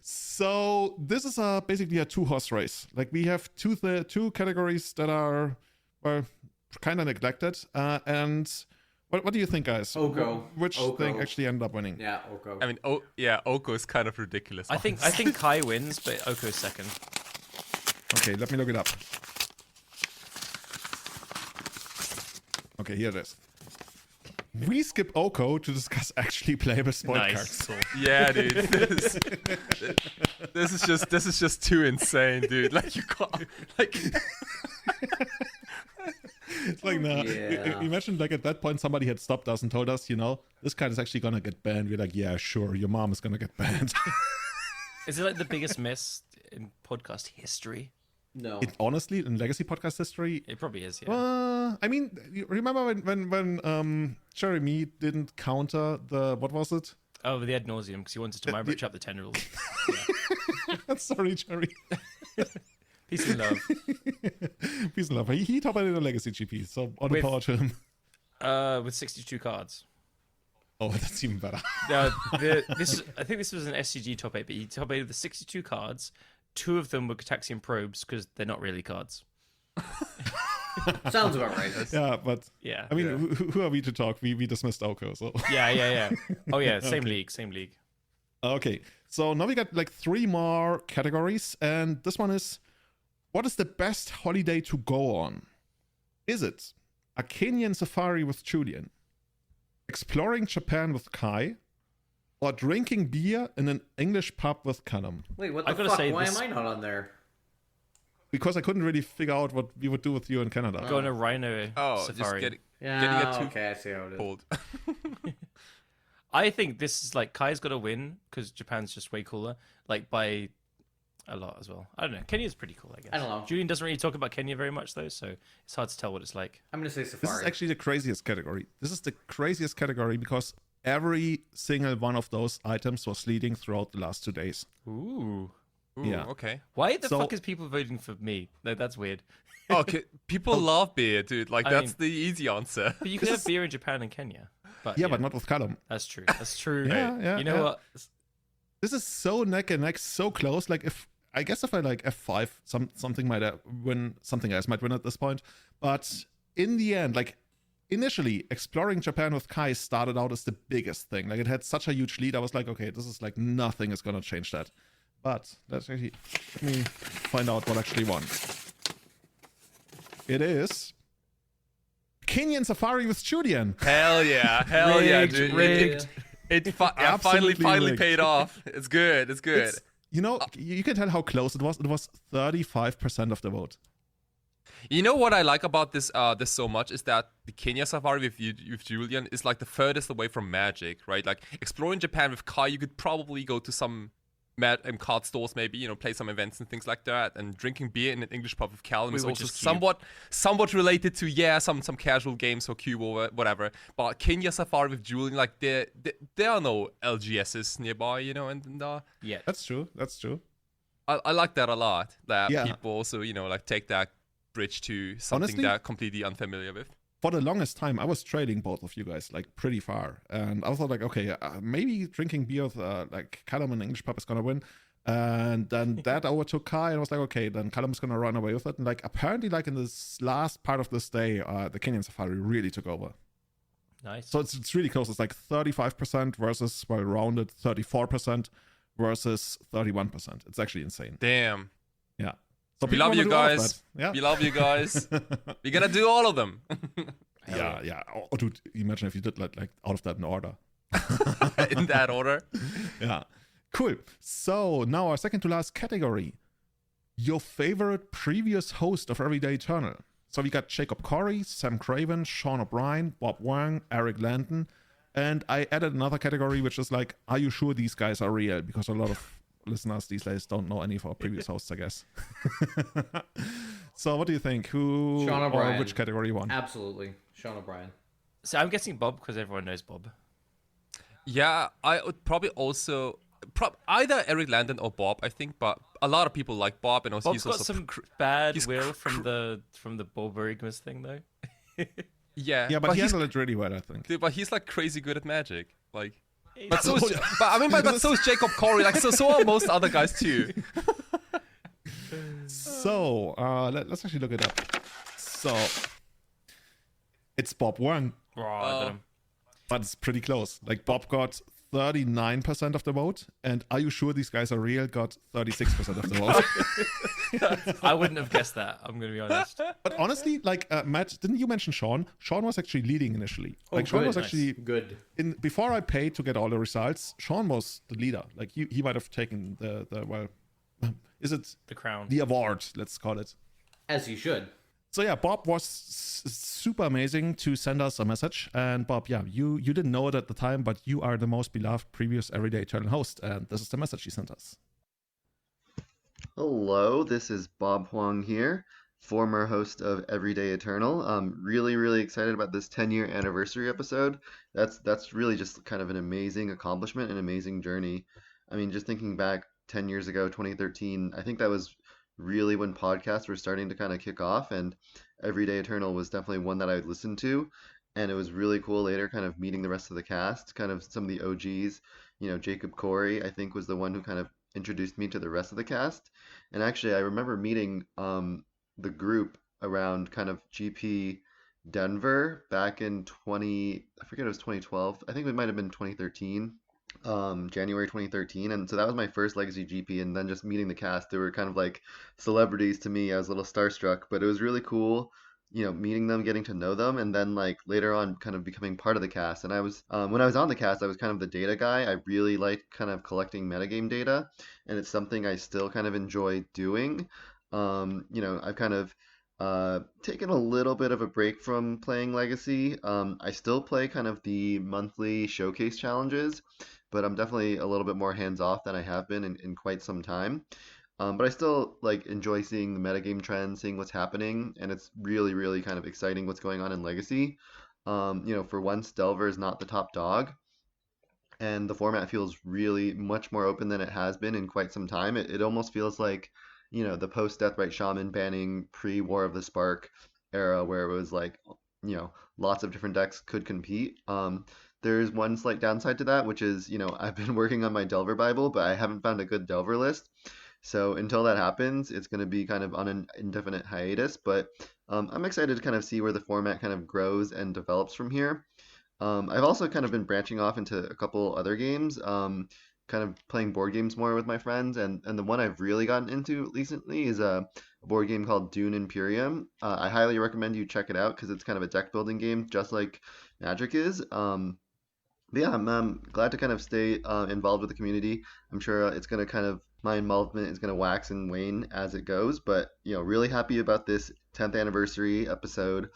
So this is basically a 2-horse race. Like we have two categories that are kind of neglected. And what do you think, guys? Oko. Which Oko. thing actually ended up winning? Yeah, Oko. I mean, Oko is kind of ridiculous. I think Kai wins, but Oko's second. Okay, let me look it up. Okay, here it is. We skip Oko to discuss actually playable spoiled Nice. cards. Cool. Yeah, dude. This is just too insane, dude. Like you can't like. It's like, nah. Yeah. Imagine like at that point somebody had stopped us and told us, this card is actually gonna get banned. We're like, yeah, sure, your mom is gonna get banned. Is it like the biggest miss in podcast history? No. Honestly, in Legacy podcast history, It probably is, yeah. I mean, you remember when Jeremy didn't counter the, what was it? Oh, the ad nauseum, because he wanted to microchip up the 10 rules. Sorry, Jerry. Peace and love. Peace and love. He top ended the Legacy GP, so all the power to him. With 62 cards. Oh, that's even better. I think this was an SCG top 8, but he top 8 with the 62 cards. 2 of them were Cataxian probes, because they're not really cards. Sounds about right. Yeah, but Yeah. I mean, who are we to talk? We dismissed Oko, so. Yeah. Oh, yeah, same Okay. league. Okay, so now we got like 3 more categories, and this one is, what is the best holiday to go on? Is it a Kenyan safari with Julian, exploring Japan with Kai, or drinking beer in an English pub with Callum? Wait, what I the gotta fuck? say Why this- am I not on there? Because I couldn't really figure out what we would do with you in Canada. Go on a rhino just safari. getting Yeah, it too okay, I see how it is. cold. I think this is like Kai's got to win because Japan's just way cooler, like by a lot as well. I don't know. Kenya's pretty cool, I guess. I don't know. Julian doesn't really talk about Kenya very much though, so it's hard to tell what it's like. I'm gonna say This is Safari. actually the craziest category. This is the craziest category because every single one of those items was leading throughout the last 2 days. Ooh. Ooh, Yeah. okay. Why the So- fuck is people voting for me? That's weird. Okay, people love beer, dude. Like I that's mean- the easy answer. But you can have beer in Japan and Kenya. But Yeah, but not with Callum. That's true. That's true. Yeah, You know yeah. what? This is so neck and neck, so close. Like if I like F5, something might win, something else might win at this point. But in the end, like initially, exploring Japan with Kai started out as the biggest thing. Like it had such a huge lead. I was like, okay, this is like nothing is gonna change that. But let me find out what actually won. It is Kenyan Safari with Julian. Hell yeah, dude. rigged. It finally Absolutely rigged. paid off. It's good. It's good. You can tell how close it was. It was 35% of the vote. You know what I like about this so much is that the Kenya Safari with Julian is like the furthest away from Magic, right? Like exploring Japan with Kai, you could probably go to some card stores, maybe play some events and things like that. And drinking beer in an English pub with Callum is Which also is Cube. somewhat related to some casual games or Cube or whatever. But Kenya Safari with Julian, like there are no LGSs nearby, and Yeah. That's true. I like that a lot. That Yeah. people also like take that bridge to something Honestly, they're completely unfamiliar with. For the longest time, I was trading both of you guys like pretty far, and I was like, okay, maybe drinking beer with like Callum in English pub is gonna win, and then that overtook Kai, and I was like, okay, then Callum's gonna run away with it, and like apparently, like in this last part of this day, the Kenyan Safari really took over. Nice. So it's really close. It's like 35% versus rounded 34% versus 31%. It's actually insane. Damn. Yeah. So We people love wanna you do all of guys. that. Yeah. We love you guys. We're gonna do all of them. Yeah. Oh, dude, imagine if you did like all of that in order. In that order. Yeah. Cool. So now our second to last category. Your favorite previous host of Everyday Eternal. So we got Jacob Corey, Sam Craven, Sean O'Brien, Bob Wang, Eric Landon. And I added another category, which is like, are you sure these guys are real? Because a lot of listeners these days don't know any of our previous hosts, I guess. So what do you think? Who Sean O'Brien. or which category you want? Absolutely. Sean O'Brien. So I'm guessing Bob because everyone knows Bob. Yeah, I would probably also either Eric Landon or Bob, I think, but a lot of people like Bob, and also Bob's he's got also some bad will from the Bob Bergmas thing, though. Yeah, but he handled it really well, I think. Dude, but he's like crazy good at Magic, like. But so is, but so is Jacob Corey, like so are most other guys too. So let's actually look it up. So it's Bob Wang, but it's pretty close. Like Bob got 39% of the vote, and Are You Sure These Guys Are Real got 36% of the vote. I wouldn't have guessed that, I'm going to be honest. But honestly, like Matt, didn't you mention Sean? Sean was actually leading initially. Like Sean was actually good. Before I paid to get all the results, Sean was the leader. Like he might have taken the is it the crown? The award, let's call it. As he should. So yeah, Bob was super amazing to send us a message. And Bob, yeah, you didn't know it at the time, but you are the most beloved previous Everyday Eternal host. And this is the message he sent us. Hello, this is Bob Huang here, former host of Everyday Eternal. I'm really excited about this 10-year anniversary episode. That's really just kind of an amazing accomplishment, an amazing journey. I mean, just thinking back 10 years ago, 2013, I think that was really when podcasts were starting to kind of kick off, and Everyday Eternal was definitely one that I would listen to. And it was really cool later kind of meeting the rest of the cast, kind of some of the OGs. Jacob Corey, I think, was the one who kind of introduced me to the rest of the cast. And actually, I remember meeting the group around kind of GP Denver back in I forget, it was 2012. I think it might have been 2013. January 2013, and so that was my first Legacy GP, and then just meeting the cast, they were kind of like celebrities to me. I was a little starstruck, but it was really cool, meeting them, getting to know them, and then like later on kind of becoming part of the cast. And I was when I was on the cast, I was kind of the data guy. I really liked kind of collecting metagame data, and it's something I still kind of enjoy doing. I've kind of taken a little bit of a break from playing Legacy. I still play kind of the monthly showcase challenges, but I'm definitely a little bit more hands-off than I have been in quite some time. But I still like enjoy seeing the metagame trends, seeing what's happening, and it's really kind of exciting what's going on in Legacy. For once, Delver is not the top dog, and the format feels really much more open than it has been in quite some time. It almost feels like, the post-Deathrite Shaman banning pre-War of the Spark era, where it was like, lots of different decks could compete. There's one slight downside to that, which is, I've been working on my Delver Bible, but I haven't found a good Delver list. So until that happens, it's going to be kind of on an indefinite hiatus. But I'm excited to kind of see where the format kind of grows and develops from here. I've also kind of been branching off into a couple other games, kind of playing board games more with my friends. And the one I've really gotten into recently is a board game called Dune Imperium. I highly recommend you check it out because it's kind of a deck building game, just like Magic is. But yeah, I'm glad to kind of stay involved with the community. I'm sure it's going to kind of, my involvement is going to wax and wane as it goes, but, really happy about this 10th anniversary episode.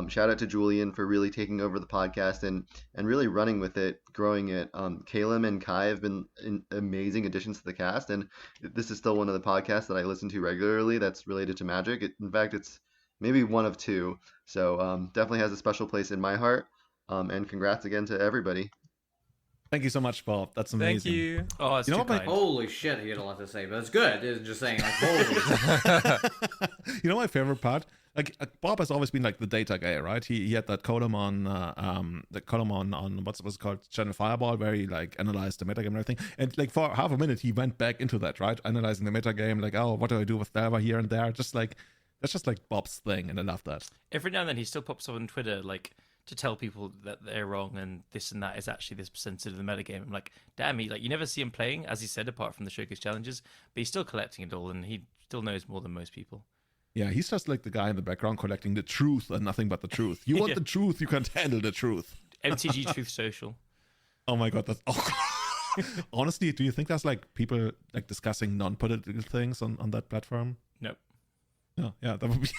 Shout out to Julian for really taking over the podcast and really running with it, growing it. Caleb and Kai have been amazing additions to the cast, and this is still one of the podcasts that I listen to regularly that's related to Magic. In fact, it's maybe one of two, so definitely has a special place in my heart. And congrats again to everybody. Thank you so much, Bob. That's amazing. Thank you. Oh, it's too kind. Holy shit, he had a lot to say, but it's good. It's just saying, like, holy. My favorite part? Like Bob has always been like the data guy, right? He had that column on what's it called, Channel Fireball, where he like analyzed the metagame and everything. And like for half a minute, he went back into that, right? Analyzing the metagame, like, oh, what do I do with Delver here and there? Just like that's just like Bob's thing, and I love that. Every now and then, he still pops up on Twitter, like, to tell people that they're wrong and this and that is actually this percentage of the metagame. I'm like, damn, you never see him playing, as he said, apart from the showcase challenges, but he's still collecting it all, and he still knows more than most people. Yeah, he's just like the guy in the background collecting the truth and nothing but the truth. You want Yeah. the truth, you can't handle the truth. MTG Truth Social. Oh my god, that's honestly, do you think there's like people like discussing non-political things on that platform? Nope. No, yeah, that would be.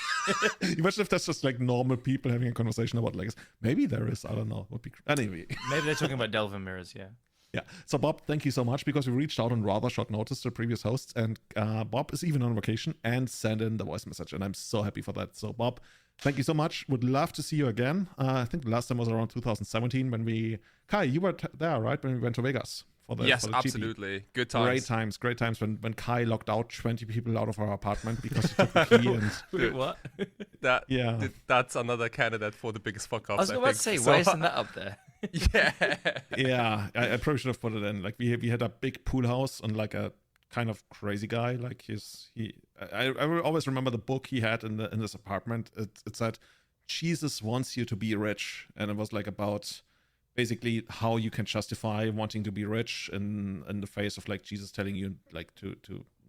Imagine if that's just like normal people having a conversation about legacy. Maybe there is. I don't know. Would be anyway. Maybe they're talking about Delver Mirrors. Yeah. Yeah. So Bob, thank you so much because we reached out on rather short notice to previous hosts, and Bob is even on vacation and sent in the voice message, and I'm so happy for that. So Bob, thank you so much. Would love to see you again. I think the last time was around 2017 when Kai, you were there, right? When we went to Vegas. Yes, for the GP. absolutely. Good times. Great times when Kai locked out 20 people out of our apartment because he took the key and Wait, what? That's another candidate for the biggest fuck ups. I was about to say, why isn't that up there? Yeah. Yeah, I probably should have put it in. Like we had a big pool house and like a kind of crazy guy. Like I will always remember the book he had in this apartment. It said, "Jesus wants you to be rich," and it was like about basically how you can justify wanting to be rich in the face of like Jesus telling you like to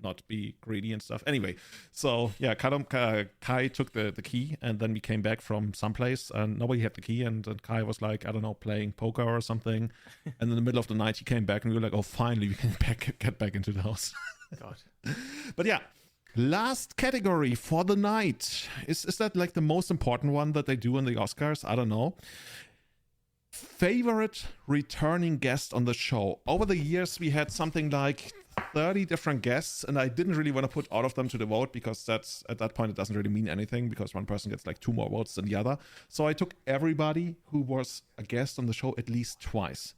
not be greedy and stuff. Anyway, so yeah, Kai took the key, and then we came back from someplace and nobody had the key, and Kai was like, I don't know, playing poker or something. And in the middle of the night he came back and we were like, oh, finally we can get back into the house. God. But yeah, last category for the night. Is that like the most important one that they do in the Oscars? I don't know. Favorite returning guest on the show. Over the years, we had something like 30 different guests, and I didn't really want to put all of them to the vote because that's at that point it doesn't really mean anything because one person gets like 2 more votes than the other. So I took everybody who was a guest on the show at least twice.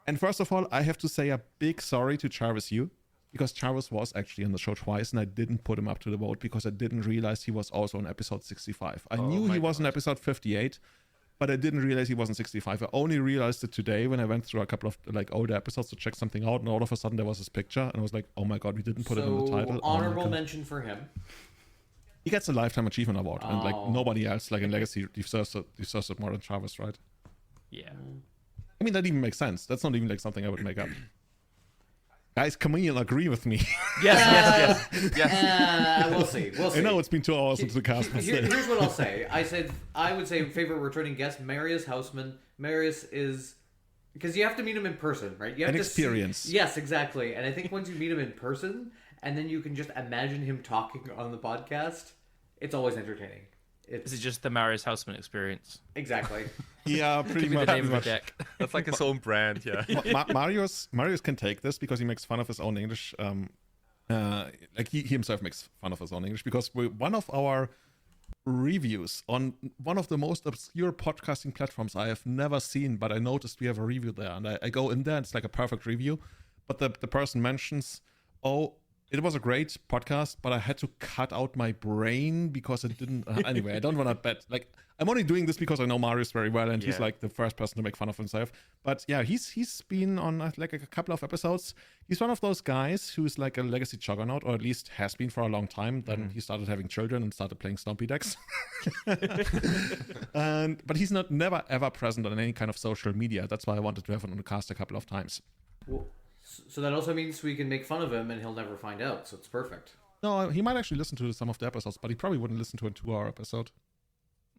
And first of all, I have to say a big sorry to Jarvis Yu, because Jarvis was actually on the show twice, and I didn't put him up to the vote because I didn't realize he was also on episode 65. I knew he was on episode 58. But I didn't realize he wasn't 65. I only realized it today when I went through a couple of like older episodes to check something out, and all of a sudden there was his picture, and I was like, "Oh my god, we didn't put it in the title." Honorable mention for him. He gets a lifetime achievement award, and like nobody else, like in Legacy, deserves it more than Jarvis, right? Yeah. I mean, that even makes sense. That's not even like something I would make up. Guys, come in and agree with me. Yes. We'll see. I know it's been 2 hours into the cast. Here's what I'll say. I would say favorite returning guest, Marius Hausman. Marius is, because you have to meet him in person, right? You have An to experience. Yes, exactly. And I think once you meet him in person, and then you can just imagine him talking on the podcast, it's always entertaining. Is it just the Marius Houseman experience? Exactly. Yeah, pretty much. The name of the deck. That's like his own brand, yeah. Marius can take this because he makes fun of his own English. Like he himself makes fun of his own English, because one of our reviews on one of the most obscure podcasting platforms I have never seen, but I noticed we have a review there, and I go in there and it's like a perfect review, but the person mentions, oh, it was a great podcast, but I had to cut out my brain because it didn't. Anyway, I don't want to bet. Like, I'm only doing this because I know Marius very well, and he's like the first person to make fun of himself. But yeah, he's been on like a couple of episodes. He's one of those guys who's like a legacy juggernaut, or at least has been for a long time. Then he started having children and started playing Stompy decks. But he's never ever present on any kind of social media. That's why I wanted to have him on the cast a couple of times. Well, so that also means we can make fun of him and he'll never find out, so it's perfect. No, he might actually listen to some of the episodes, but he probably wouldn't listen to a 2-hour episode.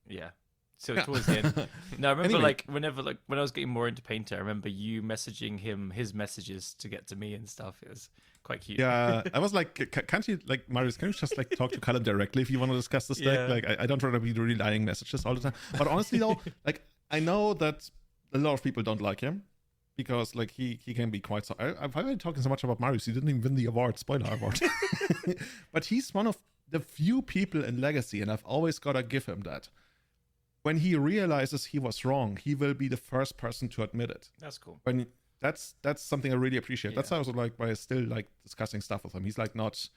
Yeah. So towards the end. No, I remember when I was getting more into Painter, I remember you messaging him his messages to get to me and stuff. It was quite cute. Yeah, I was like, can't you, like, Marius, can you just like talk to Callum directly if you want to discuss this deck? Like, I don't want to be relaying messages all the time. But honestly though, like, I know that a lot of people don't like him, because like he can be quite so. I've already talking so much about Marius. He didn't even win the award, spoiler award. But he's one of the few people in Legacy, and I've always gotta give him that. When he realizes he was wrong, he will be the first person to admit it. That's cool. When that's something I really appreciate. Yeah. That's also like why I still like discussing stuff with him. He's like not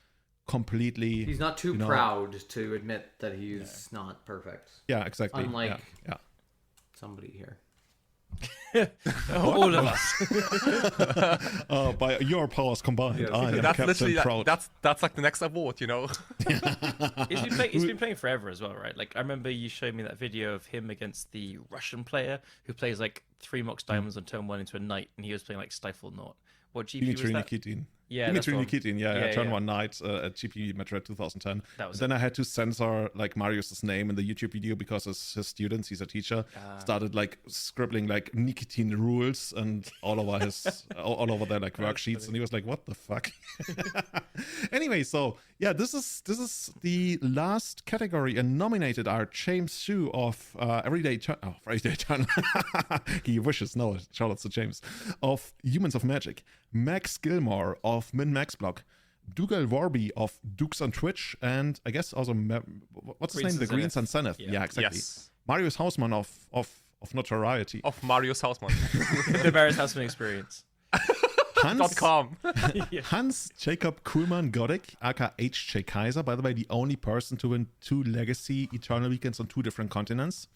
completely. He's not too proud to admit that he's not perfect. Yeah, exactly. Unlike somebody here. All of us. By your powers combined, I am that's Captain Proud. That's like the next award, you know. He's been playing forever as well, right? Like I remember you showed me that video of him against the Russian player who plays like 3 Mox Diamonds on turn 1 into a knight, and he was playing like Stifle Knot. What GP Dimitri was that? Nikitin. Yeah, Dimitri that's the Nikitin, one. turn 1 night at GP Madrid 2010. That was then I had to censor like Marius's name in the YouTube video because his students, he's a teacher, started like scribbling like Nikitin rules and all over his all over their like worksheets, and he was like, "What the fuck?" Anyway, so yeah, this is the last category, and nominated are James Sue of Everyday Eternal. He wishes. No, shout out to James of Humans of Magic. Max Gilmore of Min Max Block, Dougal Warby of Dukes on Twitch, and I guess also what's his name? The Green Sun Zenith. Yeah, exactly. Yes. Marius Hausmann of Notoriety. Of Marius Hausmann. The Marius Hausmann experience. .com. Hans Jacob Kuhlmann Godek, aka HJ Kaiser, by the way, the only person to win 2 Legacy Eternal Weekends on 2 different continents.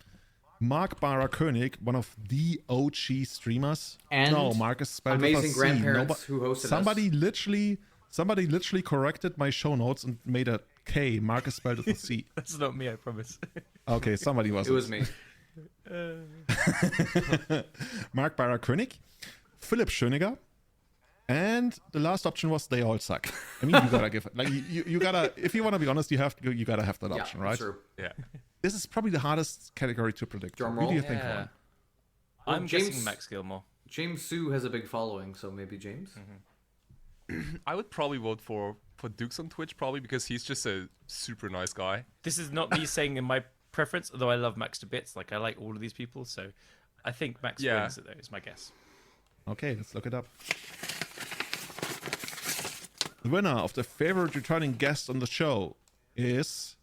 Mark Barra Koenig, one of the OG streamers. And no, Marcus spelled with a amazing C. grandparents who hosted somebody us. Somebody literally corrected my show notes and made a K. Marcus spelled with a C. That's not me, I promise. Okay, somebody was. It was me. Mark Barra Koenig, Philipp Schöniger, and the last option was They All Suck. I mean, you gotta give it. Like you gotta, if you want to be honest, you gotta have that option, right? True. Yeah. This is probably the hardest category to predict. Drum Who do you roll. think Yeah. won? Well, I'm James- guessing Max Gilmore. James Sue has a big following, so maybe James. I would probably vote for Dukes on Twitch, probably because he's just a super nice guy. This is not me saying in my preference, although I love Max to bits. Like, I like all of these people, so I think Max wins it, though, is my guess. Okay, let's look it up. The winner of the favorite returning guest on the show is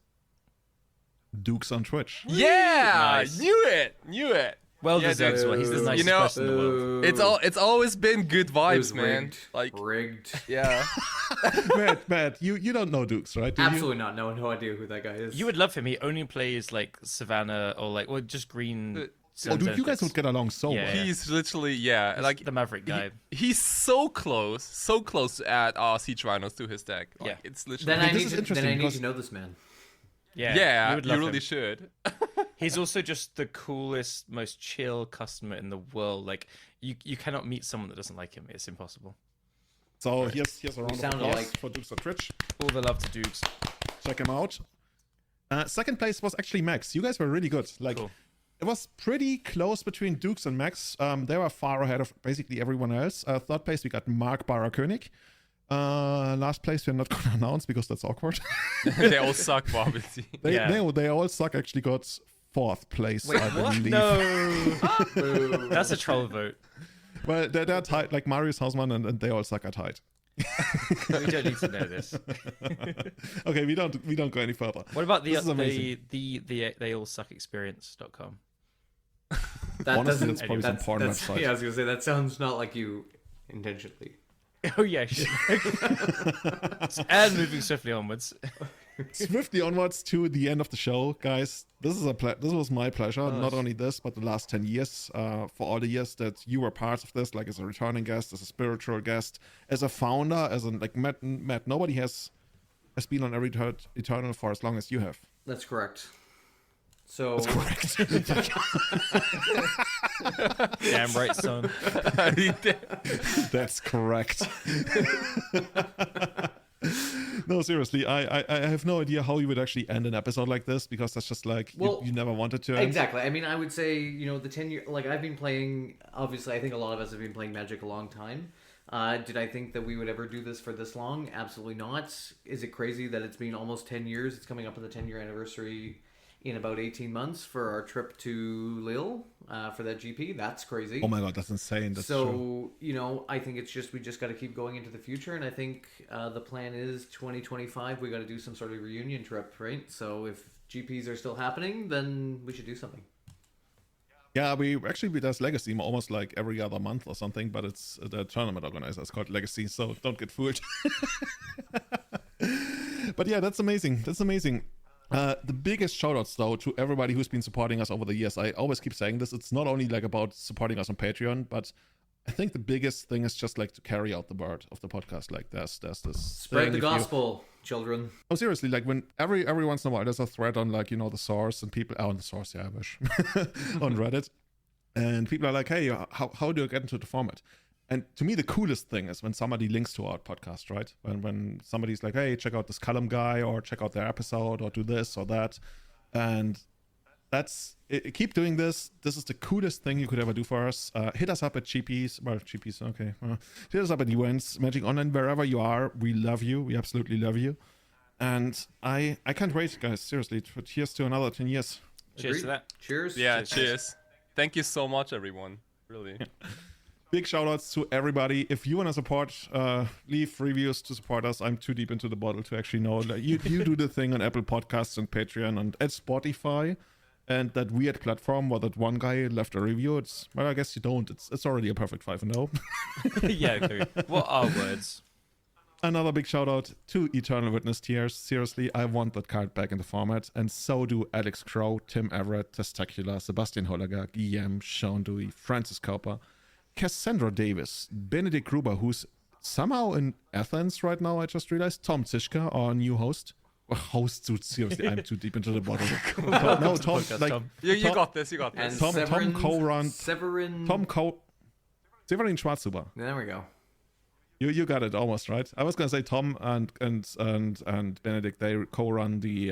Dukes on Twitch. Yeah, Nice. knew it. Well Yeah, deserved as well. He's the nicest know, person in the world. It's always been good It vibes, was man. rigged. Like, rigged. yeah. Matt, you don't know Dukes, right? Do you? Absolutely not. No idea who that guy is. You would love him. He only plays like Savannah or like, well, just green. Oh, dude, you guys would get along so Yeah. well. He's literally, He's like the Maverick guy. He's so close to add Siege Rhinos to his deck. Like, Yeah. it's literally. Then I this need is to. interesting Then I need because- to know this man. Yeah, would you love really him. should. He's also just the coolest, most chill customer in the world. Like, you cannot meet someone that doesn't like him. It's impossible. So here's a round of sound applause alike. for Dukes on Twitch. All the love to Dukes. Check him out. Second place was actually Max. You guys were really good. Like, Cool. it was pretty close between Dukes and Max. They were far ahead of basically everyone else. Third place, we got Mark Barra Koenig. Last place, we're not going to announce because that's awkward. They all suck, obviously. They all suck. Actually got fourth place, I believe. No. That's a troll vote. Well, they're tied. Like Marius Hausmann and They All Suck are tied. We don't need to know this. Okay, we don't go any further. What about This is amazing. the they all suck experience.com? That Honestly, doesn't. that's probably some porn website. Yeah, I was gonna say that sounds not like you intentionally. Oh yeah, shit. And moving swiftly onwards. Swiftly onwards to the end of the show, guys. This was my pleasure. Not only this, but the last 10 years. For all the years that you were part of this, like as a returning guest, as a spiritual guest, as a founder, as like Matt. Nobody has been on Every Eternal for as long as you have. That's correct. So That's correct. Damn right, son. That's correct. No, seriously, I have no idea how you would actually end an episode like this, because that's just like you never wanted to end. Exactly. I mean, I would say, the 10-year, like I've been playing, obviously I think a lot of us have been playing Magic a long time. Did I think that we would ever do this for this long? Absolutely not. Is it crazy that it's been almost 10 years? It's coming up on the 10-year anniversary in about 18 months for our trip to Lille for that GP. That's crazy. Oh my god, that's insane. That's true. I think we just got to keep going into the future, and I think the plan is 2025 we got to do some sort of reunion trip, right? So if GPs are still happening, then we should do something. Yeah, we does Legacy almost like every other month or something, but it's the tournament organizer is called Legacy, so don't get fooled. But yeah, that's amazing. That's amazing. The biggest shoutouts though to everybody who's been supporting us over the years. I always keep saying this. It's not only like about supporting us on Patreon, but I think the biggest thing is just like to carry out the word of the podcast. Like there's this Spread the gospel, children. Oh, seriously, like when every once in a while there's a thread on like the source and people on the source, yeah, I wish on Reddit. And people are like, hey, how do I get into the format? And to me, the coolest thing is when somebody links to our podcast, right? When somebody's like, hey, check out this column guy, or check out their episode, or do this or that. And that's it. Keep doing this. This is the coolest thing you could ever do for us. Hit us up at GPs. Well, GPs, okay. Hit us up at events, Magic Online, wherever you are. We love you. We absolutely love you. And I can't wait, guys. Seriously. Here's to another 10 years. Cheers to that. Cheers. Yeah, cheers. Thank you so much, everyone. Really. Yeah. Big shout outs to everybody. If you want to support, leave reviews to support us. I'm too deep into the bottle to actually know. Like, you do the thing on Apple Podcasts and Patreon and at Spotify. And that weird platform where that one guy left a review. Well, I guess you don't. It's already a perfect 5-0. Yeah, okay. What are words? Another big shout out to Eternal Witness tiers. Seriously, I want that card back in the format. And so do Alex Crow, Tim Everett, Testacular, Sebastian Holliger, Guillaume, Sean Dewey, Francis Cooper, Cassandra Davis, Benedict Gruber, who's somehow in Athens right now, I just realized, Tom Zishka, our new host. Seriously, I'm too deep into the bottle. Tom, like, you got this. You got this. Tom Co-Run. Severin Schwarzhuber. There we go. You got it almost right. I was gonna say Tom and Benedict, they co-run the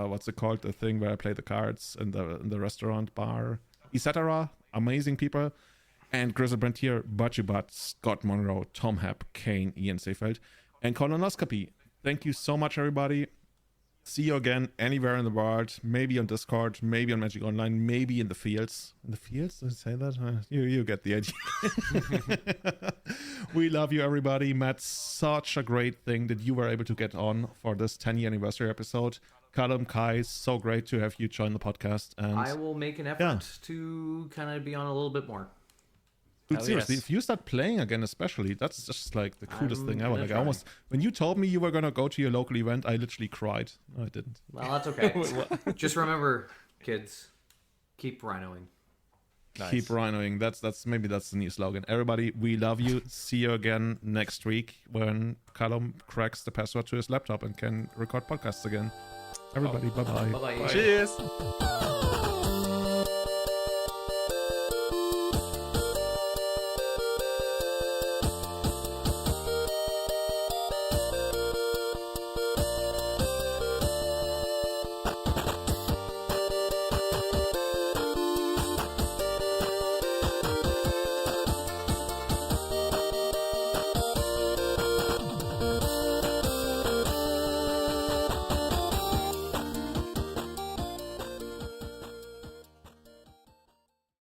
what's it called, the thing where I play the cards in the restaurant bar, etc. Amazing people. And Grizzle Brentier, Butchie Butt, Scott Monroe, Tom Happ, Kane, Ian Seefeld, and Colonoscopy. Thank you so much, everybody. See you again anywhere in the world. Maybe on Discord, maybe on Magic Online, maybe in the fields. In the fields? Did I say that? You get the idea. We love you, everybody. Matt, such a great thing that you were able to get on for this 10-year anniversary episode. Callum, Kai, so great to have you join the podcast. And I will make an effort to kind of be on a little bit more. Dude, seriously, if you start playing again, especially, that's just like the coolest thing ever. Like, try. When you told me you were gonna go to your local event, I literally cried. No, I didn't. Well, that's okay. Just remember, kids, keep rhinoing. Nice. Keep rhinoing. Maybe that's the new slogan. Everybody, we love you. See you again next week when Callum cracks the password to his laptop and can record podcasts again. Everybody, bye-bye. Bye-bye. Cheers.